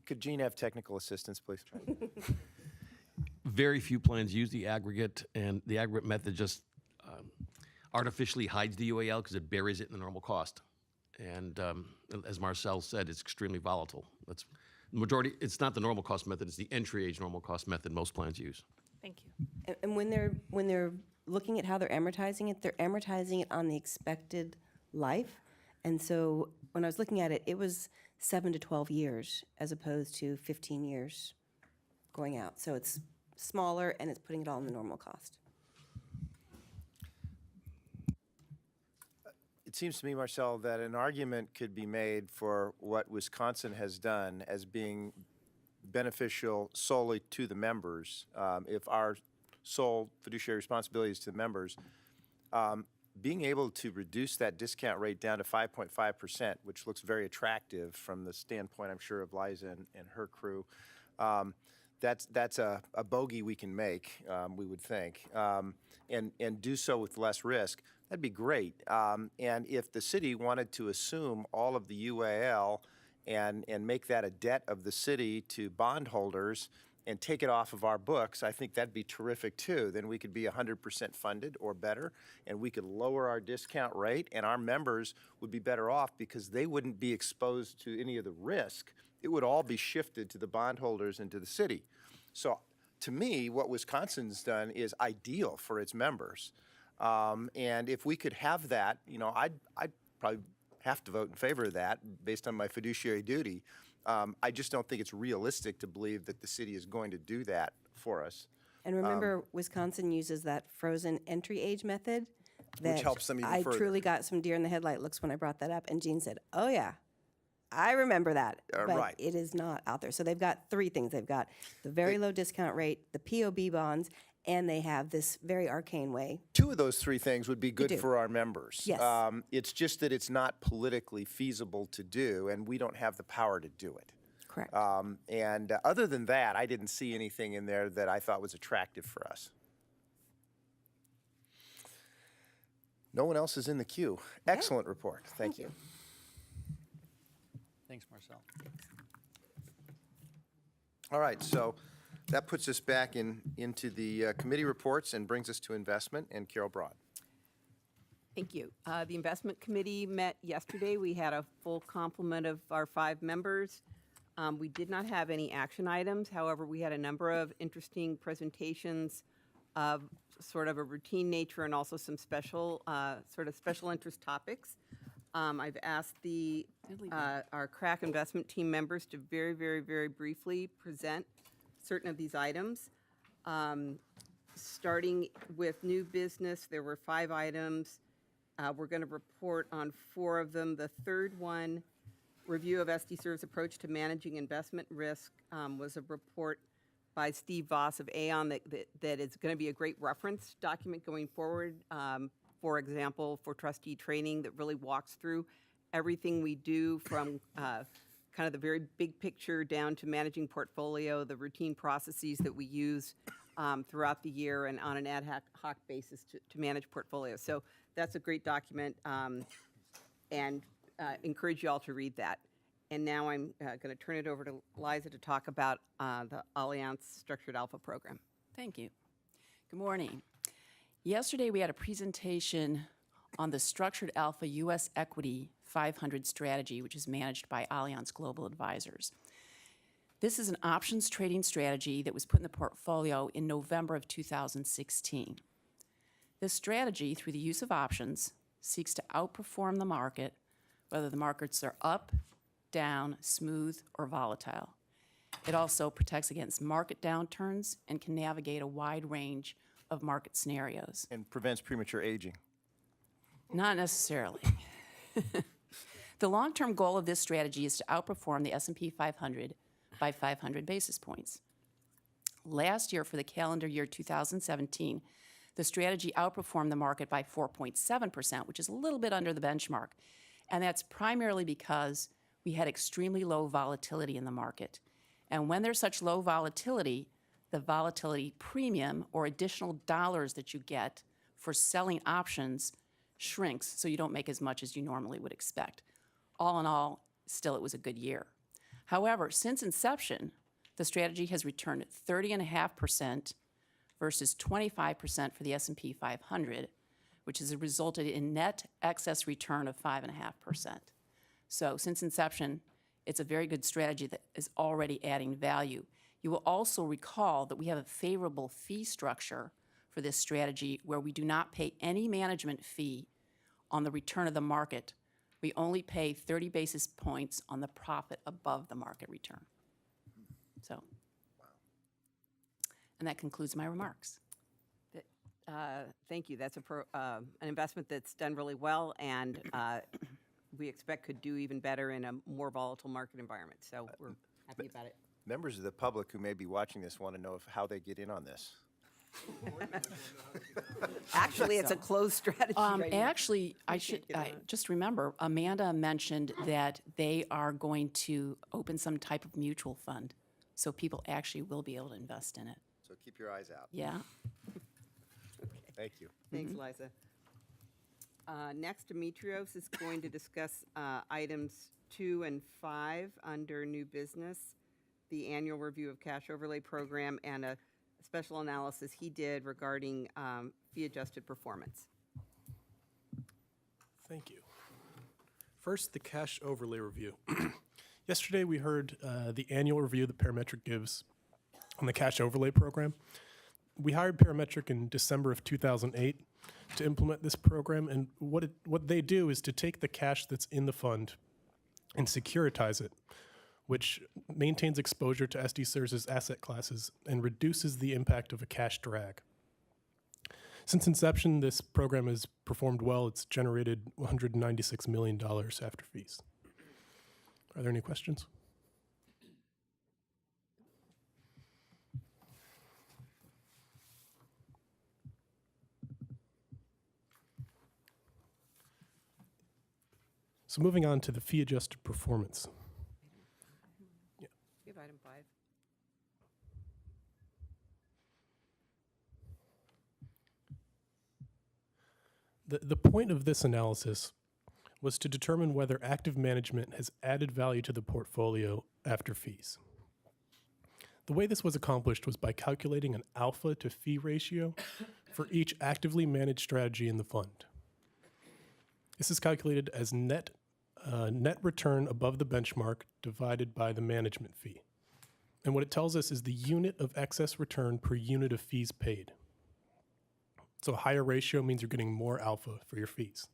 A: Could Gene have technical assistance, please?
K: Very few plans use the aggregate, and the aggregate method just artificially hides the UAL because it buries it in the normal cost. And as Marcel said, it's extremely volatile. That's the majority. It's not the normal cost method; it's the entry age normal cost method most plans use.
T: Thank you.
J: And when they're looking at how they're amortizing it on the expected life. And so when I was looking at it, it was 7 to 12 years as opposed to 15 years going out. So it's smaller and it's putting it all in the normal cost.
A: It seems to me, Marcel, that an argument could be made for what Wisconsin has done as being beneficial solely to the members. If our sole fiduciary responsibility is to the members, being able to reduce that discount rate down to 5.5%, which looks very attractive from the standpoint, I'm sure, of Liza and her crew, that's a bogey we can make, we would think, and do so with less risk. That'd be great. And if the city wanted to assume all of the UAL and make that a debt of the city to bondholders and take it off of our books, I think that'd be terrific too. Then we could be 100% funded or better, and we could lower our discount rate, and our members would be better off because they wouldn't be exposed to any of the risk. It would all be shifted to the bondholders and to the city. So to me, what Wisconsin's done is ideal for its members. And if we could have that, you know, I'd probably have to vote in favor of that based on my fiduciary duty. I just don't think it's realistic to believe that the city is going to do that for us.
J: And remember, Wisconsin uses that frozen entry age method. That
A: Which helps them even
J: I
A: further.
J: truly got some deer in the headlight looks when I brought that up. And Gene said, oh yeah, I remember that, but
A: right.
J: it is not out there. So they've got three things. They've got the very low discount rate, the POB bonds, and they have this very arcane way.
A: Two of those three things would be good
J: do.
A: for our members.
J: Yes.
A: It's just that it's not politically feasible to do, and we don't have the power to do it.
J: Correct.
A: And other than that, I didn't see anything in there that I thought was attractive for us. No one else is in the queue. Excellent report. Thank you.
D: Thanks, Marcel.
A: All right, so that puts us back into the committee reports and brings us to investment and Carol Broad.
O: Thank you. The Investment Committee met yesterday. We had a full complement of our 5 members. We did not have any action items. However, we had a number of interesting presentations of sort of a routine nature and also some special, sort of special interest topics. I've asked our crack investment team members to very briefly present certain of these items. Starting with new business, there were 5 items. We're going to report on 4 of them. The third one, review of SD Serve's approach to managing investment risk, was a report by Steve Voss of Aon that is going to be a great reference document going forward. For example, for trustee training that really walks through everything we do from kind of the very big picture down to managing portfolio, the routine processes that we use throughout the year and on an ad hoc basis to manage portfolio. So that's a great document, and encourage you all to read that. And now I'm going to turn it over to Liza to talk about the Allianz Structured Alpha program.
R: Thank you. Good morning. Yesterday we had a presentation on the Structured Alpha U.S. Equity 500 strategy, which is managed by Allianz Global Advisors. This is an options trading strategy that was put in the portfolio in November of 2016. This strategy, through the use of options, seeks to outperform the market, whether the markets are up, down, smooth, or volatile. It also protects against market downturns and can navigate a wide range of market scenarios.
A: And prevents premature aging.
R: Not necessarily. The long-term goal of this strategy is to outperform the S&P 500 by 500 basis points. Last year, for the calendar year 2017, the strategy outperformed the market by 4.7%, which is a little bit under the benchmark. And that's primarily because we had extremely low volatility in the market. And when there's such low volatility, the volatility premium or additional dollars that you get for selling options shrinks, so you don't make as much as you normally would expect. All in all, still it was a good year. However, since inception, the strategy has returned 30.5% versus 25% for the S&P 500, which has resulted in net excess return of 5.5%. So since inception, it's a very good strategy that is already adding value. You will also recall that we have a favorable fee structure for this strategy where we do not pay any management fee on the return of the market. We only pay 30 basis points on the profit above the market return. So, and that concludes my remarks.
O: Thank you. That's an investment that's done really well, and we expect could do even better in a more volatile market environment. So we're happy about it.
A: Members of the public who may be watching this want to know how they get in on this.
O: Actually, it's a closed strategy right now.
R: Actually, I just remember, Amanda mentioned that they are going to open some type of mutual fund, so people actually will be able to invest in it.
A: So keep your eyes out.
R: Yeah.
A: Thank you.
O: Thanks, Liza. Next, Demetrios is going to discuss items 2 and 5 under new business, the annual review of cash overlay program, and a special analysis he did regarding fee-adjusted performance.
U: Thank you. First, the cash overlay review. Yesterday, we heard the annual review that Parametric gives on the cash overlay program. We hired Parametric in December of 2008 to implement this program, and what they do is to take the cash that's in the fund and securitize it, which maintains exposure to SD Serve's asset classes and reduces the impact of a cash drag. Since inception, this program has performed well. It's generated $196 million after fees. Are there any questions? So moving on to the fee adjusted performance.
O: You have item 5.
U: The point of this analysis was to determine whether active management has added value to the portfolio after fees. The way this was accomplished was by calculating an alpha to fee ratio for each actively managed strategy in the fund. This is calculated as net return above the benchmark divided by the management fee. And what it tells us is the unit of excess return per unit of fees paid. So a higher ratio means you're getting more alpha for your fees.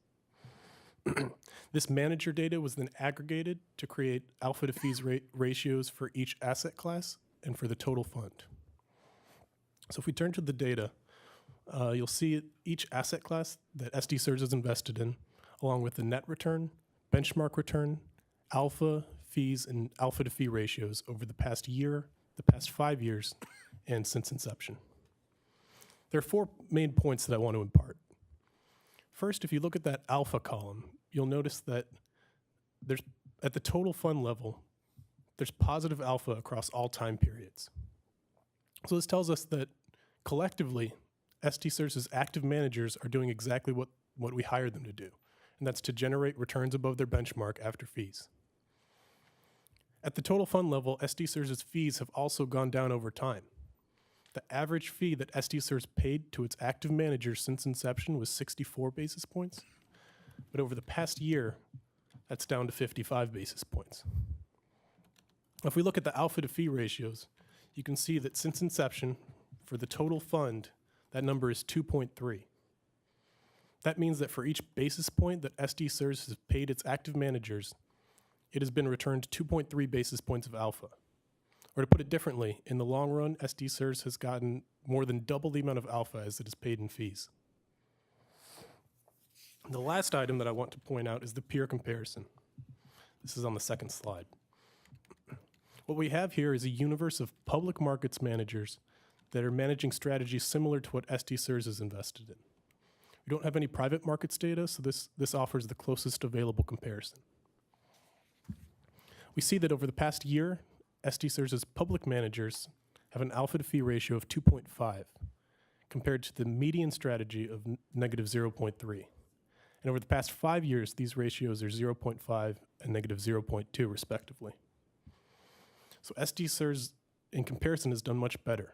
U: This manager data was then aggregated to create alpha to fees ratios for each asset class and for the total fund. So if we turn to the data, you'll see each asset class that SD Sears is invested in, along with the net return, benchmark return, alpha, fees, and alpha to fee ratios over the past year, the past 5 years, and since inception. There are 4 main points that I want to impart. First, if you look at that alpha column, you'll notice that there's, at the total fund level, there's positive alpha across all time periods. So this tells us that collectively, SD Sears' active managers are doing exactly what we hired them to do, and that's to generate returns above their benchmark after fees. At the total fund level, SD Sears' fees have also gone down over time. The average fee that SD Sears paid to its active managers since inception was 64 basis points, but over the past year, that's down to 55 basis points. If we look at the alpha to fee ratios, you can see that since inception, for the total fund, that number is 2.3. That means that for each basis point that SD Sears has paid its active managers, it has been returned 2.3 basis points of alpha. Or to put it differently, in the long run, SD Sears has gotten more than double the amount of alpha as it is paid in fees. The last item that I want to point out is the peer comparison. This is on the second slide. What we have here is a universe of public markets managers that are managing strategies similar to what SD Sears is invested in. We don't have any private markets data, so this offers the closest available comparison. We see that over the past year, SD Sears' public managers have an alpha to fee ratio of 2.5 compared to the median strategy of negative 0.3. And over the past 5 years, these ratios are 0.5 and negative 0.2 respectively. So SD Sears, in comparison, has done much better.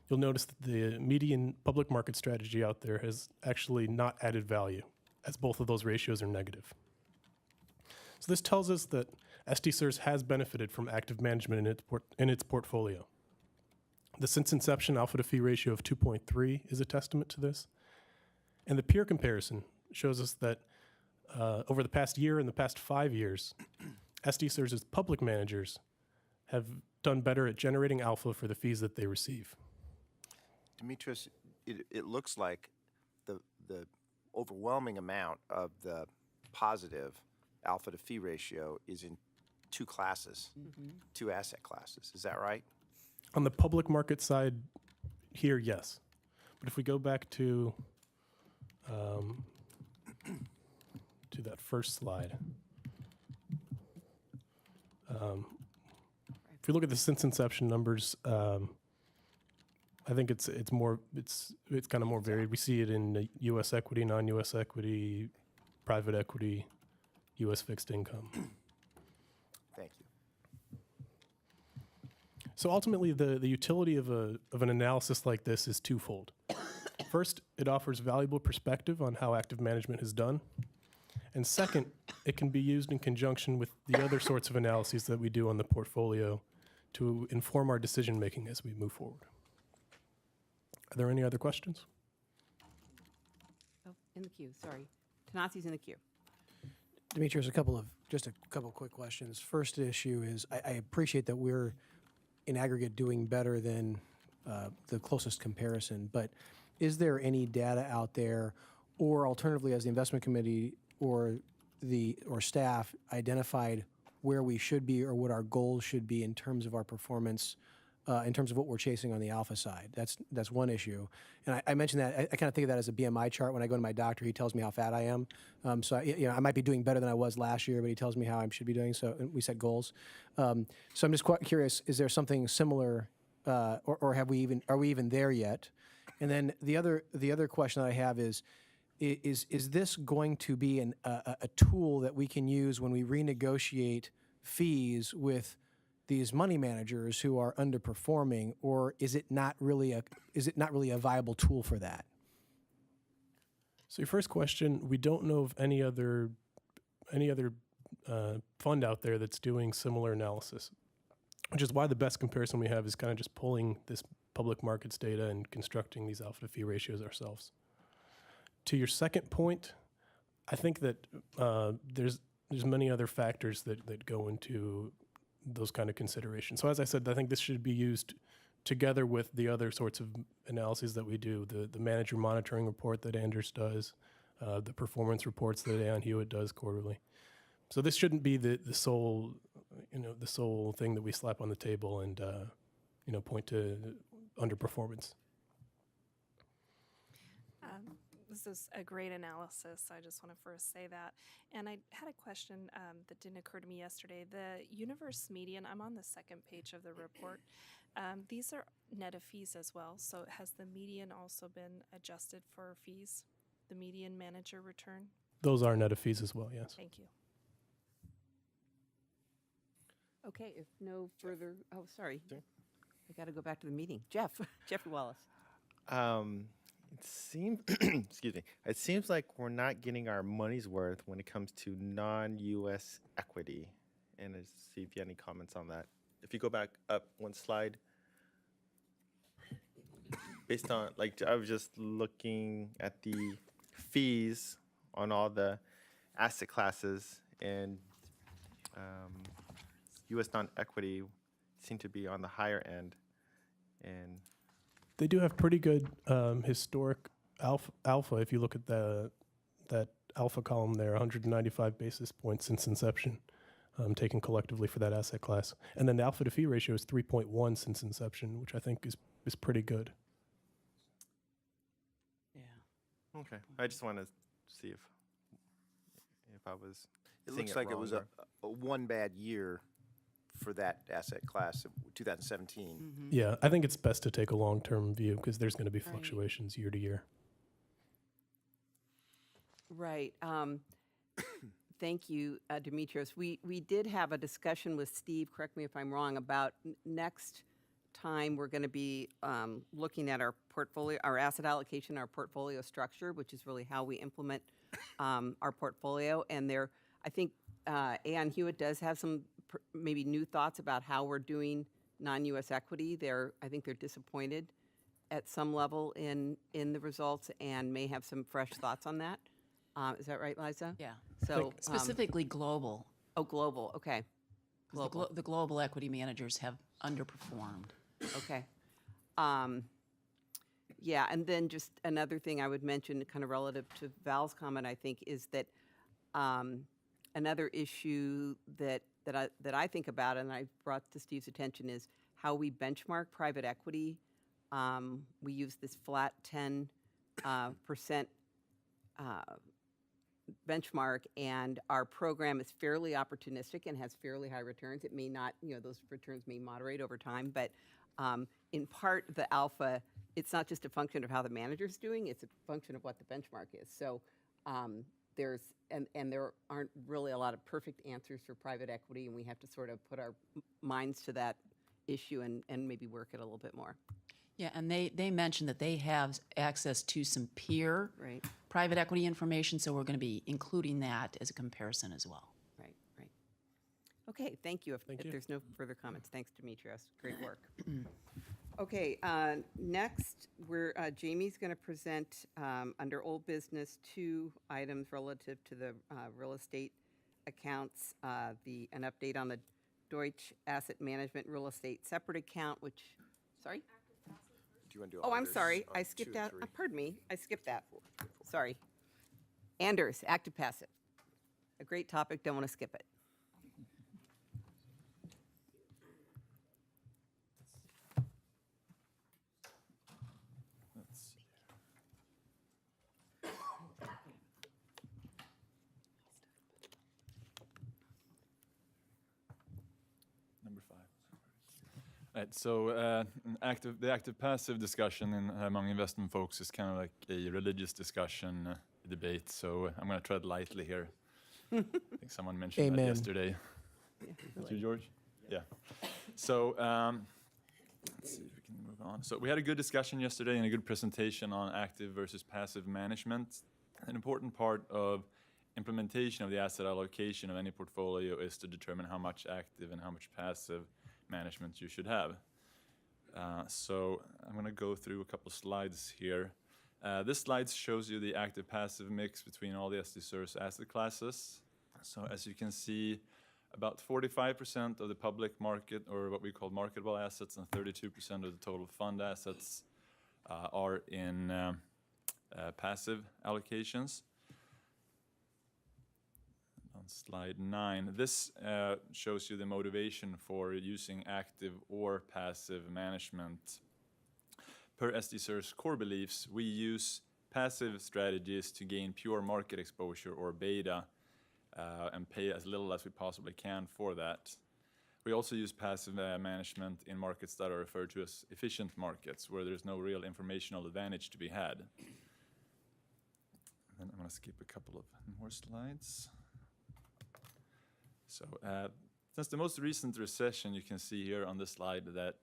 U: You'll notice that the median public market strategy out there has actually not added value, as both of those ratios are negative. So this tells us that SD Sears has benefited from active management in its portfolio. The since inception alpha to fee ratio of 2.3 is a testament to this. And the peer comparison shows us that over the past year and the past 5 years, SD Sears' public managers have done better at generating alpha for the fees that they receive.
A: Demetrius, it looks like the overwhelming amount of the positive alpha to fee ratio is in 2 classes, 2 asset classes. Is that right?
U: On the public market side here, yes. But if we go back to that first slide, if you look at the since inception numbers, I think it's kind of more varied. We see it in the U.S. equity, non-U.S. equity, private equity, U.S. fixed income.
A: Thank you.
U: So ultimately, the utility of an analysis like this is twofold. First, it offers valuable perspective on how active management is done. And second, it can be used in conjunction with the other sorts of analyses that we do on the portfolio to inform our decision-making as we move forward. Are there any other questions?
O: Oh, in the queue, sorry. Tanasi's in the queue.
L: Demetrius, just a couple quick questions. First issue is, I appreciate that we're in aggregate doing better than the closest comparison, but is there any data out there, or alternatively, as the investment committee or staff identified where we should be or what our goals should be in terms of our performance, in terms of what we're chasing on the alpha side. That's one issue. And I mentioned that, I kind of think of that as a BMI chart. When I go to my doctor, he tells me how fat I am. So I might be doing better than I was last year, but he tells me how I should be doing. So we set goals. So I'm just quite curious, is there something similar, or are we even there yet? And then the other question that I have is this going to be a tool that we can use when we renegotiate fees with these money managers who are underperforming, or is it not really a viable tool for that?
U: So your first question, we don't know of any other fund out there that's doing similar analysis, which is why the best comparison we have is kind of just pulling this public markets data and constructing these alpha to fee ratios ourselves. To your second point, I think that there's many other factors that go into those kind of considerations. So as I said, I think this should be used together with the other sorts of analyses that we do, the manager monitoring report that Anders does, the performance reports that Aon Hewitt does quarterly. So this shouldn't be the sole thing that we slap on the table and point to underperformance.
T: This is a great analysis. I just want to first say that. And I had a question that didn't occur to me yesterday. The universe median, I'm on the second page of the report. These are net of fees as well. So has the median also been adjusted for fees, the median manager return?
U: Those are net of fees as well, yes.
T: Thank you.
O: Okay, if no further, oh, sorry. I got to go back to the meeting. Jeffrey Wallace.
S: It seems, excuse me, it seems like we're not getting our money's worth when it comes to non-U.S. equity. And let's see if you have any comments on that. If you go back up one slide, based on, I was just looking at the fees on all the asset classes, and U.S. non-equity seem to be on the higher end. And
U: they do have pretty good historic alpha. If you look at that alpha column there, 195 basis points since inception, taken collectively for that asset class. And then the alpha to fee ratio is 3.1 since inception, which I think is pretty good.
O: Yeah.
S: Okay. I just want to see if I was.
A: It looks like it was a one bad year for that asset class, 2017.
U: Mm-hmm. Yeah, I think it's best to take a long-term view because there's going to be fluctuations year to year.
O: Right. Thank you, Demetrios. We did have a discussion with Steve, correct me if I'm wrong, about next time we're going to be looking at our portfolio, our asset allocation, our portfolio structure, which is really how we implement our portfolio. And there, I think Aon Hewitt does have some maybe new thoughts about how we're doing non-U.S. equity. I think they're disappointed at some level in the results and may have some fresh thoughts on that. Is that right, Liza?
R: Yeah.
O: So
R: specifically global.
O: Oh, global. Okay.
R: Global. The global equity managers have underperformed.
O: Okay. Yeah, and then just another thing I would mention, kind of relative to Val's comment, I think, is that another issue that I think about and I brought to Steve's attention is how we benchmark private equity. We use this flat 10% benchmark, and our program is fairly opportunistic and has fairly high returns. It may not, those returns may moderate over time, but in part, the alpha, it's not just a function of how the manager's doing, it's a function of what the benchmark is. So there aren't really a lot of perfect answers for private equity, and we have to sort of put our minds to that issue and maybe work it a little bit more.
R: Yeah, and they mentioned that they have access to some peer
O: Right.
R: private equity information, so we're going to be including that as a comparison as well.
O: Right. Okay, thank you. If there's no further comments, thanks, Demetrios. Great work. Okay, next, Jamie's going to present under old business 2 items relative to the real estate accounts, an update on the Deutsche Asset Management real estate separate account, which, sorry?
A: Do you want to do
O: Oh, I'm
A: Anders
O: sorry.
A: on
O: I
A: 2
O: skipped
A: and
O: that.
A: 3?
O: Pardon me. I skipped that. Sorry. Anders, active passive. A great topic. Don't want to skip it.
C: number 5. Right, so the active-passive discussion among investment folks is kind of like a religious discussion, debate, so I'm going to tread lightly here. I think someone mentioned that yesterday. Was you, George? Yeah. So let's see if we can move on. So we had a good discussion yesterday and a good presentation on active versus passive management. An important part of implementation of the asset allocation of any portfolio is to determine how much active and how much passive management you should have. So I'm going to go through a couple of slides here. This slide shows you the active-passive mix between all the SDSERS asset classes. So as you can see, about 45% of the public market, or what we call marketable assets, and 32% of the total fund assets are in passive allocations. On slide 9, this shows you the motivation for using active or passive management. Per SDSERS core beliefs, we use passive strategies to gain pure market exposure, or beta, and pay as little as we possibly can for that. We also use passive management in markets that are referred to as efficient markets, where there's no real informational advantage to be had. And I'm going to skip a couple of more slides. So since the most recent recession, you can see here on this slide that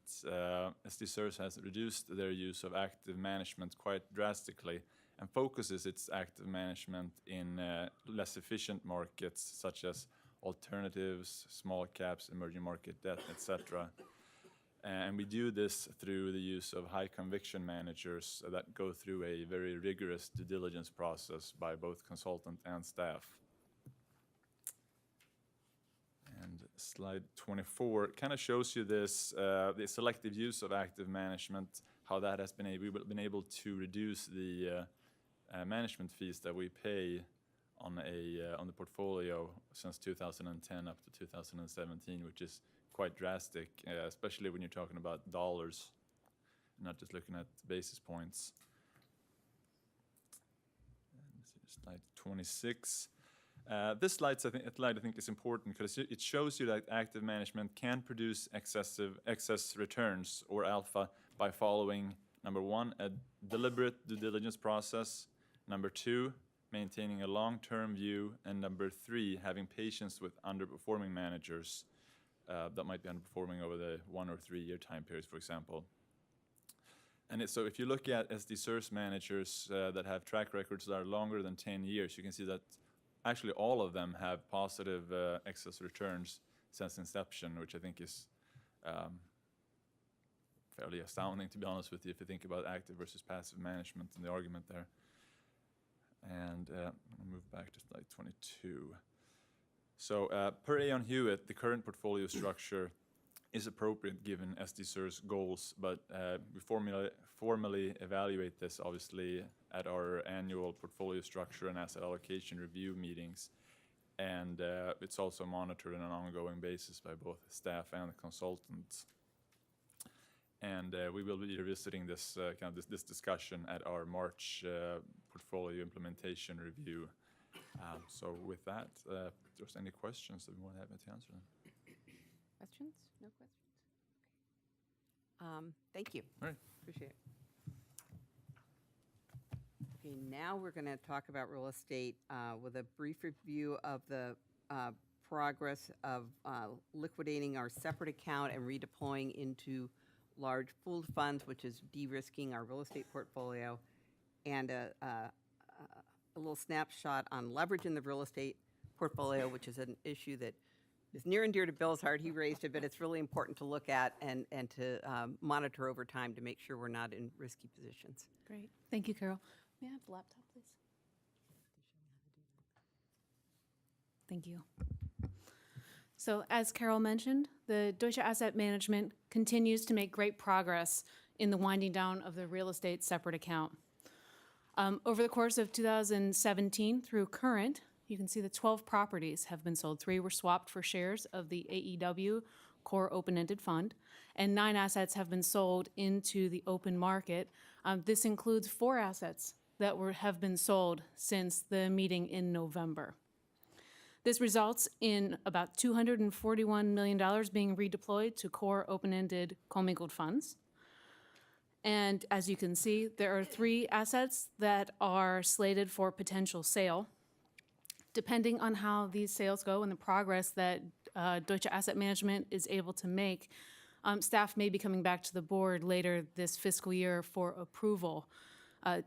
C: SDSERS has reduced their use of active management quite drastically and focuses its active management in less efficient markets such as alternatives, small caps, emerging market debt, etc. And we do this through the use of high conviction managers that go through a very rigorous due diligence process by both consultant and staff. And slide 24 kind of shows you this, the selective use of active management, how that has been we've been able to reduce the management fees that we pay on the portfolio since 2010 up to 2017, which is quite drastic, especially when you're talking about dollars, not just looking at basis points. Slide 26. This slide I think is important because it shows you that active management can produce excess returns, or alpha, by following, number 1, a deliberate due diligence process, number 2, maintaining a long-term view, and number 3, having patience with underperforming managers that might be underperforming over the 1 or 3 year time periods, for example. And so if you look at SDSERS managers that have track records that are longer than 10 years, you can see that actually all of them have positive excess returns since inception, which I think is fairly astounding, to be honest with you, if you think about active versus passive management and the argument there. And I'll move back to slide 22. So per Aon Hewitt, the current portfolio structure is appropriate given SDSERS goals, but we formally evaluate this, obviously, at our annual portfolio structure and asset allocation review meetings. And it's also monitored on an ongoing basis by both staff and the consultants. And we will be revisiting this this discussion at our March portfolio implementation review. So with that, if there's any questions, that we want to have to answer them.
O: Questions? No questions? Thank you.
C: All right.
O: Appreciate it. Okay, now we're going to talk about real estate with a brief review of the progress of liquidating our separate account and redeploying into large pooled funds, which is de-risking our real estate portfolio, and a little snapshot on leverage in the real estate portfolio, which is an issue that is near and dear to Bill's heart. He raised it, but it's really important to look at and to monitor over time to make sure we're not in risky positions.
V: Great. Thank you, Carol. May I have the laptop, please? Thank you. So as Carol mentioned, the Deutsche Asset Management continues to make great progress in the winding down of the real estate separate account. Over the course of 2017 through current, you can see that 12 properties have been sold. 3 were swapped for shares of the AEW Core Open-Ended Fund, and 9 assets have been sold into the open market. This includes 4 assets that have been sold since the meeting in November. This results in about $241 million being redeployed to core open-ended commingled funds. And as you can see, there are 3 assets that are slated for potential sale. Depending on how these sales go and the progress that Deutsche Asset Management is able to make, staff may be coming back to the board later this fiscal year for approval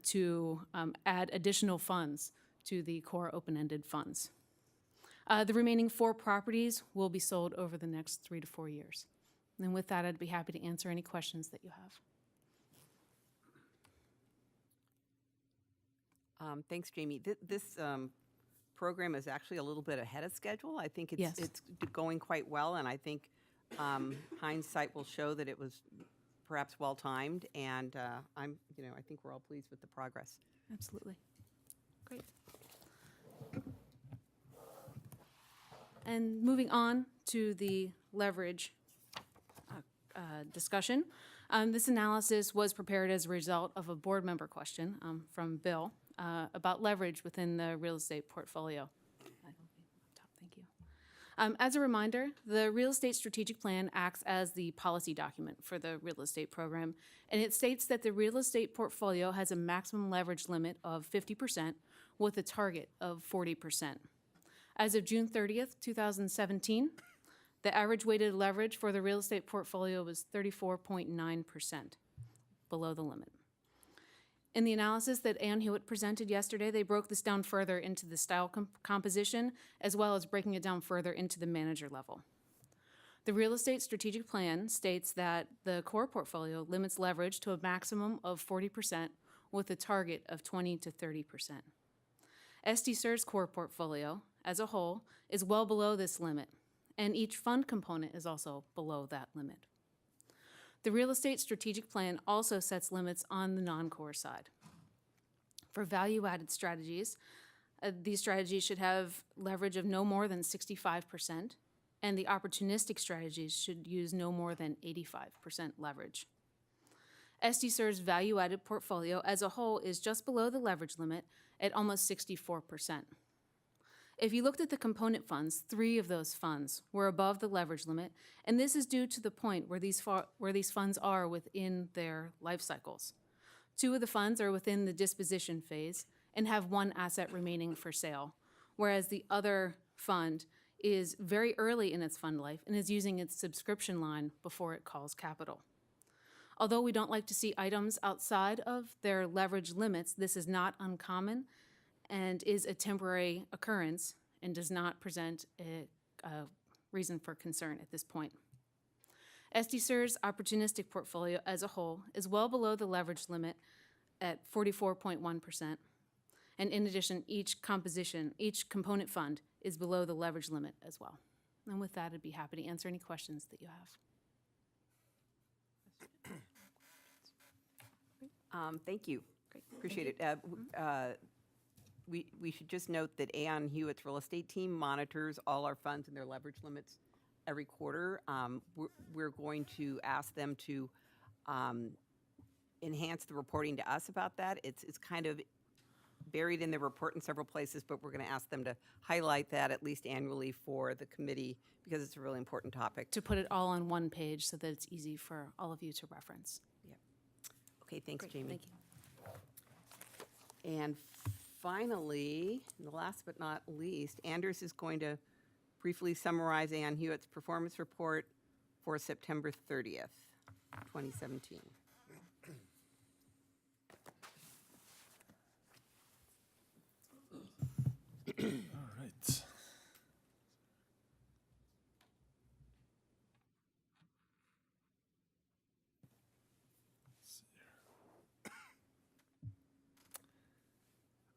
V: to add additional funds to the core open-ended funds. The remaining 4 properties will be sold over the next 3 to 4 years. And with that, I'd be happy to answer any questions that you have.
O: Thanks, Jamie. This program is actually a little bit ahead of schedule. I think it's,
V: Yes.
O: it's going quite well, and I think hindsight will show that it was perhaps well-timed, and I think we're all pleased with the progress.
V: Absolutely. Great. And moving on to the leverage discussion. This analysis was prepared as a result of a board member question from Bill about leverage within the real estate portfolio. Thank you. As a reminder, the Real Estate Strategic Plan acts as the policy document for the real estate program, and it states that the real estate portfolio has a maximum leverage limit of 50% with a target of 40%. As of June 30th, 2017, the average weighted leverage for the real estate portfolio was 34.9%, below the limit. In the analysis that Ann Hewitt presented yesterday, they broke this down further into the style composition, as well as breaking it down further into the manager level. The Real Estate Strategic Plan states that the core portfolio limits leverage to a maximum of 40% with a target of 20 to 30%. SDSER's core portfolio, as a whole, is well below this limit, and each fund component is also below that limit. The Real Estate Strategic Plan also sets limits on the non-core side. For value-added strategies, these strategies should have leverage of no more than 65%, and the opportunistic strategies should use no more than 85% leverage. SDSER's value-added portfolio as a whole is just below the leverage limit at almost 64%. If you looked at the component funds, 3 of those funds were above the leverage limit, and this is due to the point where these funds are within their life cycles. 2 of the funds are within the disposition phase and have 1 asset remaining for sale, whereas the other fund is very early in its fund life and is using its subscription line before it calls capital. Although we don't like to see items outside of their leverage limits, this is not uncommon and is a temporary occurrence and does not present a reason for concern at this point. SDSER's opportunistic portfolio as a whole is well below the leverage limit at 44.1%. And in addition, each component fund is below the leverage limit as well. And with that, I'd be happy to answer any questions that you have.
O: Thank you.
V: Great.
O: Appreciate it. We should just note that Ann Hewitt's real estate team monitors all our funds and their leverage limits every quarter. We're going to ask them to enhance the reporting to us about that. It's kind of buried in the report in several places, but we're going to ask them to highlight that at least annually for the committee because it's a really important topic.
V: To put it all on one page so that it's easy for all of you to reference.
O: Yeah. Okay, thanks,
V: Great,
O: Jamie.
V: thank you.
O: And finally, last but not least, Anders is going to briefly summarize Ann Hewitt's performance report for September 30th, 2017.
C: All right.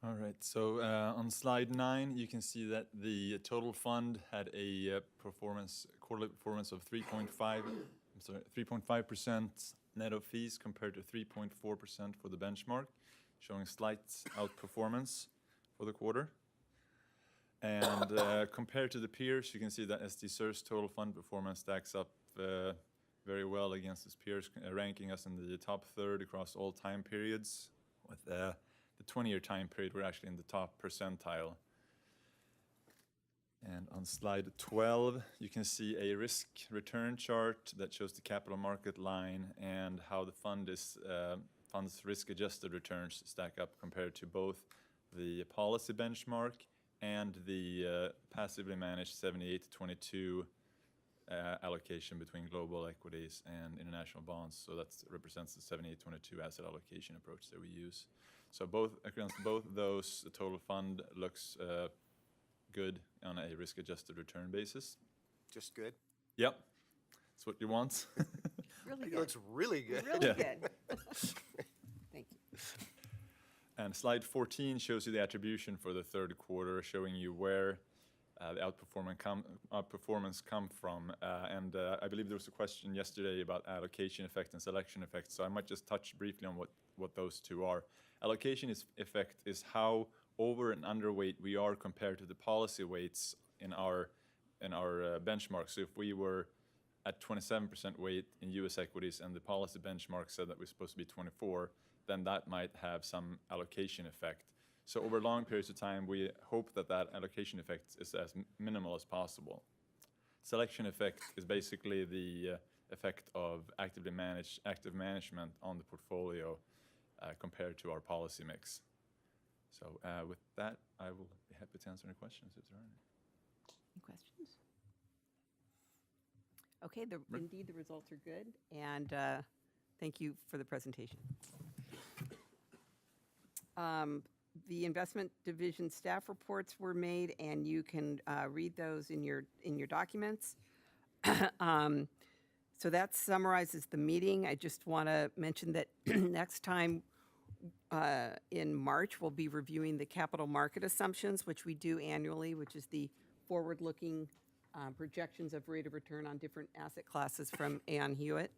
C: All right, so on slide 9, you can see that the total fund had a quarterly performance of 3.5% net of fees compared to 3.4% for the benchmark, showing slight outperformance for the quarter. And compared to the peers, you can see that SDSER's total fund performance stacks up very well against its peers, ranking us in the top third across all time periods, with the 20-year time period, we're actually in the top percentile. And on slide 12, you can see a risk return chart that shows the capital market line and how the fund's risk-adjusted returns stack up compared to both the policy benchmark and the passively managed 78-22 allocation between global equities and international bonds. So that represents the 78-22 asset allocation approach that we use. So against both those, the total fund looks good on a risk-adjusted return basis.
A: Just good?
C: Yep, that's what you want.
O: Really
A: It
O: good.
A: looks really good.
O: Really
C: Yeah.
O: good. Thank you.
C: And slide 14 shows you the attribution for the third quarter, showing you where the outperformance come from. And I believe there was a question yesterday about allocation effect and selection effect, so I might just touch briefly on what those two are. Allocation effect is how over and underweight we are compared to the policy weights in our benchmark. So if we were at 27% weight in U.S. equities and the policy benchmark said that we're supposed to be 24, then that might have some allocation effect. So over long periods of time, we hope that that allocation effect is as minimal as possible. Selection effect is basically the effect of active management on the portfolio compared to our policy mix. So with that, I will be happy to answer any questions if there are any.
O: Any questions? Okay, indeed the results are good, and thank you for the presentation. The investment division staff reports were made, and you can read those in your documents. So that summarizes the meeting. I just want to mention that next time in March, we'll be reviewing the capital market assumptions, which we do annually, which is the forward-looking projections of rate of return on different asset classes from Aon Hewitt.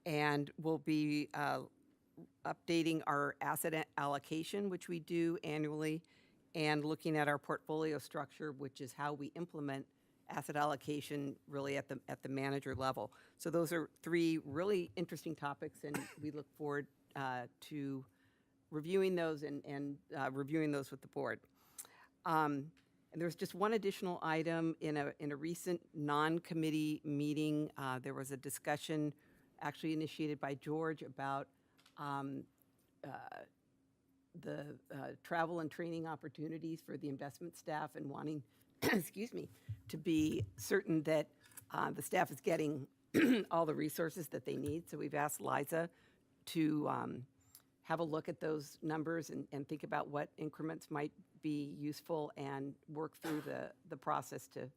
O: And we'll be updating our asset allocation, which we do annually, and looking at our portfolio structure, which is how we implement asset allocation really at the manager level. So those are three really interesting topics, and we look forward to reviewing those and reviewing those with the board. And there's just one additional item in a recent non-committee meeting. There was a discussion actually initiated by George about the travel and training opportunities for the investment staff and wanting, excuse me, to be certain that the staff is getting all the resources that they need. So we've asked Liza to have a look at those numbers and think about what increments might be useful and work through the process to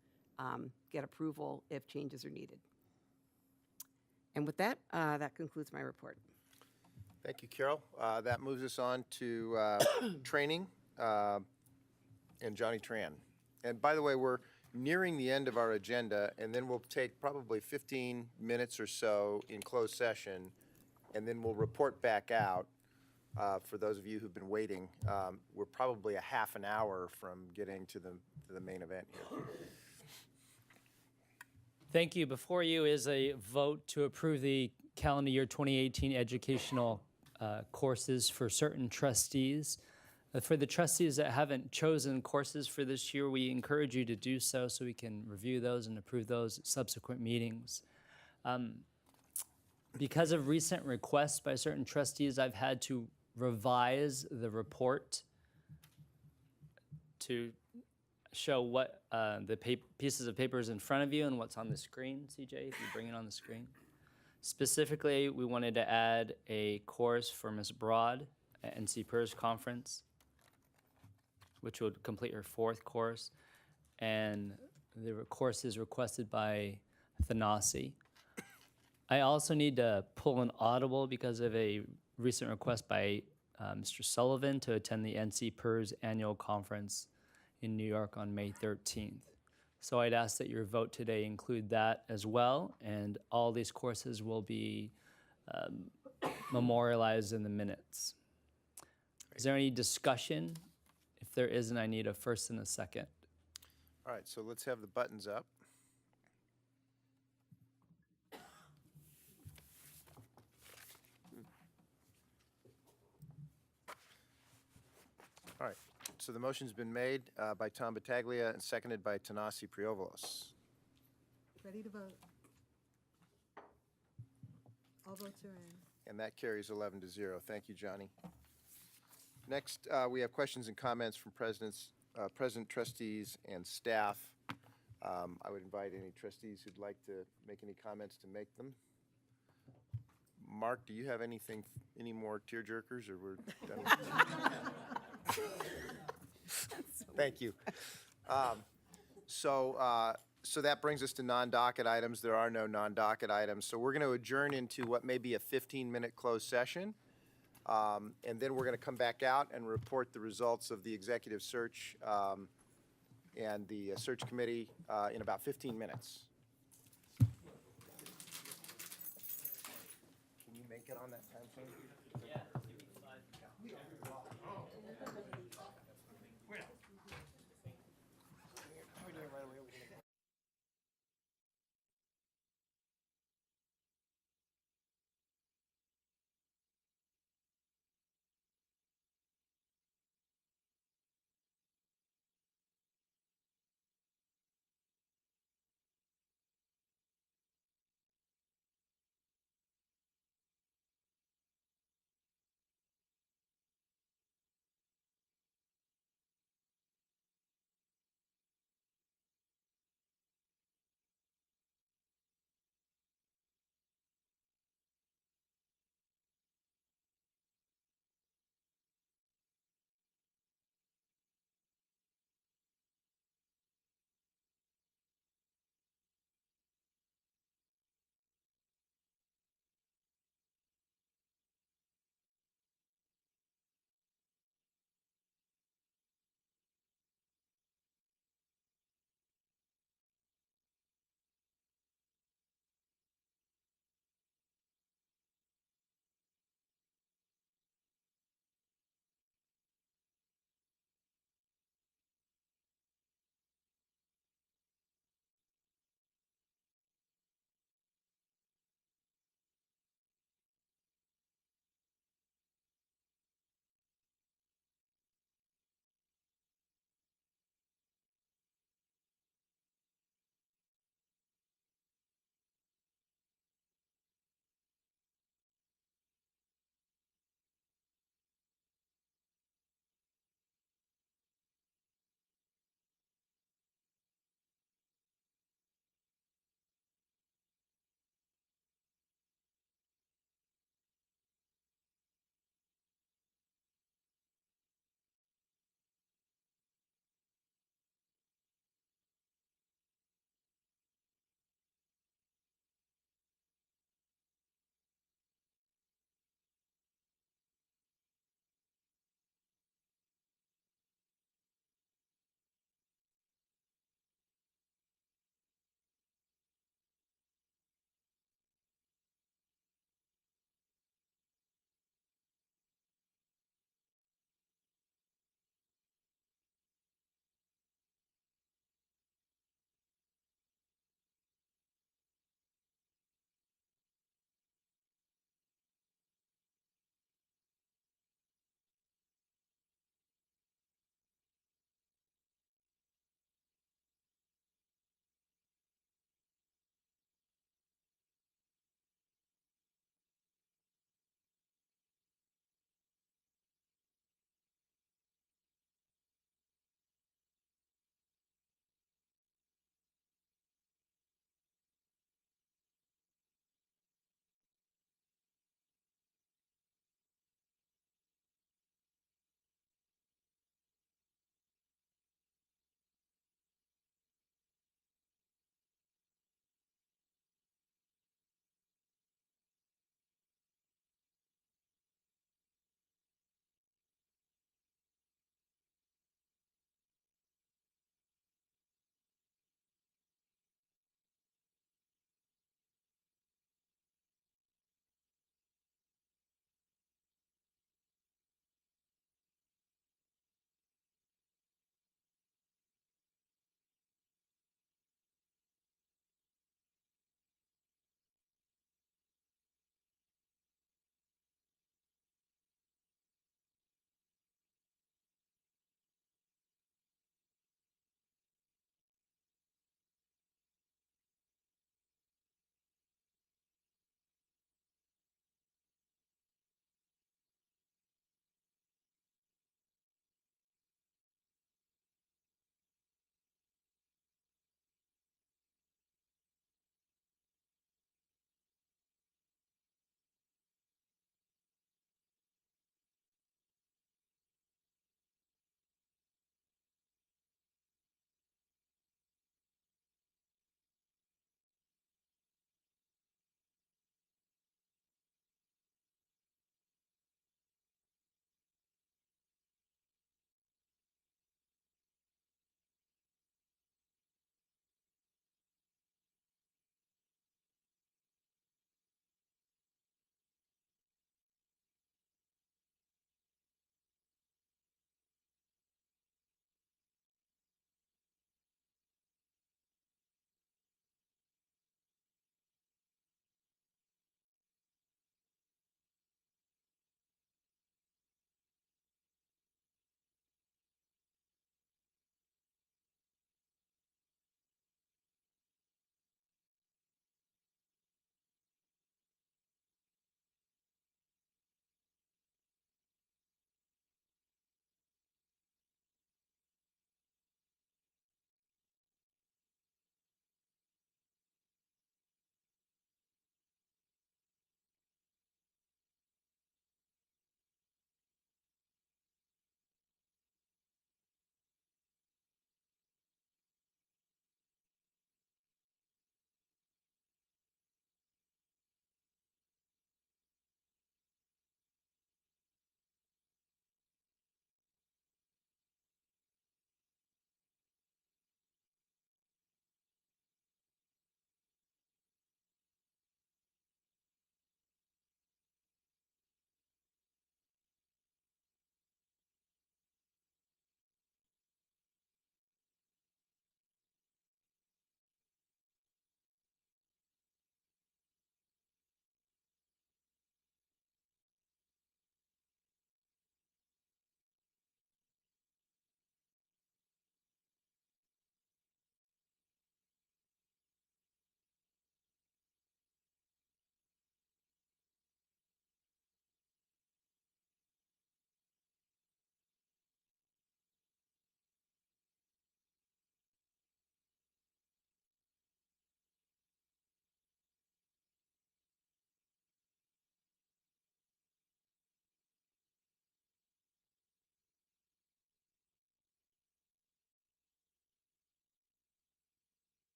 O: get approval if changes are needed. And with that, that concludes my report.
A: Thank you, Carol. That moves us on to training and Johnny Tran. And by the way, we're nearing the end of our agenda, and then we'll take probably 15 minutes or so in closed session, and then we'll report back out. For those of you who've been waiting, we're probably a half an hour from getting to the main event here.
E: Thank you. Before you is a vote to approve the calendar year 2018 educational courses for certain trustees. For the trustees that haven't chosen courses for this year, we encourage you to do so we can review those and approve those at subsequent meetings. Because of recent requests by certain trustees, I've had to revise the report to show what the pieces of paper is in front of you and what's on the screen. CJ, if you bring it on the screen. Specifically, we wanted to add a course for Ms. Broad at NC PERS conference, which would complete her fourth course. And the course is requested by Thanasi. I also need to pull an audible because of a recent request by Mr. Sullivan to attend the NC PERS annual conference in New York on May 13th. So I'd ask that your vote today include that as well, and all these courses will be memorialized in the minutes. Is there any discussion? If there isn't, I need a first and a second.
A: All right, so let's have the buttons up. All right. So the motion's been made by Tom Battaglia and seconded by Tanasi Priovalos.
B: Ready to vote? All votes are in.
A: And that carries 11-0. Thank you, Johnny. Next, we have questions and comments from president, trustees, and staff. I would invite any trustees who'd like to make any comments to make them. Mark, do you have anything, any more tearjerkers, or we're done with Thank you. So that brings us to non-docket items. There are no non-docket items. So we're going to adjourn into what may be a 15-minute closed session. And then we're going to come back out and report the results of the executive search and the search committee in about 15 minutes. Can you make it on that time frame?
E: Yeah.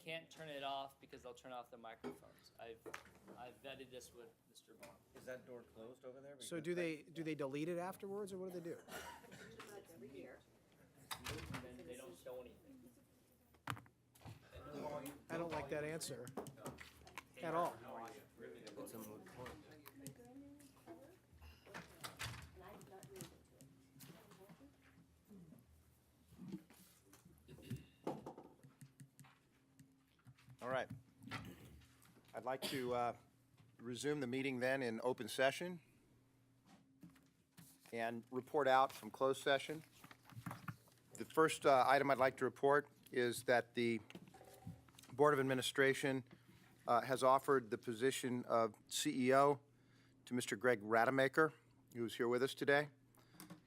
E: can't turn it off because they'll turn off the microphones. I've vetted this with Mr. Bond.
N: Is that door closed over there?
L: So do they delete it afterwards, or what do they do?
E: And they don't show anything.
L: I don't like that answer at all.
A: All right. I'd like to resume the meeting then in open session and report out from closed session. The first item I'd like to report is that the Board of Administration has offered the position of CEO to Mr. Greg Rademacher, who's here with us today.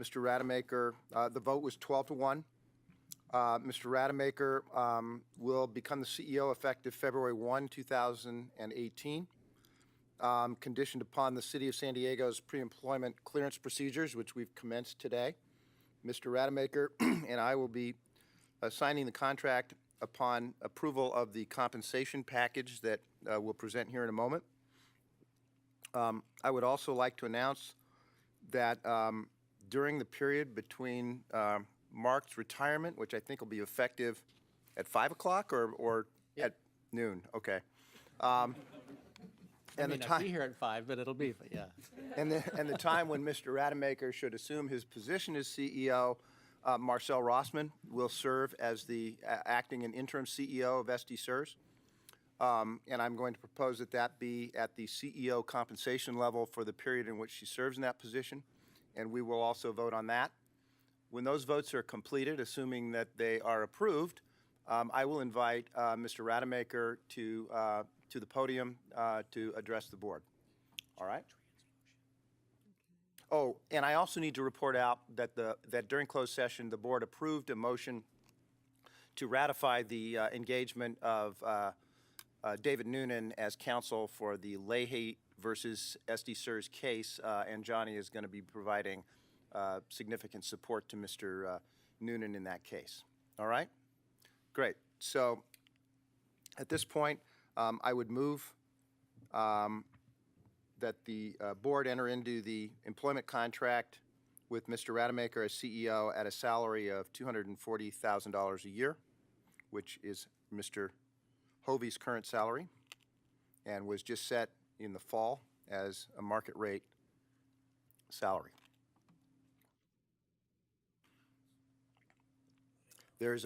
A: Mr. Rademacher, the vote was 12-1. Mr. Rademacher will become the CEO effective February 1, 2018, conditioned upon the City of San Diego's pre-employment clearance procedures, which we've commenced today. Mr. Rademacher and I will be signing the contract upon approval of the compensation package that we'll present here in a moment. I would also like to announce that during the period between Mark's retirement, which I think will be effective at 5 o'clock or at noon, okay.
D: I may not be here at 5, but it'll be, yeah.
A: And the time when Mr. Rademacher should assume his position as CEO, Marcel Rossman will serve as the acting and interim CEO of SD SERS. And I'm going to propose that that be at the CEO compensation level for the period in which she serves in that position, and we will also vote on that. When those votes are completed, assuming that they are approved, I will invite Mr. Rademacher to the podium to address the board. All right? Oh, and I also need to report out that that during closed session, the board approved a motion to ratify the engagement of David Noonan as counsel for the Leahy versus SD SERS case, and Johnny is going to be providing significant support to Mr. Noonan in that case. All right? Great. So at this point, I would move that the board enter into the employment contract with Mr. Rademacher as CEO at a salary of $240,000 a year, which is Mr. Hovey's current salary, and was just set in the fall as a market rate salary. There is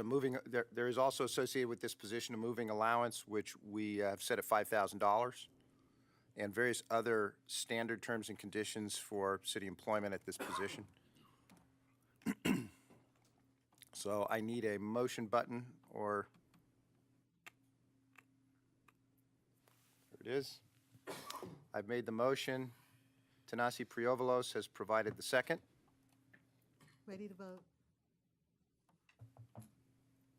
A: also associated with this position a moving allowance, which we have set at $5,000, and various other standard terms and conditions for city employment at this position. So I need a motion button, or there it is. I've made the motion. Tanasi Priovalos has provided the second.
B: Ready to vote.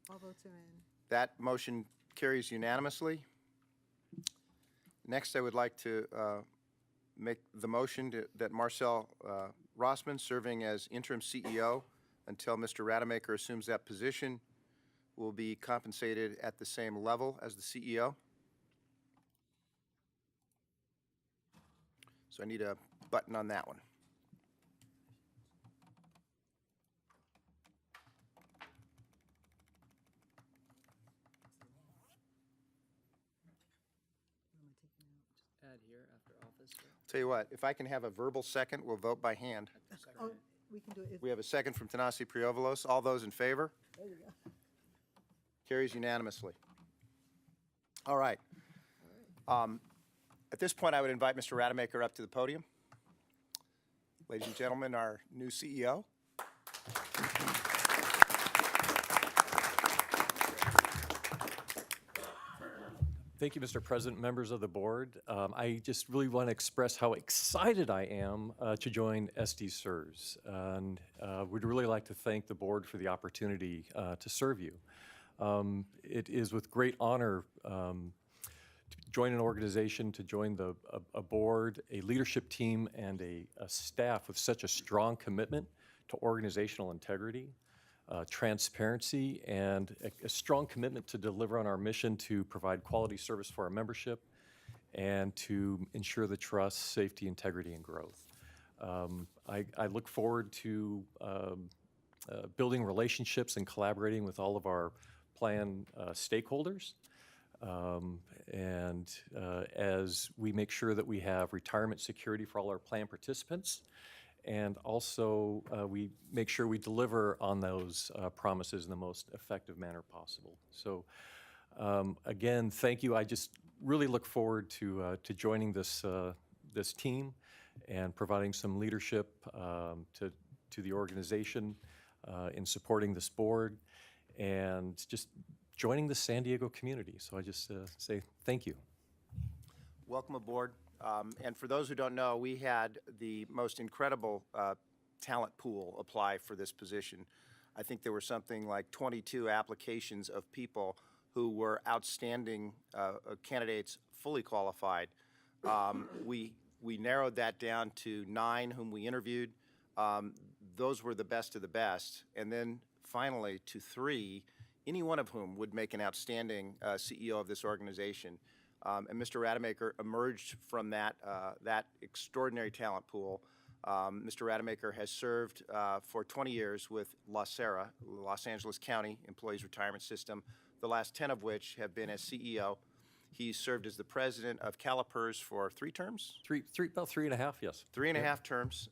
B: All votes are in.
A: That motion carries unanimously. Next, I would like to make the motion that Marcel Rossman, serving as interim CEO until Mr. Rademacher assumes that position, will be compensated at the same level as the CEO. So I need a button on that one.
E: Add here after office.
A: Tell you what, if I can have a verbal second, we'll vote by hand.
B: Oh, we can do it.
A: We have a second from Tanasi Priovalos. All those in favor?
B: There you go.
A: Carries unanimously. All right. At this point, I would invite Mr. Rademacher up to the podium. Ladies and gentlemen, our new CEO.
F: Thank you, Mr. President, members of the board. I just really want to express how excited I am to join SD SERS, and would really like to thank the board for the opportunity to serve you. It is with great honor to join an organization, to join a board, a leadership team, and a staff with such a strong commitment to organizational integrity. transparency, and a strong commitment to deliver on our mission to provide quality service for our membership and to ensure the trust, safety, integrity, and growth. I look forward to building relationships and collaborating with all of our plan stakeholders. As we make sure that we have retirement security for all our plan participants, and also we make sure we deliver on those promises in the most effective manner possible. So again, thank you. I just really look forward to joining this team and providing some leadership to the organization in supporting this board and just joining the San Diego community. So I just say thank you.
A: Welcome aboard. And for those who don't know, we had the most incredible talent pool apply for this position. I think there were something like 22 applications of people who were outstanding candidates, fully qualified. We narrowed that down to 9 whom we interviewed. Those were the best of the best. And then finally to 3, any one of whom would make an outstanding CEO of this organization. And Mr. Rademacher emerged from that extraordinary talent pool. Mr. Rademacher has served for 20 years with LASERA, Los Angeles County Employees Retirement System, the last 10 of which have been as CEO. He served as the president of CalPERS for 3 terms?
F: About 3.5, yes.
A: 3.5 terms.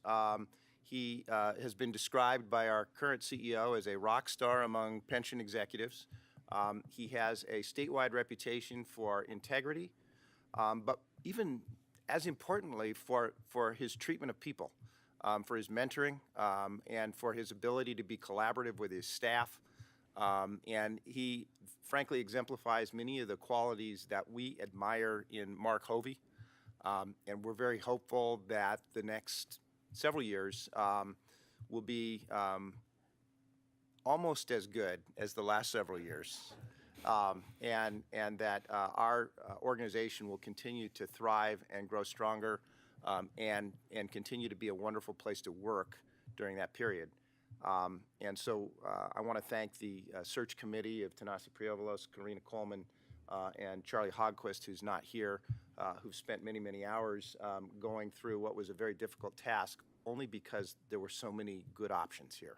A: He has been described by our current CEO as a rock star among pension executives. He has a statewide reputation for integrity, but even as importantly for his treatment of people, for his mentoring, and for his ability to be collaborative with his staff. And he frankly exemplifies many of the qualities that we admire in Mark Hovey. And we're very hopeful that the next several years will be almost as good as the last several years, and that our organization will continue to thrive and grow stronger, and continue to be a wonderful place to work during that period. And so I want to thank the search committee of Tanasi Priovalos, Karina Coleman, and Charlie Hogquist, who's not here, who've spent many, many hours going through what was a very difficult task, only because there were so many good options here.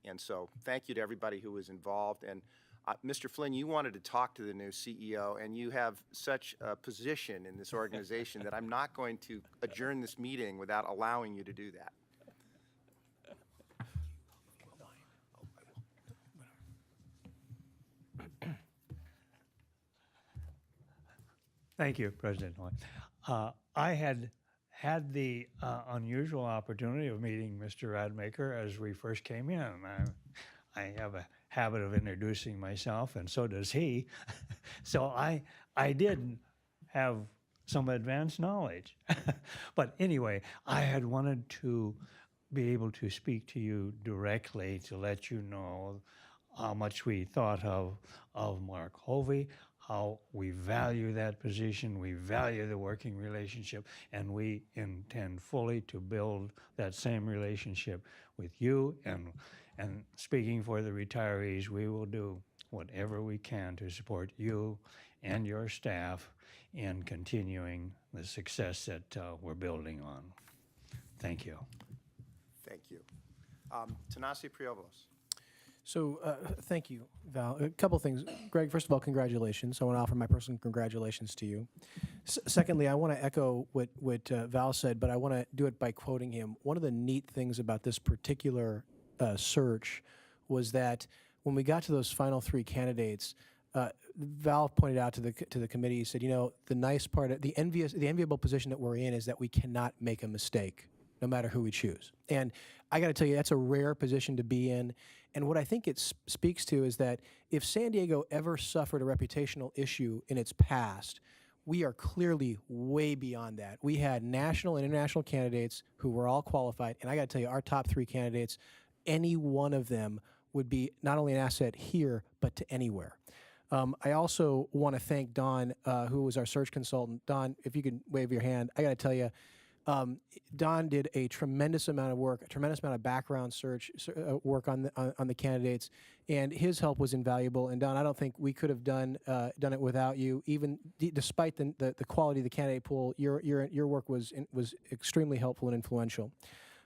A: And so thank you to everybody who was involved. And Mr. Flynn, you wanted to talk to the new CEO, and you have such a position in this organization that I'm not going to adjourn this meeting without allowing you to do that.
H: Thank you, President Hoy. I had the unusual opportunity of meeting Mr. Rademacher as we first came in. I have a habit of introducing myself, and so does he. So I did have some advanced knowledge. But anyway, I had wanted to be able to speak to you directly to let you know how much we thought of Mark Hovey, how we value that position, we value the working relationship, and we intend fully to build that same relationship with you. And speaking for the retirees, we will do whatever we can to support you and your staff in continuing the success that we're building on. Thank you.
A: Thank you. Tanasi Priovalos.
L: So thank you, Val. A couple things. Greg, first of all, congratulations. I want to offer my personal congratulations to you. Secondly, I want to echo what Val said, but I want to do it by quoting him. One of the neat things about this particular search was that when we got to those final 3 candidates, Val pointed out to the committee, he said, you know, the nice part, the enviable position that we're in is that we cannot make a mistake, no matter who we choose. And I got to tell you, that's a rare position to be in. And what I think it speaks to is that if San Diego ever suffered a reputational issue in its past, we are clearly way beyond that. We had national and international candidates who were all qualified. And I got to tell you, our top 3 candidates, any one of them would be not only an asset here, but to anywhere. I also want to thank Don, who was our search consultant. Don, if you could wave your hand, I got to tell you, Don did a tremendous amount of work, a tremendous amount of background work on the candidates, and his help was invaluable. And Don, I don't think we could have done it without you. Even despite the quality of the candidate pool, your work was extremely helpful and influential.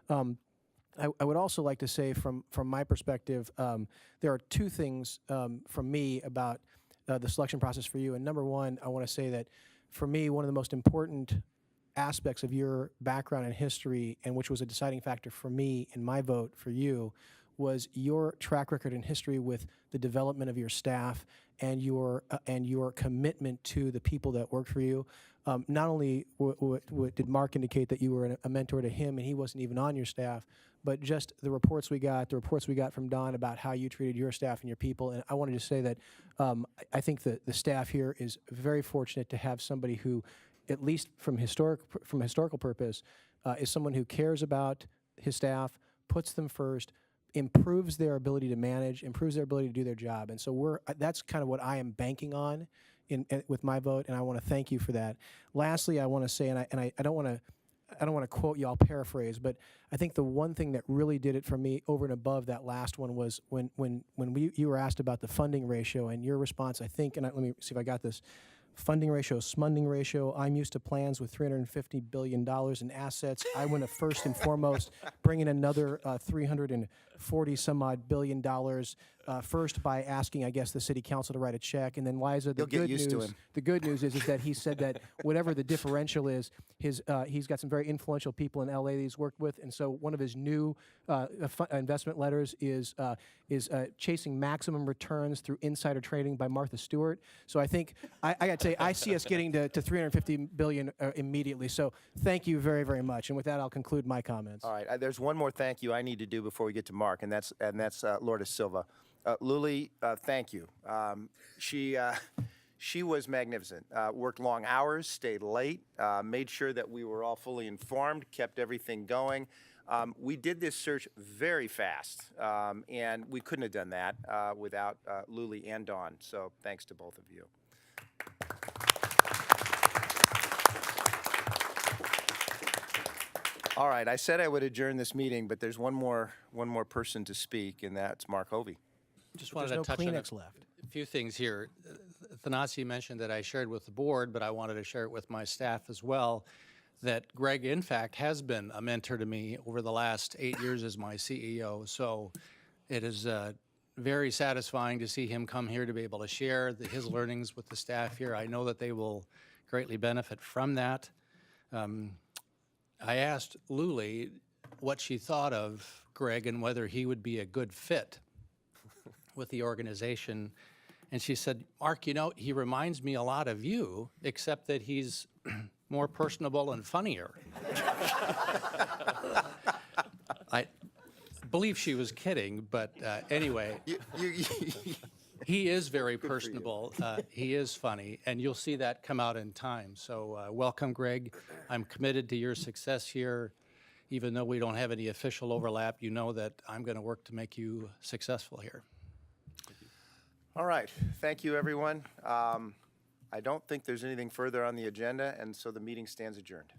L: I would also like to say, from my perspective, there are two things from me about the selection process for you. And number one, I want to say that for me, one of the most important aspects of your background and history, and which was a deciding factor for me in my vote for you, was your track record and history with the development of your staff and your commitment to the people that work for you. Not only did Mark indicate that you were a mentor to him and he wasn't even on your staff, but just the reports we got from Don about how you treated your staff and your people. And I wanted to say that I think the staff here is very fortunate to have somebody who, at least from historical purpose, is someone who cares about his staff, puts them first, improves their ability to manage, improves their ability to do their job. And so that's kind of what I am banking on with my vote, and I want to thank you for that. Lastly, I want to say, and I don't want to quote you, I'll paraphrase, but I think the one thing that really did it for me over and above that last one was when you were asked about the funding ratio, and your response, I think, and let me see if I got this, funding ratio, smunding ratio. I'm used to plans with $350 billion in assets. I want to first and foremost bring in another 340 some odd billion dollars first by asking, I guess, the city council to write a check. And then Liza, the good news is that he said that whatever the differential is, he's got some very influential people in LA that he's worked with. And so one of his new investment letters is chasing maximum returns through insider trading by Martha Stewart. So I think, I got to say, I see us getting to 350 billion immediately. So thank you very, very much. And with that, I'll conclude my comments.
A: All right, there's one more thank you I need to do before we get to Mark, and that's Lourdes Silva. Luli, thank you. She was magnificent. Worked long hours, stayed late, made sure that we were all fully informed, kept everything going. We did this search very fast, and we couldn't have done that without Luli and Dawn. So thanks to both of you. All right, I said I would adjourn this meeting, but there's one more person to speak, and that's Mark Hovey.
D: Just wanted to touch on a few things here. Thanasi mentioned that I shared with the board, but I wanted to share it with my staff as well, that Greg, in fact, has been a mentor to me over the last 8 years as my CEO. So it is very satisfying to see him come here to be able to share his learnings with the staff here. I know that they will greatly benefit from that. I asked Luli what she thought of Greg and whether he would be a good fit with the organization. And she said, Mark, he reminds me a lot of you, except that he's more personable and funnier. I believe she was kidding, but anyway, he is very personable. He is funny, and you'll see that come out in time. So welcome, Greg. I'm committed to your success here. Even though we don't have any official overlap, you know that I'm going to work to make you successful here.
A: All right, thank you, everyone. I don't think there's anything further on the agenda, and so the meeting stands adjourned.